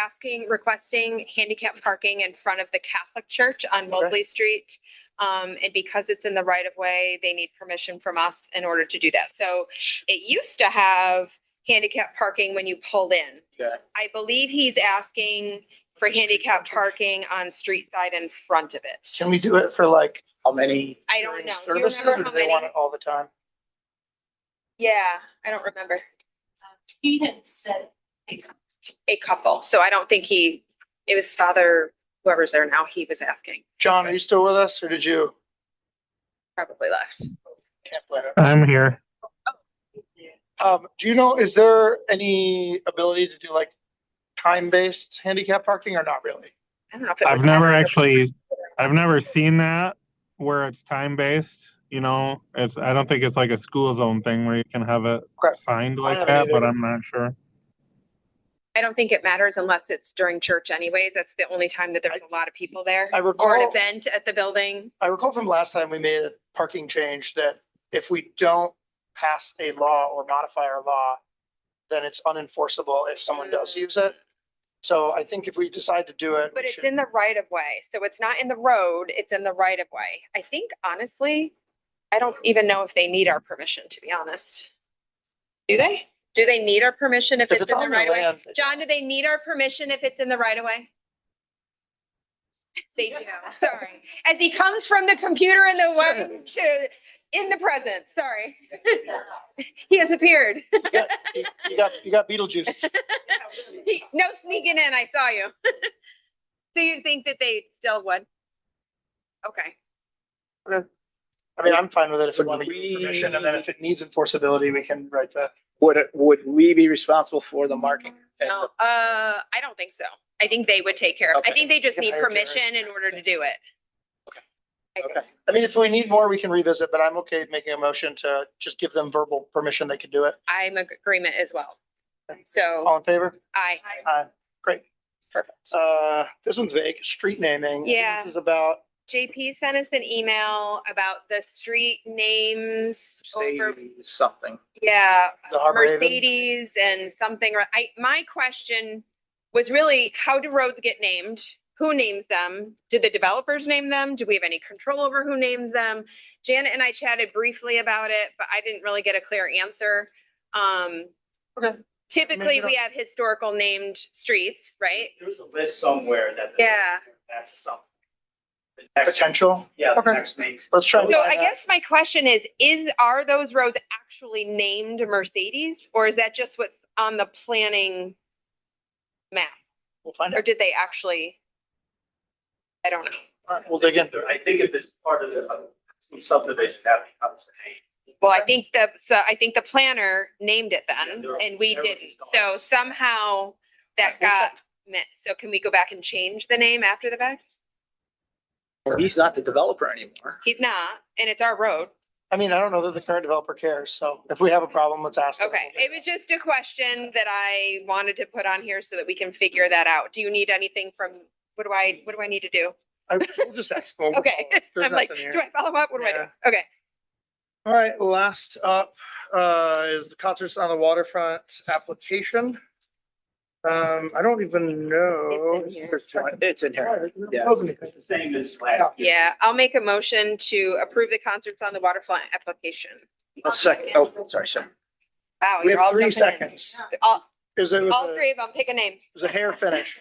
requesting handicap parking in front of the Catholic church on Mosley Street. And because it's in the right of way, they need permission from us in order to do that. So it used to have handicap parking when you pulled in. Yeah. I believe he's asking for handicap parking on street side in front of it. Can we do it for like How many? I don't know. Do you services, remember or how do they want many? it all the time? Yeah, I don't remember. He had said, A couple. So I don't think it was Father, whoever's there now, he was asking. John, are you still with us or did you? Probably left. Can't blame it. I'm here. Do you know, is there any ability to do like time-based handicap parking or not really? I don't know if it I've would never ever- I've never seen that where it's time based. I don't think it's like a school zone thing where you can have it Correct. signed I like haven't that, either. but I'm not sure. I don't think it matters unless it's during church anyways. That's the only time that there's a lot of people there. I Or an recall, event at the building. I recall from last time we made a parking change that if we don't pass a law or modify our law, then it's unenforceable if someone does use it. So I think if we decide to do it. But we it's should- in the right of way. So it's not in the road, it's in the right of way. I think honestly, I don't even know if they need our permission, to be honest. Do they? Do they need our permission if If it's it's in the on their right of way? land, John, do they need our permission if it's in the right of way? They do, sorry. As he comes from the computer in the way to in the present, sorry. He has appeared. You got Beetlejuice. No sneaking in, I saw you. So you think that they still would? Okay. I mean, I'm fine with it if we Would want to we- give permission, and then if it needs enforceability, we can write that. Would we be responsible for the marking? No, I don't think so. I think they would take care of it. I Okay. think they just You need can hire permission in order to do it. Okay. I think. Okay. I mean, if we need more, we can revisit, but I'm okay making a motion to just give them verbal permission, they can do it. I'm in agreement as well. So All in favor? I, Great. perfect. This one's vague, street naming. I think Yeah. This is about, JP sent us an email about the street names over, Something. yeah, the Harbor Haven. Mercedes and something. My question was really, how do roads get named? Who names them? Do the developers name them? Do we have any control over who names them? Janet and I chatted briefly about it, but I didn't really get a clear answer. Okay. Typically, you we have historical named streets, right? There's a list somewhere that. Yeah. That's something. potential. Yeah, the Okay. next meeting. Let's try. to So find I that. guess my question are those roads actually named Mercedes, or is that just what's on the planning map? We'll find Or out. did they actually? I don't know. All right, we'll dig in. I think if it's part of the subdivision, that becomes the name. Well, I think the planner named it then, and we didn't. So somehow that got missed. So can we go back and change the name after the fact? He's not the developer anymore. He's not, and it's our road. I mean, I don't know that the current developer cares, so if we have a problem, let's ask them. Okay, it was just a question that I wanted to put on here so that we can figure that out. Do you need anything from, what do I need to do? We'll just ask them. Okay, There's I'm like, nothing here. do I follow up? What do I do? Yeah. Okay. All right, last up is the concerts on the waterfront application. I don't even know. It's in here. Yeah. It's the same as last year. Yeah, I'll make a motion to approve the concerts on the waterfront application. A second. Oh, sorry, sir. Wow, We you're have all 3 jumping in. seconds. All Is it all three of them, pick a name. was a hair finish?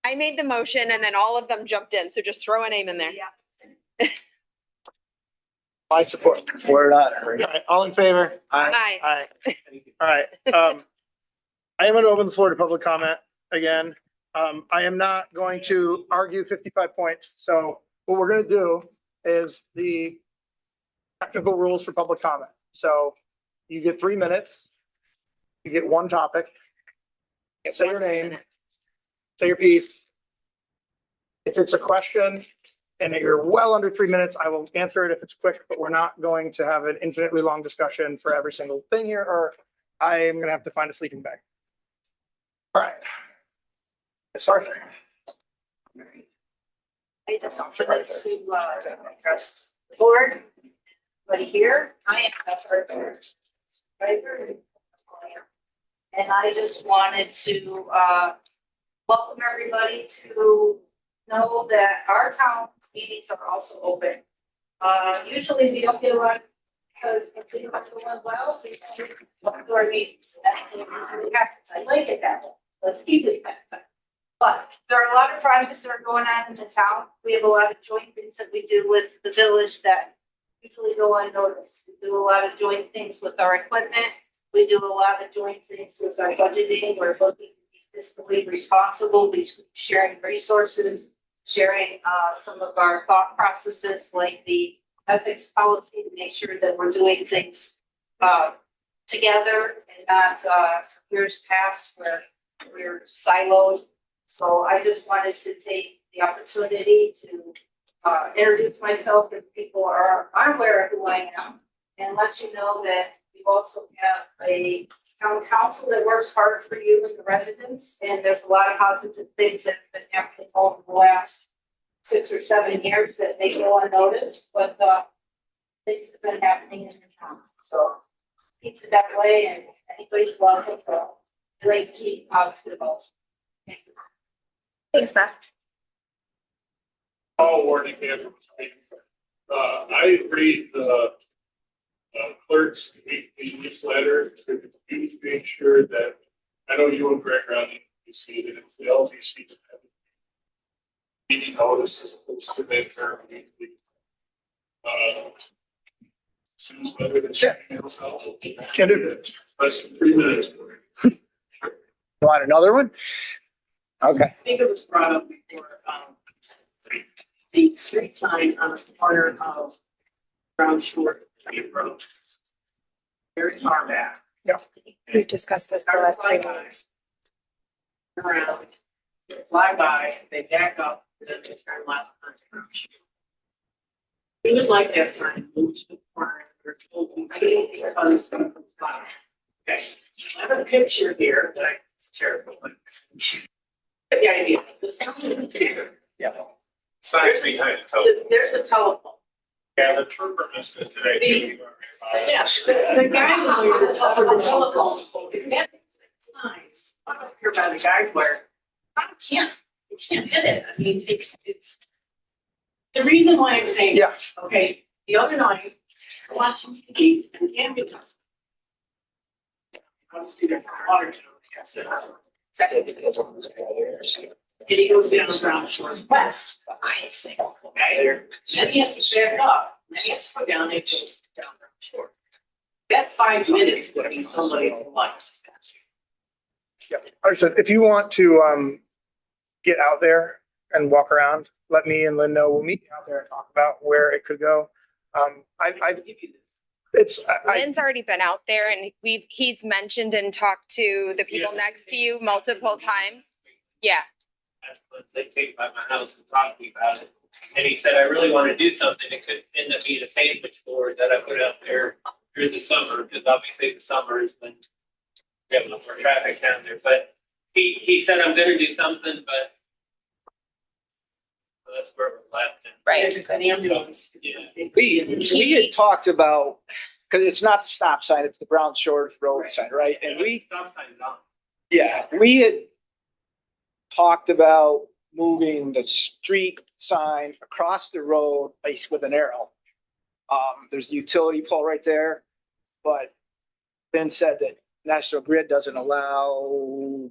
I made the motion and then all of them jumped in, so just throw a name in there. I'd support. Word on All it. right, all in favor? Aye. Aye. All right. I am going to open the floor to public comment again. I am not going to argue 55 points. So what we're going to do is the technical rules for public comment. So you get 3 minutes. You get one topic. Say your name. Say your piece. If it's a question and you're well under 3 minutes, I will answer it if it's quick, but we're not going to have an infinitely long discussion for every single thing here, or I am going to have to find a sleeping bag. All right. Sorry. I just wanted to address the board, but here I am at our driver. And I just wanted to welcome everybody to know that our town meetings are also open. Usually we don't get a lot because if things are going well, we come to our meetings. That's what happens. I like it that way. Let's keep it that way. But there are a lot of projects that are going on in the town. We have a lot of joint things that we do with the village that usually go unnoticed. We do a lot of joint things with our equipment. We do a lot of joint things with our budgeting. We're looking to be fiscally responsible, we sharing resources, sharing some of our thought processes like the ethics policy to make sure that we're doing things together and not years past where we're siloed. So I just wanted to take the opportunity to introduce myself if people are unaware of who I am and let you know that we also have a town council that works hard for you as the residents. And there's a lot of positive things that have been happening over the last 6 or 7 years that may go unnoticed, but things have been happening in the town. So keep it that way, and anybody's welcome to really keep positive also. Thank you. Thanks, Beth. All warning. I read the clerk's weekly newsletter to make sure that, I know you and Greg around you see that it's the LGC meeting notices posted in her weekly. Newsletter that she emails out. Can do it. Less than 3 minutes. Want another one? Okay. I think it was brought up before, the street sign on the corner of Brown Shore Road. Very far back. Yeah. We've discussed this the last 3 months. Around, fly by, they back up, and then they turn left onto Brown Shore. We would like that sign moved to the corner. Okay, I have a picture here that it's terrible. But the idea, the sign is here. Yeah. Signs behind the telephone. There's a telephone. Yeah, the trooper missed it today. Yes, the guy who over the telephone, if that signs, I don't care about the guy where, you can't hit it. I mean, it's, the reason why I'm saying. Yeah. Okay, the other night, watching TV and the ambulance. Obviously, they're water. And he goes down Brown Shores West, I think, okay? Then he has to back up, then he has to go down, and goes down Brown Shore. That 5 minutes would be somebody's life. Yeah, understood. If you want to get out there and walk around, let me and Lynn know. We'll meet you out there and talk about where it could go. Lynn's already been out there and he's mentioned and talked to the people next to you multiple times. Yeah. That's what they take by my house and talk to me about it. And he said, I really want to do something. It could end up being a sandwich board that I put out there through the summer, because obviously the summer is when we have more traffic down there. But he said, I'm going to do something, but so that's where we're left. Right. An ambulance. Yeah. We had talked about, because it's not the stop sign, it's the Brown Shores Road sign, right? And Stop sign's on. yeah, we had talked about moving the street sign across the road, like with an arrow. There's the utility pole right there, but Ben said that National Grid doesn't allow,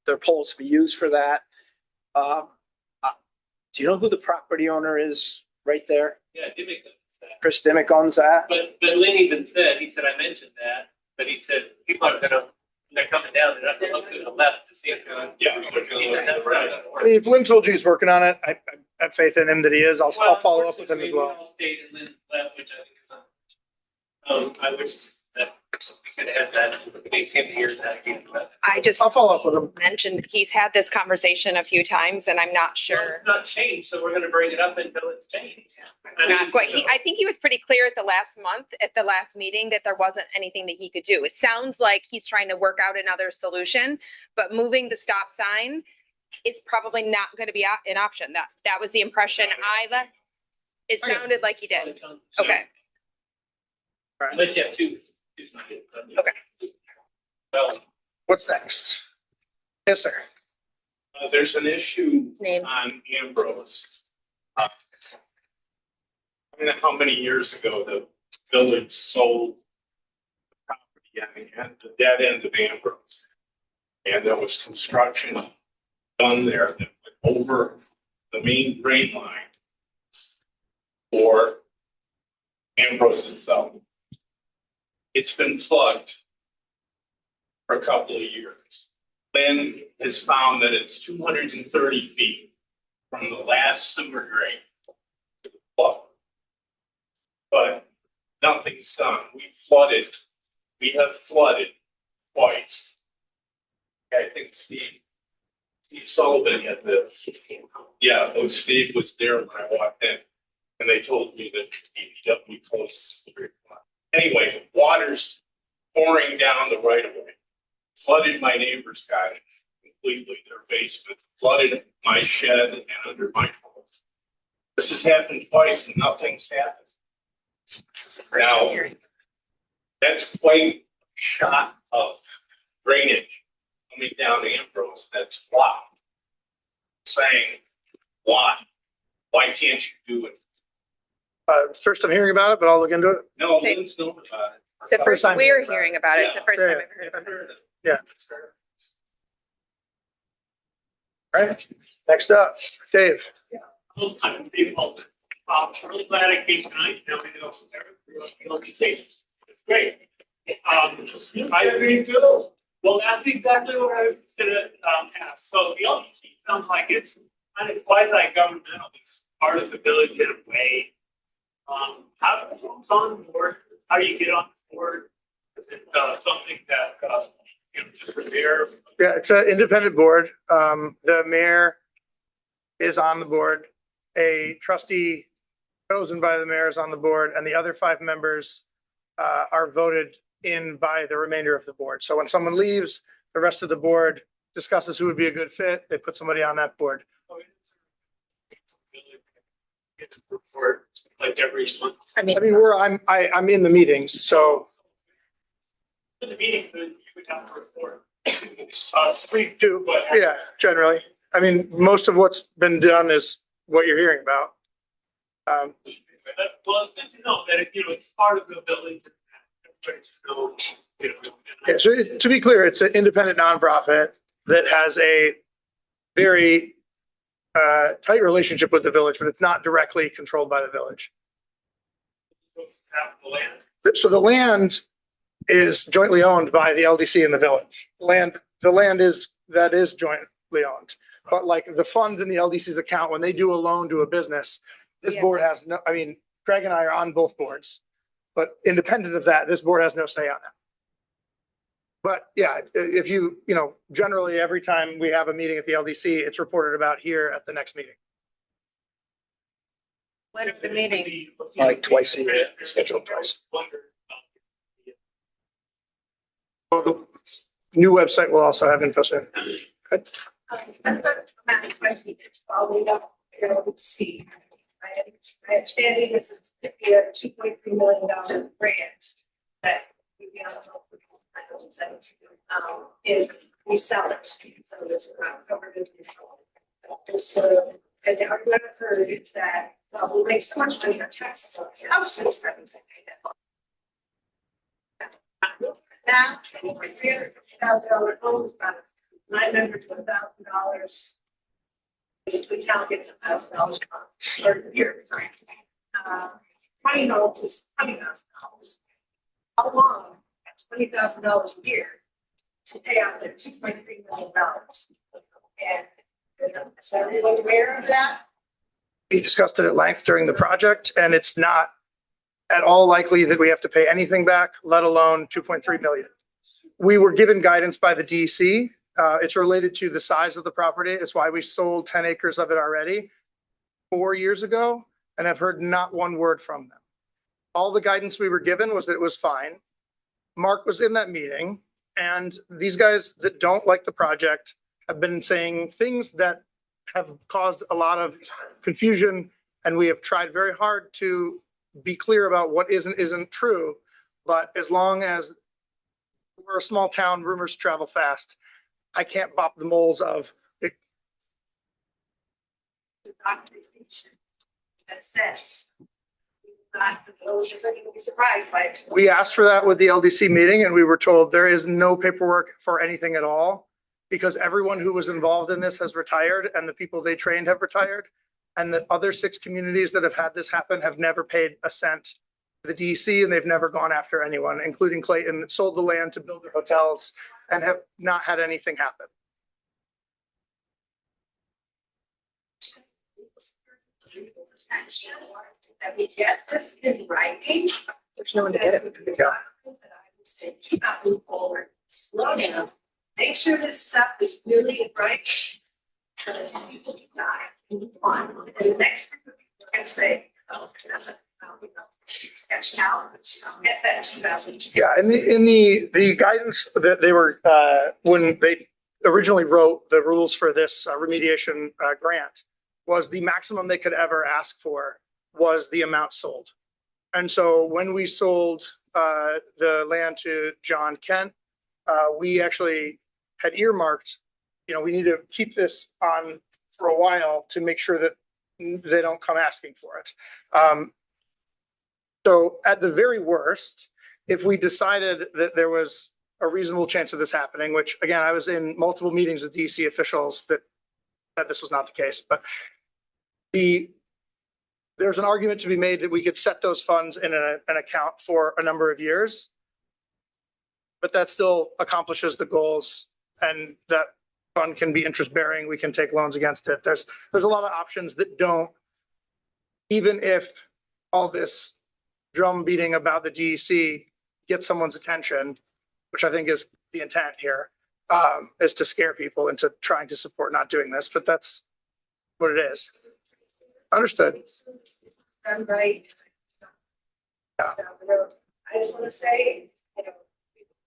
their poles to be used for that. Do you know who the property owner is right there? Yeah, Dimmick owns that. Chris Dimmick owns that? But Lynn even said, he said, I mentioned that, but he said, people are gonna, when they're coming down, they're not gonna look to the left to see if they're. Yeah. He said, that's not gonna I mean, work. if Lynn told you he's working on it, I have faith in him that he is. I'll follow up with him as Unfortunately, well. we all stayed in Lynn's left, which I think is, I wish that we could have had that, case came here that again, but. I'll follow up with him. Mentioned he's had this conversation a few times and I'm not Well, sure. it's not changed, so we're gonna bring it up until it's changed. Not quite. I think he was pretty clear at the last meeting that there wasn't anything that he could do. It sounds like he's trying to work out another solution, but moving the stop sign is probably not going to be an option. That was the impression I left. It Okay. sounded like he did. Okay. But yes, two signs. Okay. Well, What's next? Yes, sir. there's an issue Name. on Ambrose. I don't know how many years ago the village sold the property on the dead end of Ambrose. And there was construction done there that went over the main drain line for Ambrose itself. It's been plugged for a couple of years. Lynn has found that it's 230 feet from the last sewer drain to the plug. But nothing's done. We have flooded twice. I think Steve Sullivan had Steve was there when I walked in, and they told me that DPW closed the street. Anyway, water's pouring down the right of way, flooded my neighbor's cottage completely, their basement, flooded my shed and under my house. This has happened twice and nothing's happened. Now, that's quite a shot of drainage coming down Ambrose that's blocked. Saying, why? Why can't you do it? First I'm hearing about it, but I'll look into it. No, Same. Lynn's known about it. It's the First first time we're hearing about hearing about it. It's the first time Yeah, I've heard about it. Yeah. All right, next up, Dave. I'm Steve Holton. I'm really glad I came tonight. Now we know it's great. I agree too. Well, that's exactly what I was gonna ask. So the LDC sounds like it's kind of quasi-governmental. It's part of the village in a way. How who's on board? How do you get on board? Is it something that just there? Yeah, it's an independent board. The mayor is on the board. A trustee chosen by the mayor is on the board, and the other 5 members are voted in by the remainder of the board. So when someone leaves, the rest of the board discusses who would be a good fit. They put somebody on that board. It's a report like every month. I mean, I'm in the meetings, so In the meeting, you would have to report. we do, yeah, generally. I mean, most of what's been done is what you're hearing about. Well, it's good to know that, it's part of the village. Everybody should know, Yeah, so to be clear, it's an independent nonprofit that has a very tight relationship with the village, but it's not directly controlled by the village. So the land is jointly owned by the LDC and the village. The land is jointly owned. But like the funds in the LDC's account, when they do a loan to a business, this board has no, I mean, Craig and I are on both boards, but independent of that, this board has no say on that. But yeah, if you know, generally every time we have a meeting at the LDC, it's reported about here at the next meeting. When are the meetings? Like twice a year, scheduled twice. Well, the new website will also have info soon. Good. That's not my question. Following up, see. I understand this is a $2.3 million grant that we if we sell it, so it's not covered in the so, and the argument I've heard is that we make so much money on taxes on these houses that we pay that. Now, $350,000 homes, about $900 to $1,000. The town gets $1,000 per year, sorry. 20 homes is $20,000. How long at $20,000 a year to pay out the $2.3 million? And is everyone aware of that? We discussed it at length during the project, and it's not at all likely that we have to pay anything back, let alone 2.3 million. We were given guidance by the DEC. It's related to the size of the property. It's why we sold 10 acres of it already 4 years ago, and I've heard not one word from them. All the guidance we were given was that it was fine. Mark was in that meeting, and these guys that don't like the project have been saying things that have caused a lot of confusion, and we have tried very hard to be clear about what isn't true. But as long as we're a small town, rumors travel fast. I can't bop the moles of it. That says the village isn't going to be surprised by it. We asked for that with the LDC meeting, and we were told there is no paperwork for anything at all because everyone who was involved in this has retired and the people they trained have retired. And the other 6 communities that have had this happen have never paid a cent to the DEC, and they've never gone after anyone, including Clayton, that sold the land to build their hotels and have not had anything happen. That we get this in writing. There's no one to get it. Yeah. Do not move forward. Slow down. Make sure this stuff is really in writing. Because people die. And the next group of people can say, oh, that's sketch out. Get that 2000. Yeah, in the guidance that they were when they originally wrote the rules for this remediation grant was the maximum they could ever ask for was the amount sold. And so when we sold the land to John Kent, we actually had earmarked, you know, we need to keep this on for a while to make sure that they don't come asking for it. So at the very worst, if we decided that there was a reasonable chance of this happening, which again, I was in multiple meetings with DC officials that said this was not the case, but there's an argument to be made that we could set those funds in an account for a number of years, but that still accomplishes the goals, and that fund can be interest bearing. We can take loans against it. There's a lot of options that don't, even if all this drum beating about the DEC gets someone's attention, which I think is the intent here, is to scare people into trying to support not doing this, but that's what it is. Understood. I'm right. Yeah. I just want to say, you know,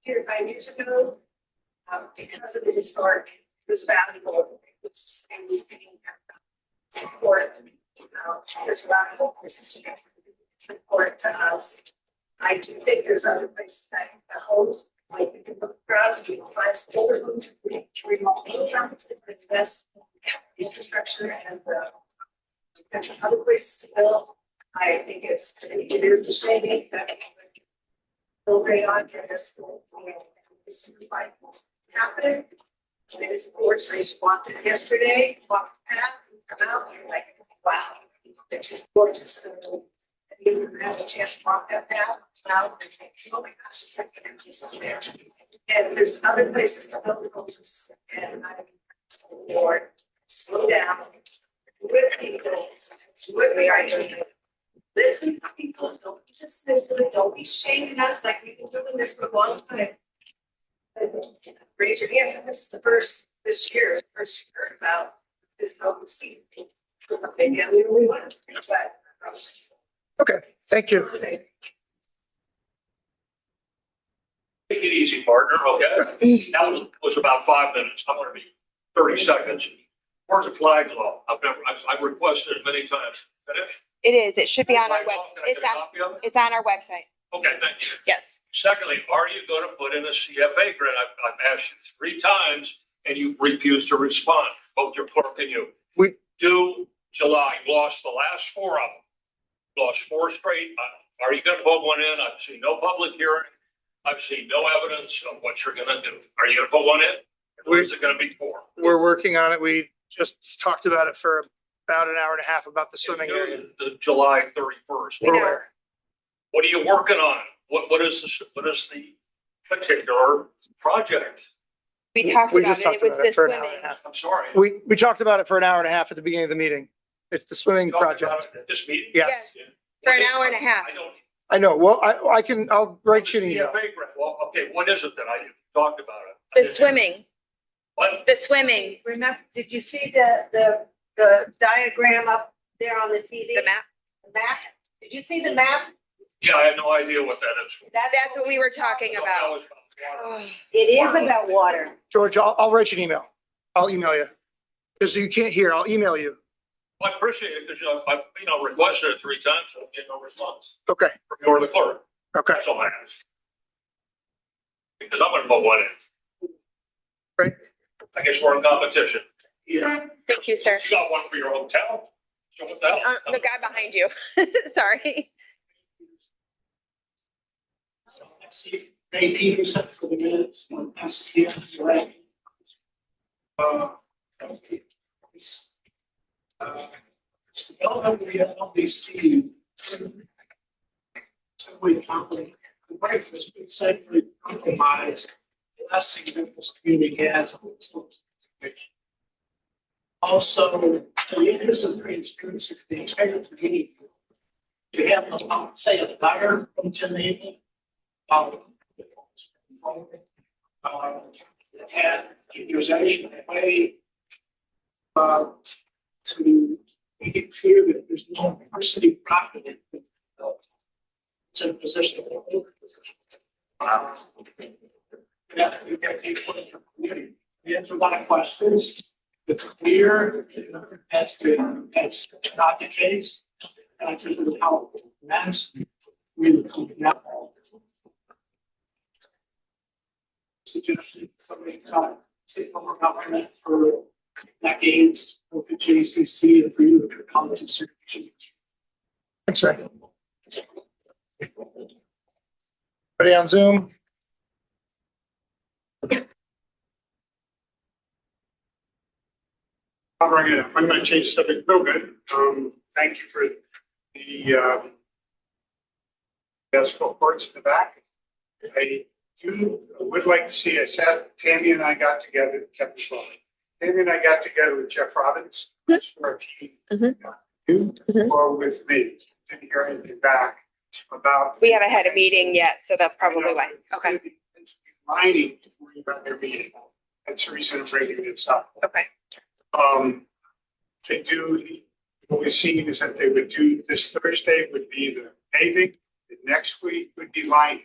4 or 5 years ago, because of the historic, it was valuable. It was being support. There's a lot of places to support to us. I do think there's other places that the homes, like you can look across, you can find some older homes, remote homes, invest in the infrastructure and there's other places to build. I think it is a shame that we'll bring on for this, this is like happening. And it's gorgeous. I just walked it yesterday, walked the path, and come out, and you're like, wow, it's just gorgeous. So, if you have a chance to walk that path, now, it's like, oh my gosh, it's like the pieces there. And there's other places to build houses, and I'm, Lord, slow down. With people, with me, right here. Listen to people, don't be dismissive, don't be shaming us like we've been doing this for a long time. Raise your hands, and this is the first, this year, first year about this health scene. Maybe I'm the only one, but. Okay, thank you. Take it easy, partner, okay? That was about 5 minutes, not gonna be 30 seconds. Where's the flag law? I've requested it many times. Finish? It is. It should be on our Flag law, website. can I get a copy of it? It's on our website. Okay, thank you. Yes. Secondly, are you gonna put in a CFA grant? I've asked you 3 times and you refuse to respond, both your clerk and you. We Do July, you lost the last 4 of them. You lost 4 straight. Are you gonna put one in? I've seen no public hearing. I've seen no evidence of what you're gonna do. Are you gonna put one in? Or is it gonna be 4? We're working on it. We just talked about it for about an hour and a half about the swimming area. The July 31st. We know. Where- What are you working on? What is the particular project? We talked We about just it. talked It was about it the for an hour and swimming. a half. I'm sorry. We talked about it for an hour and a half at the beginning of the meeting. It's the swimming Talked about project. it At this meeting? Yes, Yeah. For an hour and a half. I don't. I know. Well, I'll write you an email. CFA grant. Well, okay, what is it that I talked about it? I The didn't- swimming, What? the swimming, Remember, did you see the diagram up there on the TV? the map. The map? Did you see the map? Yeah, I had no idea what that is. That's what we were talking No, that about. was about water. It is about water. George, I'll write you an email. I'll email you. Because you can't hear, I'll email you. I appreciate it because I've requested it 3 times, so I get no response Okay, from you or the clerk. okay. That's all I ask. Because I'm gonna put one in. Great. I guess we're in competition. Yeah. Thank you, sir. You got one for your hotel? So what's that? The guy behind you. Sorry. I see Ray Peterson for the minutes, one past here, right? Okay. LWC. We company, the break has been safely compromised. The last significant community has. Also, the interest of transparency for the entire community. We have, say, a letter from Geneva. And if there's any way to make it clear that there's no diversity property. It's in position. Yeah, you get people from the community. We answer a lot of questions. It's clear, that's not the case. And I think with how man's really coming out. Suggestion, somebody taught state former government for decades, with the JCC and for you to come to certification. Thanks, Ray. Ready on Zoom? I'm going to change the subject a little bit. Thank you for the basketball courts in the back. Would like to see, I said, Tammy and I got together, kept this on. Tammy and I got together with Jeff Robbins, not sure if he, you or with me, didn't hear anything back about. We haven't had a meeting yet, so that's probably why. Okay. Lining before you got their meeting. That's the reason I'm bringing this up. Okay. They do, what we've seen is that they would do, this Thursday would be the paving, the next week would be lining.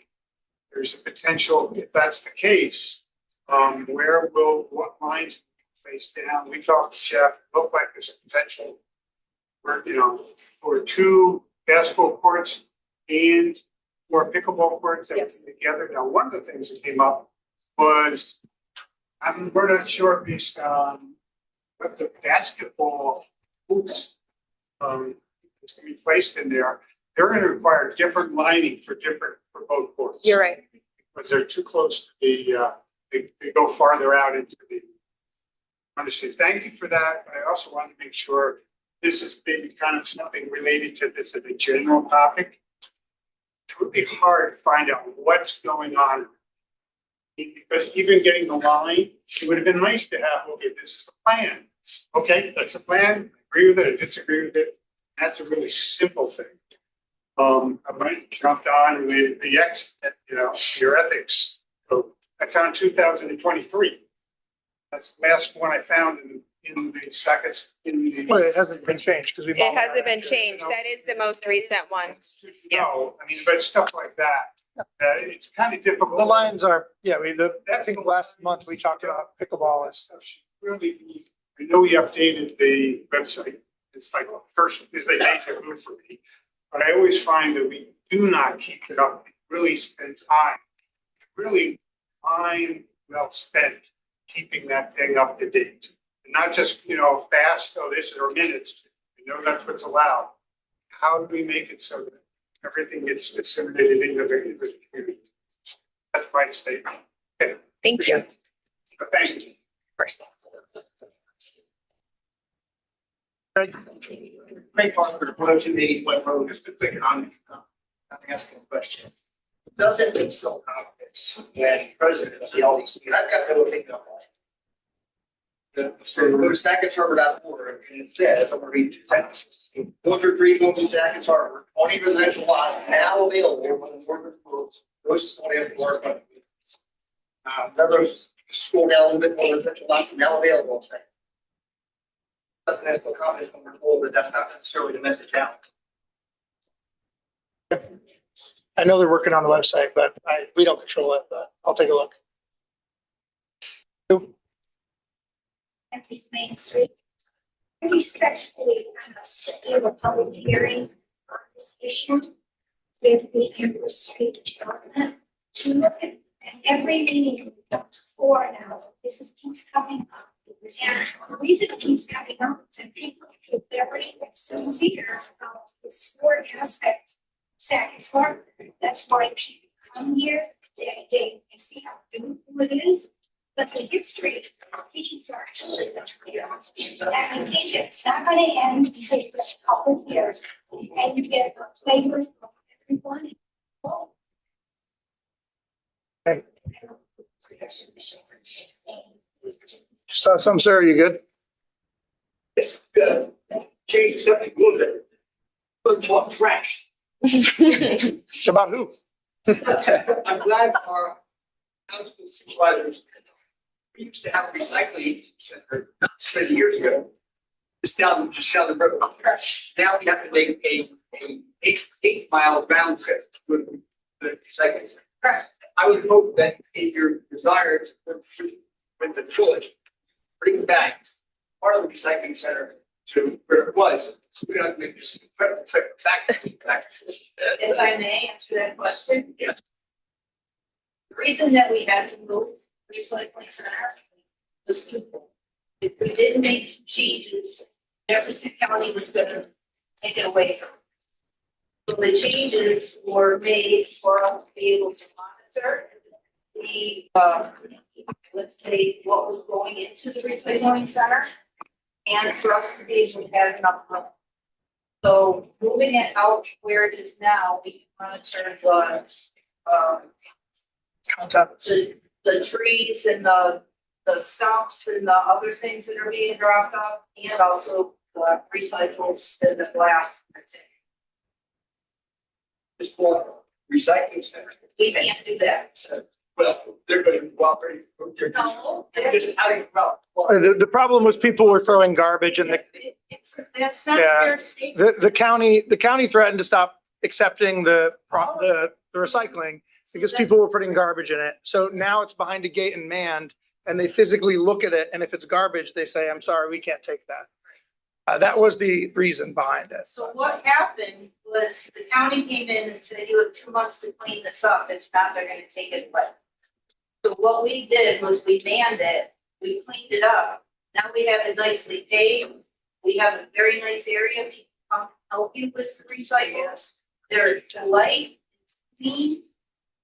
There's a potential, if that's the case, what lines be placed down? We talked to Jeff, it looked like there's a potential for 2 basketball courts and 4 pickleball courts that Yes. were together. Now, one of the things that came up was, we're not sure based on what the basketball hoops is going to be placed in there. They're going to require different lining for both courts. You're right. Because they're too close to the, they go farther out into the I want to say thank you for that, but I also want to make sure this has been kind of something related to this as a general topic. It's really hard to find out what's going on. Because even getting the line, it would have been nice to have, okay, this is the plan. Okay, that's the plan. I agree with it, I disagree with it. That's a really simple thing. I might have jumped on related to your ethics. So I found 2023. That's the last one I found in the seconds Well, it hasn't been changed because we. It hasn't been changed. That is the most recent one. No, I mean, but stuff like that, it's kind of difficult. The lines are, yeah, I think last month we talked about pickleball and stuff. Really, I know we updated the website. It's like first is they make a move for me, but I always find that we do not keep it up. Really spend time, really time well spent keeping that thing up to date, and not just fast. Oh, this is our minutes. That's what's allowed. How do we make it so that everything gets disseminated into the community? That's my statement. Okay. Thank you. Thank you. First. Great Parker, the 10281 road, just a quick comment. I'm asking a question. Does it instill confidence when presidents, the LDC, and I've got the little thing up on. So go to Sackets Harbor.org and it says, I'm going to read two sentences. Filter 3 goes to Sackets Harbor, 20 residential lots now available when the Northern Roads goes to 20 waterfront. Another scroll down a little bit more residential lots now available. Doesn't instill confidence when we're told that that's not necessarily the message out. I know they're working on the website, but we don't control it, but I'll take a look. At these Main Street. I respectfully ask that you have a public hearing on this issue with the Amber Street development. You look at every meeting up to 4 now, keeps coming up. And the reason it keeps coming up is that people are very sincere about the sport aspect. Sackets Harbor. That's why people come here. They see how beautiful it is. But the history of these are actually clear. And I think it's not going to end until a couple of years. And you get a flavor from everyone. Hey. Some, sir, are you good? Yes, change the subject a little bit. Let's talk trash. About who? I'm glad our council supervisors, we used to have a recycling center not so many years ago. Just down the road. Now we have to make a 8 mile round trip to the recycling center. I would hope that in your desire to work with the village, bring back part of the recycling center to where it was. So we don't make this incredible trip back. If I may answer that question. Yes. The reason that we had to move recycling center was twofold. If we didn't make some changes, Jefferson County was gonna take it away from us. So the changes were made for us to be able to monitor the, let's say, what was going into the recycling center, and for us to be able to have enough room. So moving it out where it is now, we can monitor the trees and the stumps and the other things that are being dropped off, and also the recyclables and the glass. Just for recycling center. We can't do that. So, well, they're going to cooperate. No, This is how you well. The problem was people were throwing garbage in that's not Yeah. fair statement. the county threatened to stop accepting the recycling because people were putting garbage in it. So now it's behind a gate and manned, and they physically look at it. And if it's garbage, they say, I'm sorry, we can't take that. That was the reason behind it. So what happened was the county came in and said, you have 2 months to clean this up. If not, they're gonna take it away. So what we did was we manned it, we cleaned it up. Now we have it nicely paved. We have a very nice area. People come help you with the recycles. They're light, it's clean.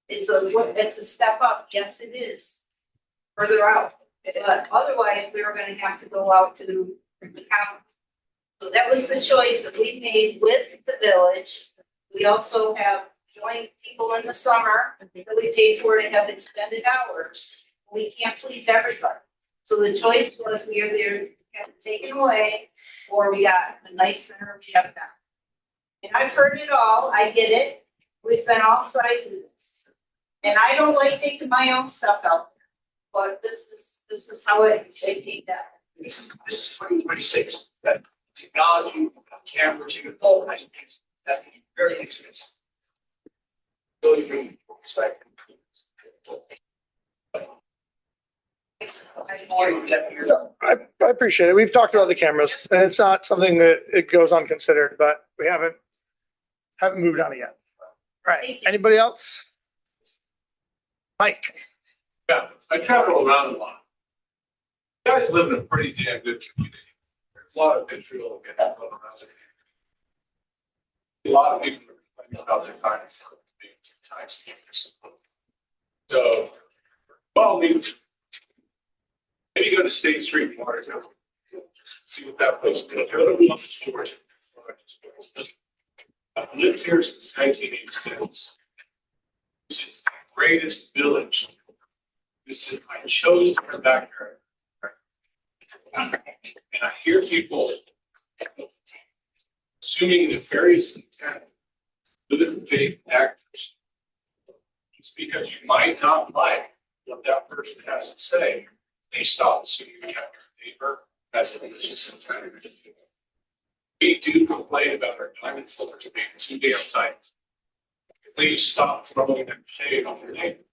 It's a step up. Yes, it is. Further out. But otherwise, we were gonna have to go out to the county. So that was the choice that we made with the village. We also have joint people in the summer that we pay for to have extended hours. We can't please everybody. So the choice was we either have it taken away or we got a nice center we have now. And I've heard it all. I get it. We've been all sides of this. And I don't like taking my own stuff out there, but this is how it came down. This is 2026, that technology, cameras, you can all kinds of things, that can be very expensive. So you can recycle. I appreciate it. We've talked about the cameras and it's not something that it goes unconsidered, but we haven't moved on it yet. All right. Anybody else? Mike. Yeah, I travel around a lot. You guys live in a pretty damn good community. There's a lot of vitriol going around. A lot of people are complaining about their time. So, well, maybe go to State Street, Florida. See what that place is. Go to one storage. I've lived here since 1986. This is the greatest village. This is my chosen backyard. And I hear people assuming nefarious intent with the big actors. Just because you might not like what that person has to say, they stop assuming you have your neighbor has a malicious intent. We do complain about our diamond slippers being too damn tight. Please stop throwing that shade on your neighbor.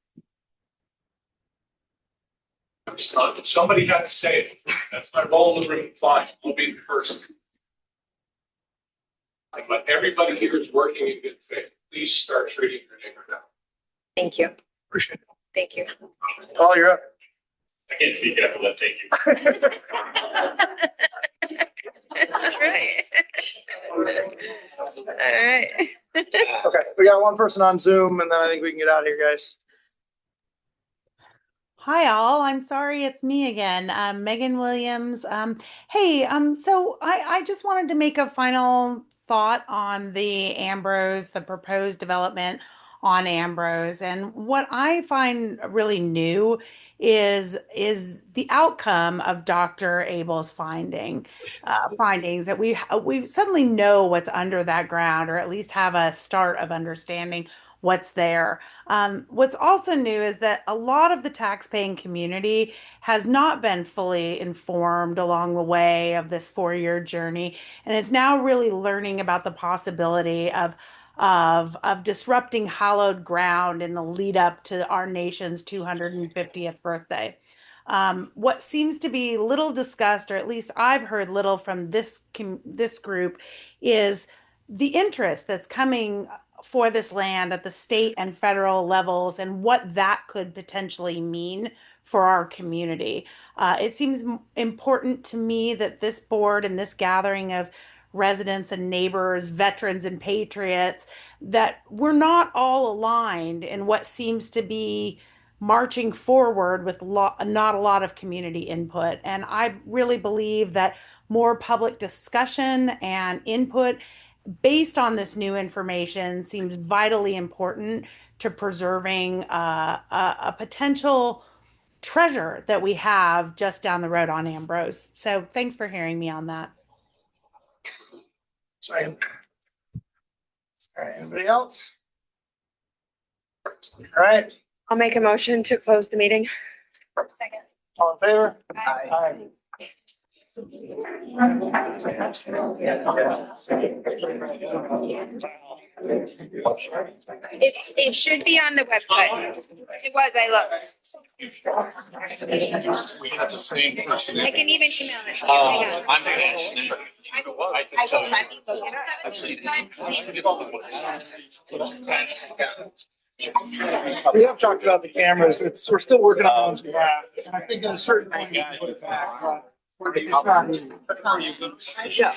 Somebody had to say it. That's my role in the room. Fine, I'll be the person. But everybody here is working in good faith. Please start treating your neighbor now. Thank you. Appreciate it. Thank you. Paul, you're up. I can't speak after that. Thank you. That's right. All right. Okay, we got one person on Zoom and then I think we can get out of here, guys. Hi all, I'm sorry it's me again, Megan Williams. Hey, so I just wanted to make a final thought on the proposed development on Ambrose. And what I find really new is the outcome of Dr. Abel's findings that we suddenly know what's under that ground, or at least have a start of understanding what's there. What's also new is that a lot of the taxpaying community has not been fully informed along the way of this 4-year journey and is now really learning about the possibility of disrupting hallowed ground in the lead up to our nation's 250th birthday. What seems to be little discussed, or at least I've heard little from this group, is the interest that's coming for this land at the state and federal levels and what that could potentially mean for our community. It seems important to me that this board and this gathering of residents and neighbors, veterans and patriots, that we're not all aligned in what seems to be marching forward with not a lot of community input. And I really believe that more public discussion and input based on this new information seems vitally important to preserving a potential treasure that we have just down the road on Ambrose. So thanks for hearing me on that. Sorry. All right, anybody else? All right, I'll make a motion to close the meeting. Second. all in favor? Aye. It should be on the website. It was, I looked. We had the same person. I can even email it. to you. Hang on. I'm passionate. I I can will tell you. let me look it up. I've seen We have talked about the cameras. We're still working on those behalf. And I think at a certain point, we can put it back, but it's not easy. Yeah.